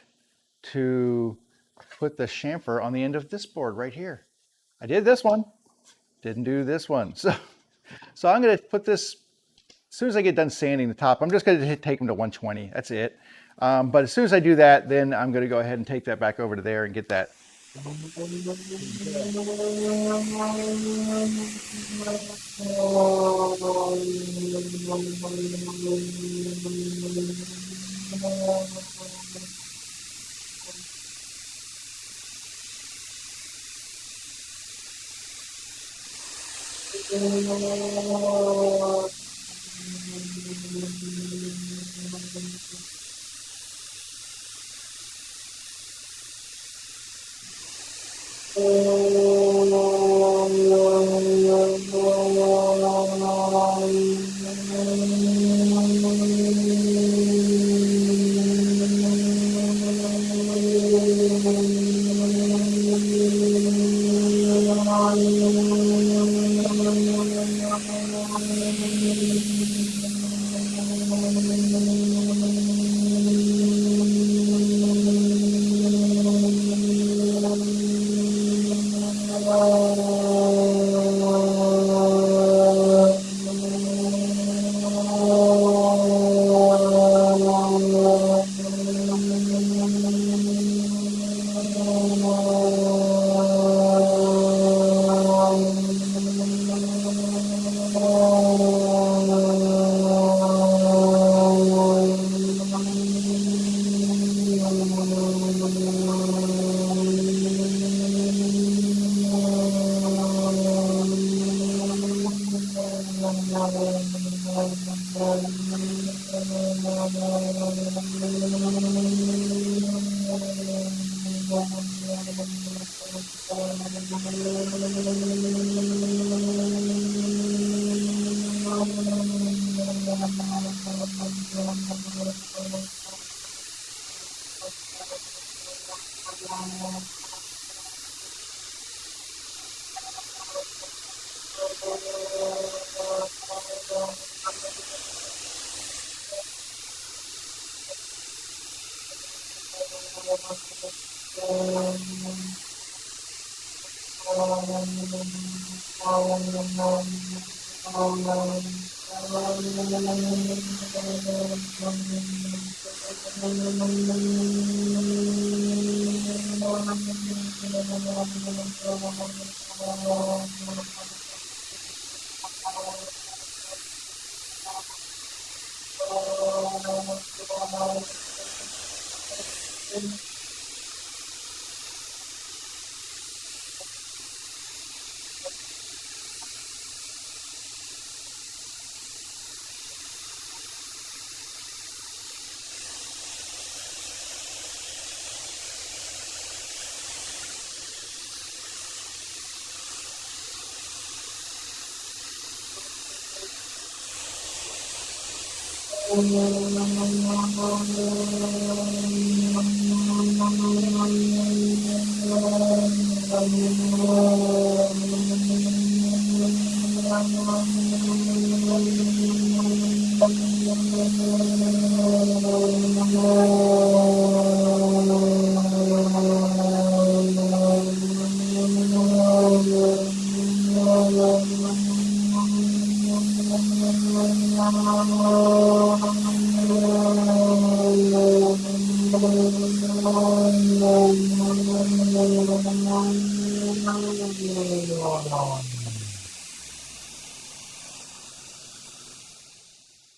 to put the chamfer on the end of this board right here. I did this one, didn't do this one. So I'm going to put this, as soon as I get done sanding the top, I'm just going to take them to 120. That's it. But as soon as I do that, then I'm going to go ahead and take that back over to there and get that.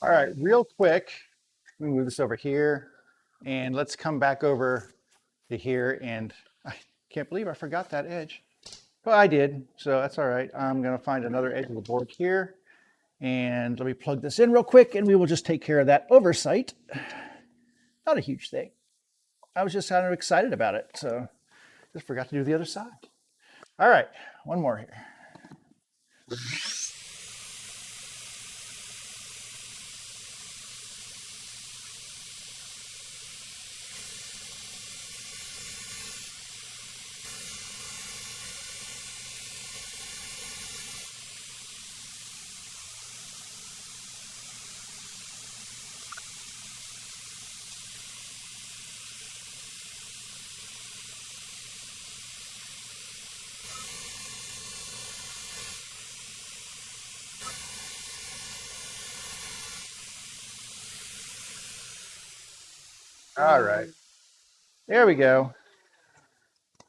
All right, real quick, let me move this over here and let's come back over to here. And I can't believe I forgot that edge. Well, I did, so that's all right. I'm gonna find another edge of the board here. And let me plug this in real quick and we will just take care of that oversight. Not a huge thing. I was just kind of excited about it, so just forgot to do the other side. All right, one more here. All right, there we go.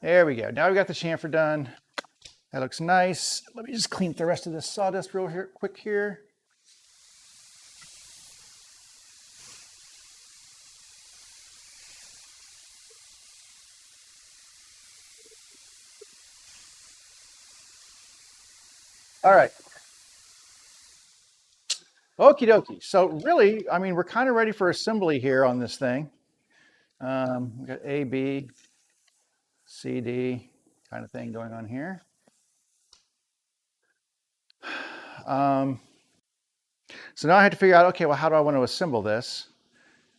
There we go. Now we got the chamfer done. That looks nice. Let me just clean the rest of this sawdust real quick here. All right. Okie dokie. So really, I mean, we're kind of ready for assembly here on this thing. We got A, B, C, D kind of thing going on here. So now I had to figure out, okay, well, how do I want to assemble this?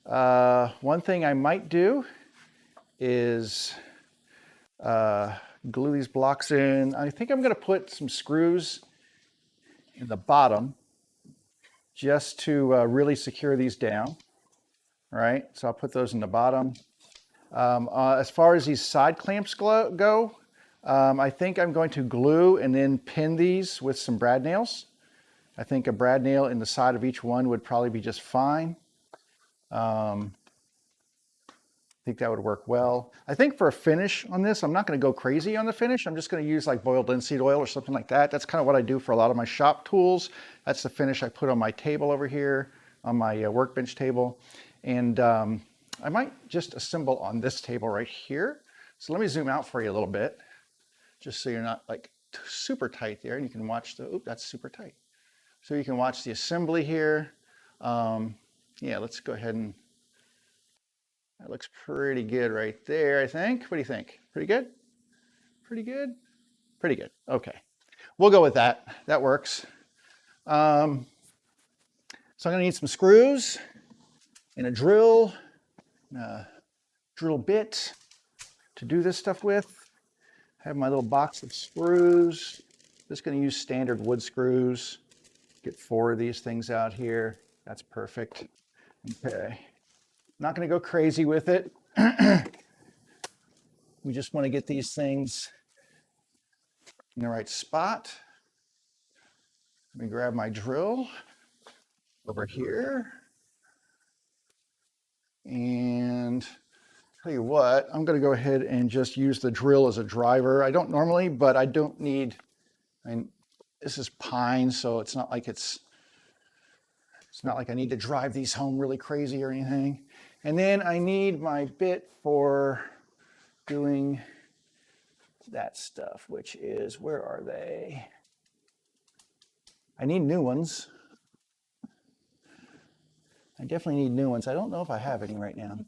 One thing I might do is glue these blocks in. I think I'm going to put some screws in the bottom just to really secure these down. All right, so I'll put those in the bottom. As far as these side clamps go, I think I'm going to glue and then pin these with some brad nails. I think a brad nail in the side of each one would probably be just fine. I think that would work well. I think for a finish on this, I'm not going to go crazy on the finish. I'm just going to use like boiled linseed oil or something like that. That's kind of what I do for a lot of my shop tools. That's the finish I put on my table over here, on my workbench table. And I might just assemble on this table right here. So let me zoom out for you a little bit, just so you're not like super tight there. And you can watch the, oop, that's super tight. So you can watch the assembly here. Yeah, let's go ahead and, That looks pretty good right there, I think. What do you think? Pretty good? Pretty good? Pretty good. Okay. We'll go with that. That works. So I'm going to need some screws and a drill, drill bit to do this stuff with. I have my little box of screws. Just going to use standard wood screws. Get 4 of these things out here. That's perfect. Okay. Not going to go crazy with it. We just want to get these things in the right spot. Let me grab my drill over here. And tell you what, I'm going to go ahead and just use the drill as a driver. I don't normally, but I don't need, this is pine, so it's not like I need to drive these home really crazy or anything. And then I need my bit for doing that stuff, which is, where are they? I need new ones. I definitely need new ones. I don't know if I have any right now.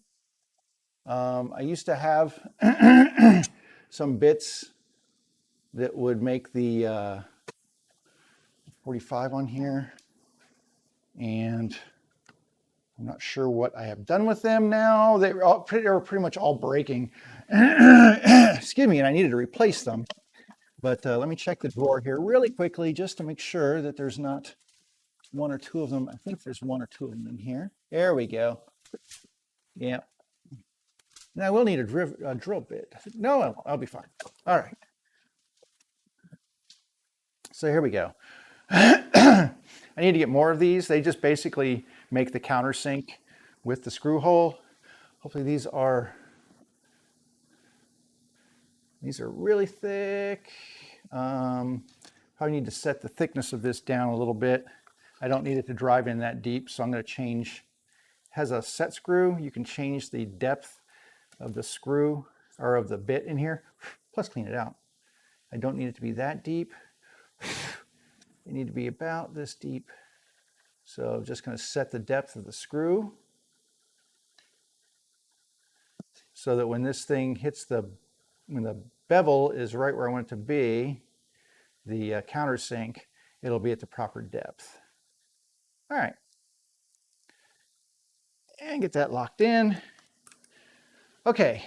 I used to have some bits that would make the 45 on here, and I'm not sure what I have done with them now. They were pretty much all breaking. Excuse me, and I needed to replace them. But let me check the drawer here really quickly just to make sure that there's not 1 or 2 of them. I think there's 1 or 2 of them in here. There we go. Yeah. Now I will need a drill bit. No, I'll be fine. All right. So here we go. I need to get more of these. They just basically make the countersink with the screw hole. Hopefully these are really thick. Probably need to set the thickness of this down a little bit. I don't need it to drive in that deep, so I'm going to change. It has a set screw. You can change the depth of the screw or of the bit in here, plus clean it out. I don't need it to be that deep. They need to be about this deep. So I'm just going to set the depth of the screw so that when this thing hits when the bevel is right where I want it to be, the countersink, it'll be at the proper depth. All right. And get that locked in. Okay.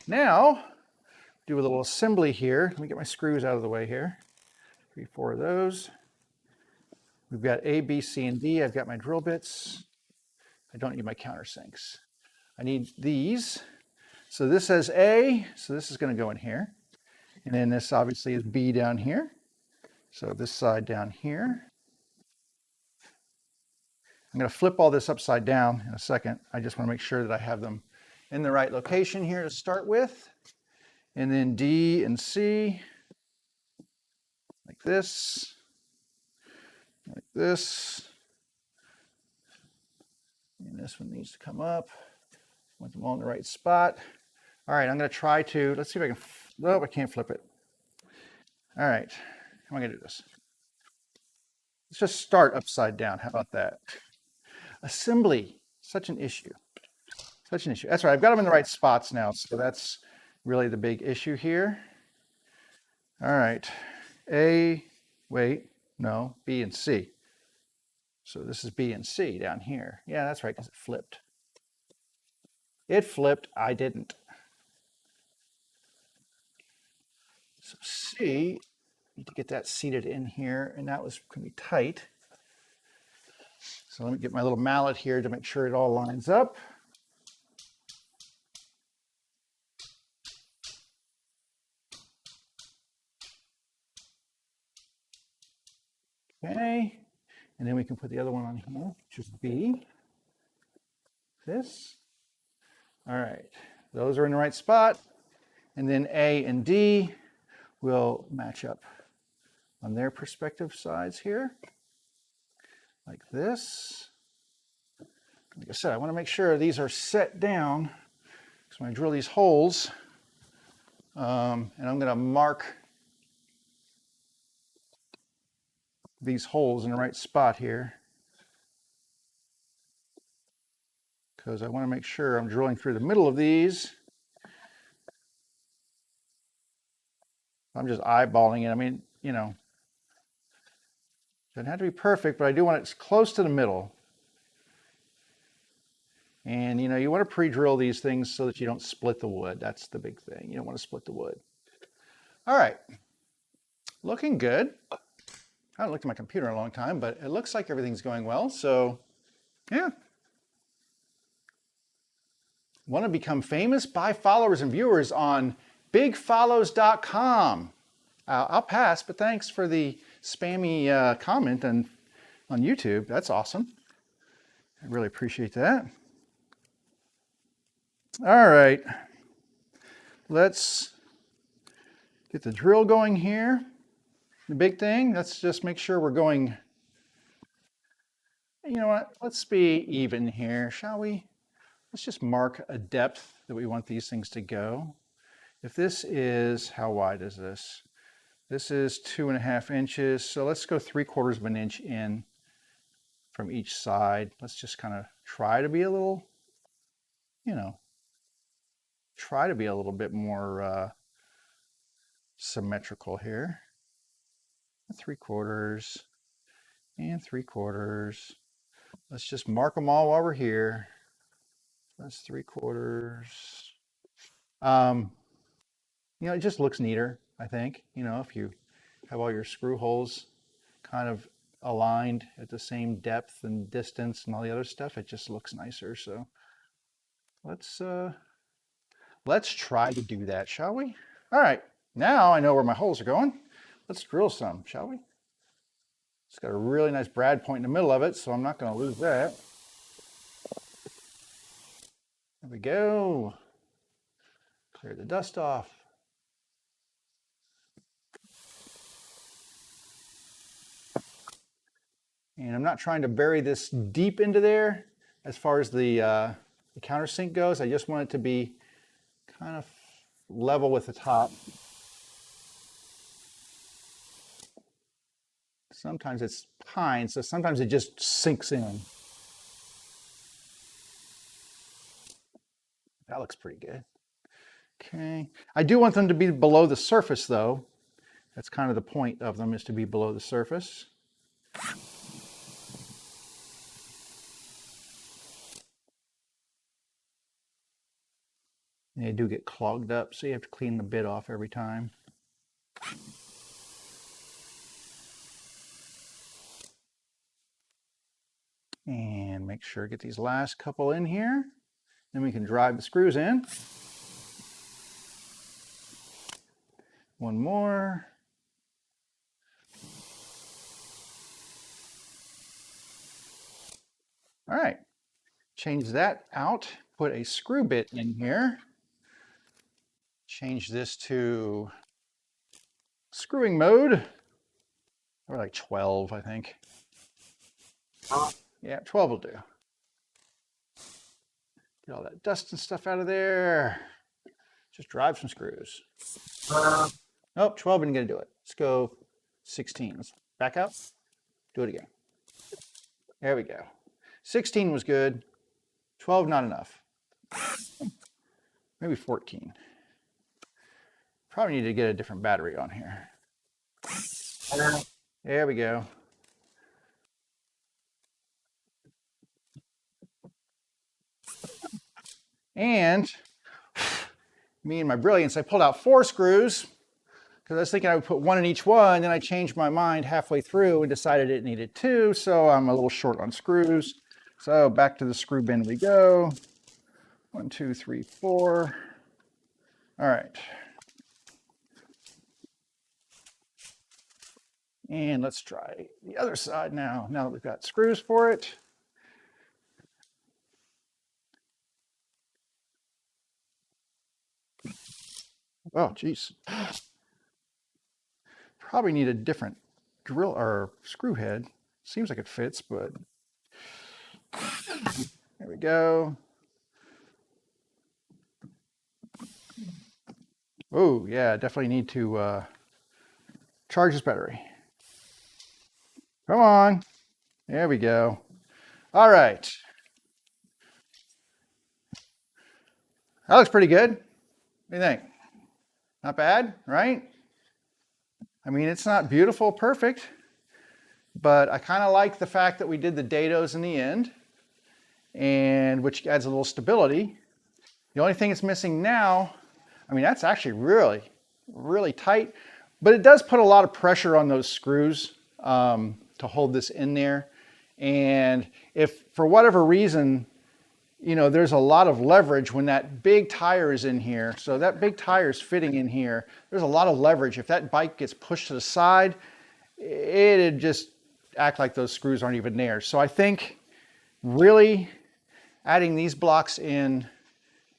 Now, do a little assembly here. Let me get my screws out of the way here. 3, 4 of those. We've got A, B, C, and D. I've got my drill bits. I don't need my countersinks. I need these. So this says A, so this is going to go in here. And then this obviously is B down here. So this side down here. I'm going to flip all this upside down in a second. I just want to make sure that I have them in the right location here to start with. And then D and C, like this, like this. And this one needs to come up. Want them all in the right spot. All right, I'm going to try to, let's see if I can, no, I can't flip it. All right, how am I going to do this? Let's just start upside down. How about that? Assembly, such an issue. Such an issue. That's right, I've got them in the right spots now, so that's really the big issue here. All right, A, wait, no, B and C. So this is B and C down here. Yeah, that's right, because it flipped. It flipped, I didn't. So C, need to get that seated in here, and that was going to be tight. So let me get my little mallet here to make sure it all lines up. Okay, and then we can put the other one on here, which is B. This. All right, those are in the right spot. And then A and D will match up on their perspective sides here, like this. Like I said, I want to make sure these are set down. So when I drill these holes, and I'm going to mark these holes in the right spot here. because I want to make sure I'm drilling through the middle of these. I'm just eyeballing it. I mean, you know, doesn't have to be perfect, but I do want it close to the middle. And, you know, you want to pre-drill these things so that you don't split the wood. That's the big thing. You don't want to split the wood. All right. Looking good. I haven't looked at my computer in a long time, but it looks like everything's going well. So, yeah. Want to become famous? Buy followers and viewers on bigfollows.com. I'll pass, but thanks for the spammy comment on YouTube. That's awesome. I really appreciate that. All right. Let's get the drill going here. The big thing, let's just make sure we're going, you know what, let's be even here, shall we? Let's just mark a depth that we want these things to go. If this is, how wide is this? This is 2.5 inches, so let's go 3/4 of an inch in from each side. Let's just kind of try to be a little, you know, try to be a little bit more symmetrical here. 3/4 and 3/4. Let's just mark them all while we're here. That's 3/4. You know, it just looks neater, I think. You know, if you have all your screw holes kind of aligned at the same depth and distance and all the other stuff, it just looks nicer. So let's try to do that, shall we? All right, now I know where my holes are going. Let's drill some, shall we? It's got a really nice brad point in the middle of it, so I'm not going to lose that. There we go. Clear the dust off. And I'm not trying to bury this deep into there as far as the countersink goes. I just want it to be kind of level with the top. Sometimes it's pine, so sometimes it just sinks in. That looks pretty good. Okay. I do want them to be below the surface, though. That's kind of the point of them, is to be below the surface. They do get clogged up, so you have to clean the bit off every time. And make sure to get these last couple in here. Then we can drive the screws in. One more. All right, change that out, put a screw bit in here. Change this to screwing mode, or like 12, I think. Yeah, 12 will do. Get all that dust and stuff out of there. Just drive some screws. Nope, 12 isn't gonna do it. Let's go 16. Let's back up, do it again. There we go. 16 was good, 12 not enough. Maybe 14. Probably need to get a different battery on here. There we go. And me and my brilliance, I pulled out 4 screws because I was thinking I would put 1 in each one. Then I changed my mind halfway through and decided it needed 2. So I'm a little short on screws. So back to the screw bin we go. 1, 2, 3, 4. All right. And let's try the other side now that we've got screws for it. Oh, geez. Probably need a different drill or screw head. Seems like it fits, but there we go. Oh, yeah, definitely need to charge this battery. Come on. There we go. All right. That looks pretty good. What do you think? Not bad, right? I mean, it's not beautiful, perfect, but I kind of like the fact that we did the dados in the end, and which adds a little stability. The only thing it's missing now, I mean, that's actually really, really tight, but it does put a lot of pressure on those screws to hold this in there. And if for whatever reason, you know, there's a lot of leverage when that big tire is in here. So that big tire is fitting in here. There's a lot of leverage. If that bike gets pushed to the side, it'd just act like those screws aren't even there. So I think really adding these blocks in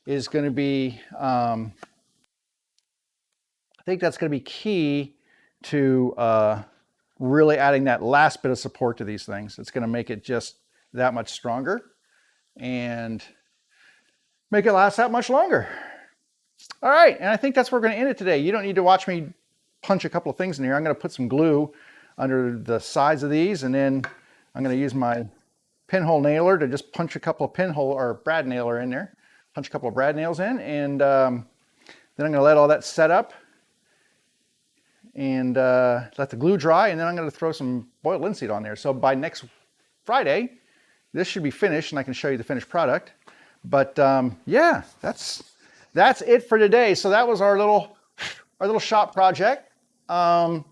is going to be, I think that's going to be key to really adding that last bit of support to these things. It's going to make it just that much stronger and make it last that much longer. All right, and I think that's where we're going to end it today. You don't need to watch me punch a couple of things in here. I'm going to put some glue under the sides of these, and then I'm going to use my pinhole nailer to just punch a couple of pinhole or brad nailer in there. Punch a couple of brad nails in, and then I'm going to let all that set up and let the glue dry, and then I'm going to throw some boiled linseed on there. So by next Friday, this should be finished, and I can show you the finished product. But yeah, that's it for today. So that was our little shop project. I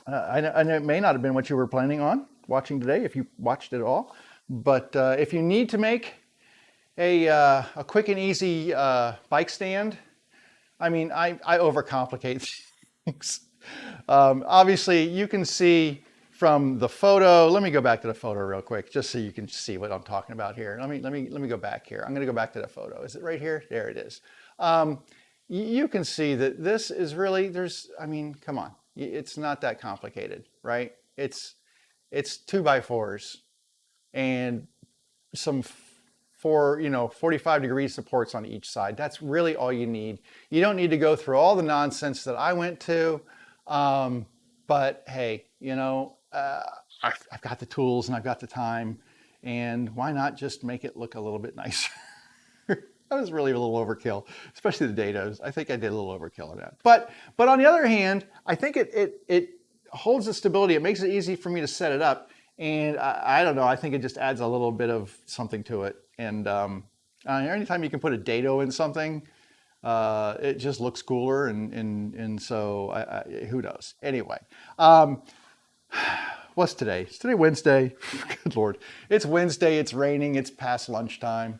know it may not have been what you were planning on watching today, if you watched it at all. But if you need to make a quick and easy bike stand, I mean, I overcomplicate things. Obviously, you can see from the photo. Let me go back to the photo real quick, just so you can see what I'm talking about here. Let me go back here. I'm going to go back to the photo. Is it right here? There it is. You can see that this is really, I mean, come on. It's not that complicated, right? It's 2x4s and some 45-degree supports on each side. That's really all you need. You don't need to go through all the nonsense that I went to. But hey, you know, I've got the tools and I've got the time, and why not just make it look a little bit nicer? That was really a little overkill, especially the dados. I think I did a little overkill on that. But on the other hand, I think it holds the stability. It makes it easy for me to set it up. And I don't know, I think it just adds a little bit of something to it. And anytime you can put a dado in something, it just looks cooler. And so who knows? Anyway, what's today? Is today Wednesday? Good Lord. It's Wednesday, it's raining, it's past lunchtime.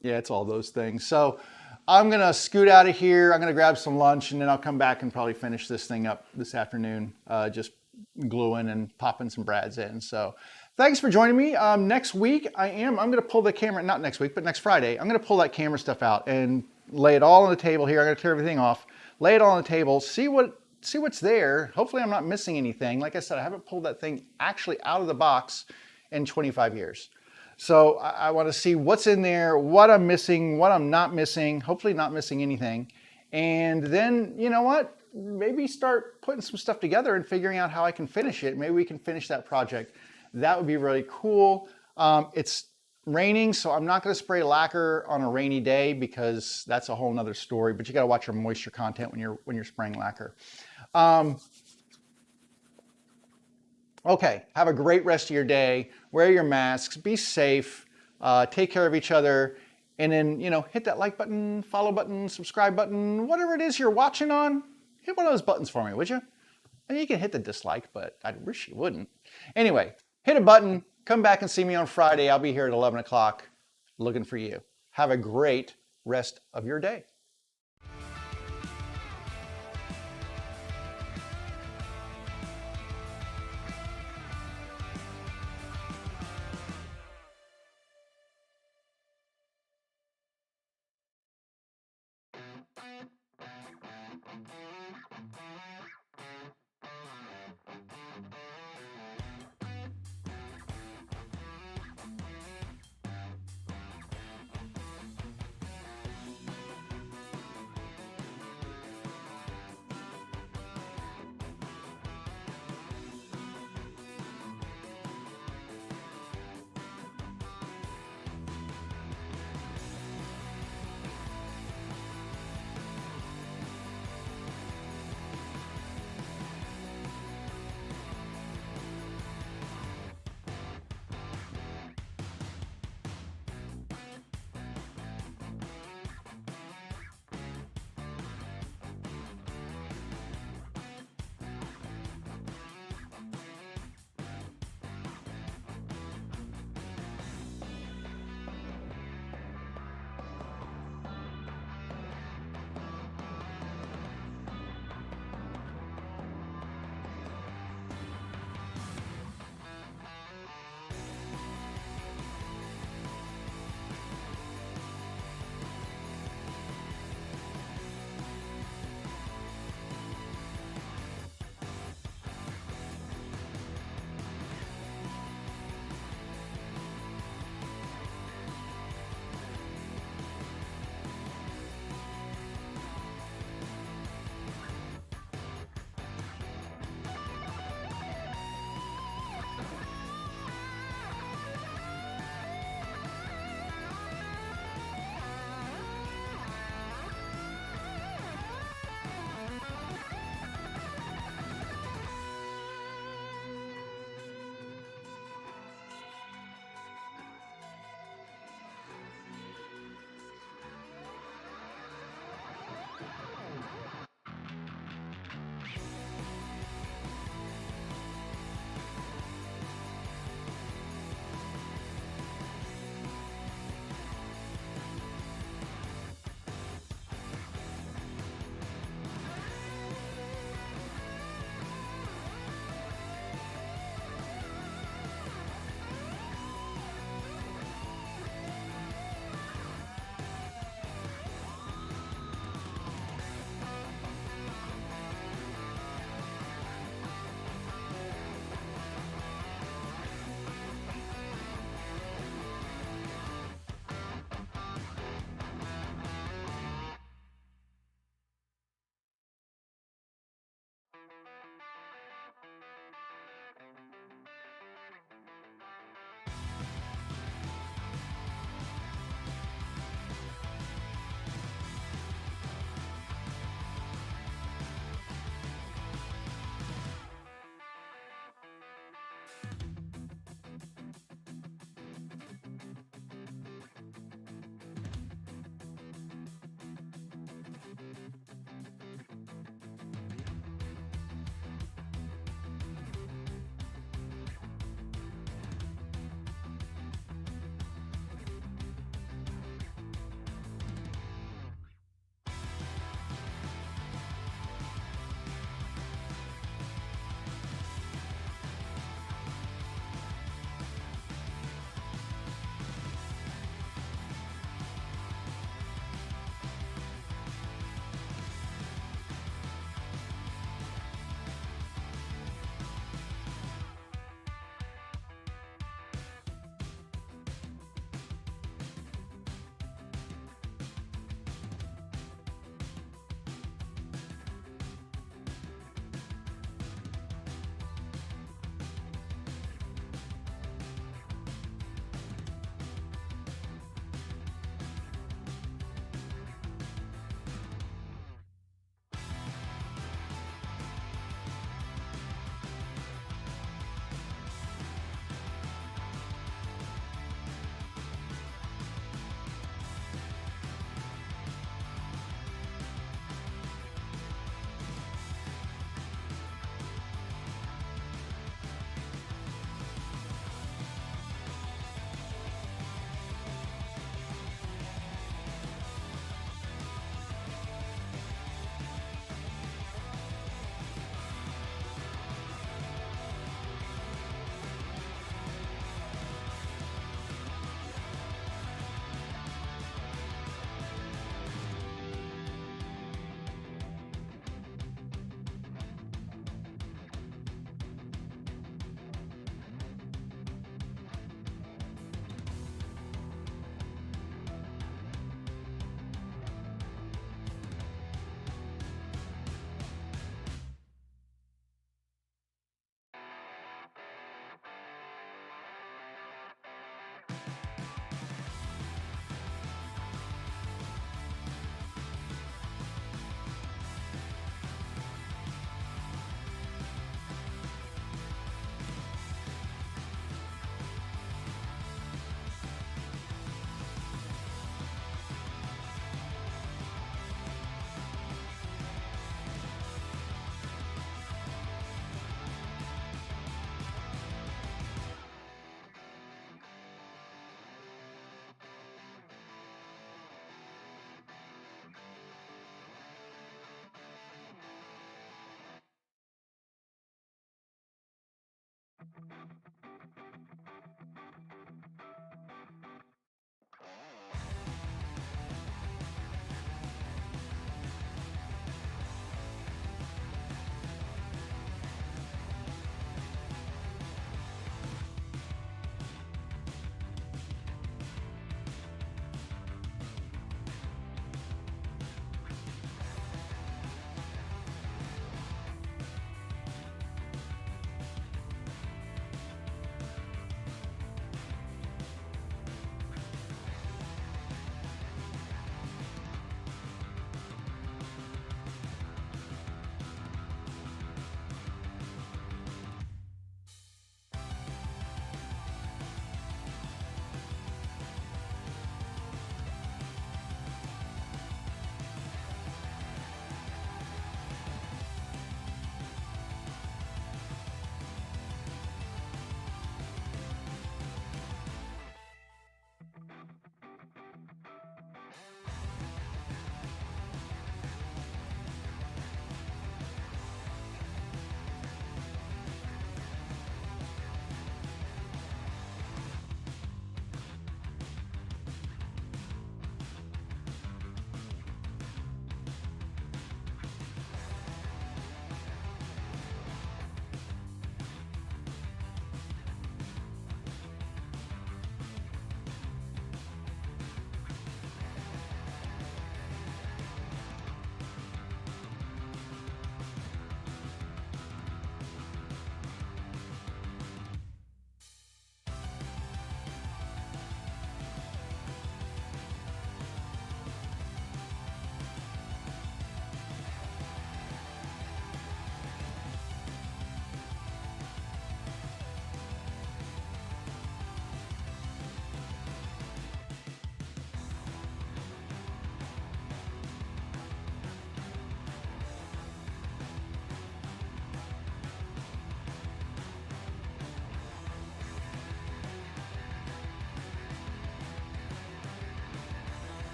Yeah, it's all those things. So I'm gonna scoot out of here. I'm gonna grab some lunch, and then I'll come back and probably finish this thing up this afternoon, just gluing and popping some brads in. So thanks for joining me. Next week, I'm gonna pull the camera, not next week, but next Friday, I'm gonna pull that camera stuff out and lay it all on the table here. I'm gonna clear everything off, lay it all on the table, see what's there. Hopefully I'm not missing anything. Like I said, I haven't pulled that thing actually out of the box in 25 years. So I want to see what's in there, what I'm missing, what I'm not missing, hopefully not missing anything. And then, you know what, maybe start putting some stuff together and figuring out how I can finish it. Maybe we can finish that project. That would be really cool. It's raining, so I'm not going to spray lacquer on a rainy day because that's a whole nother story, but you got to watch your moisture content when you're spraying lacquer. Okay, have a great rest of your day. Wear your masks, be safe, take care of each other, and then, you know, hit that like button, follow button, subscribe button, whatever it is you're watching on, hit one of those buttons for me, would you? And you can hit the dislike, but I wish you wouldn't. Anyway, hit a button, come back and see me on Friday. I'll be here at 11 o'clock looking for you. Have a great rest of your day.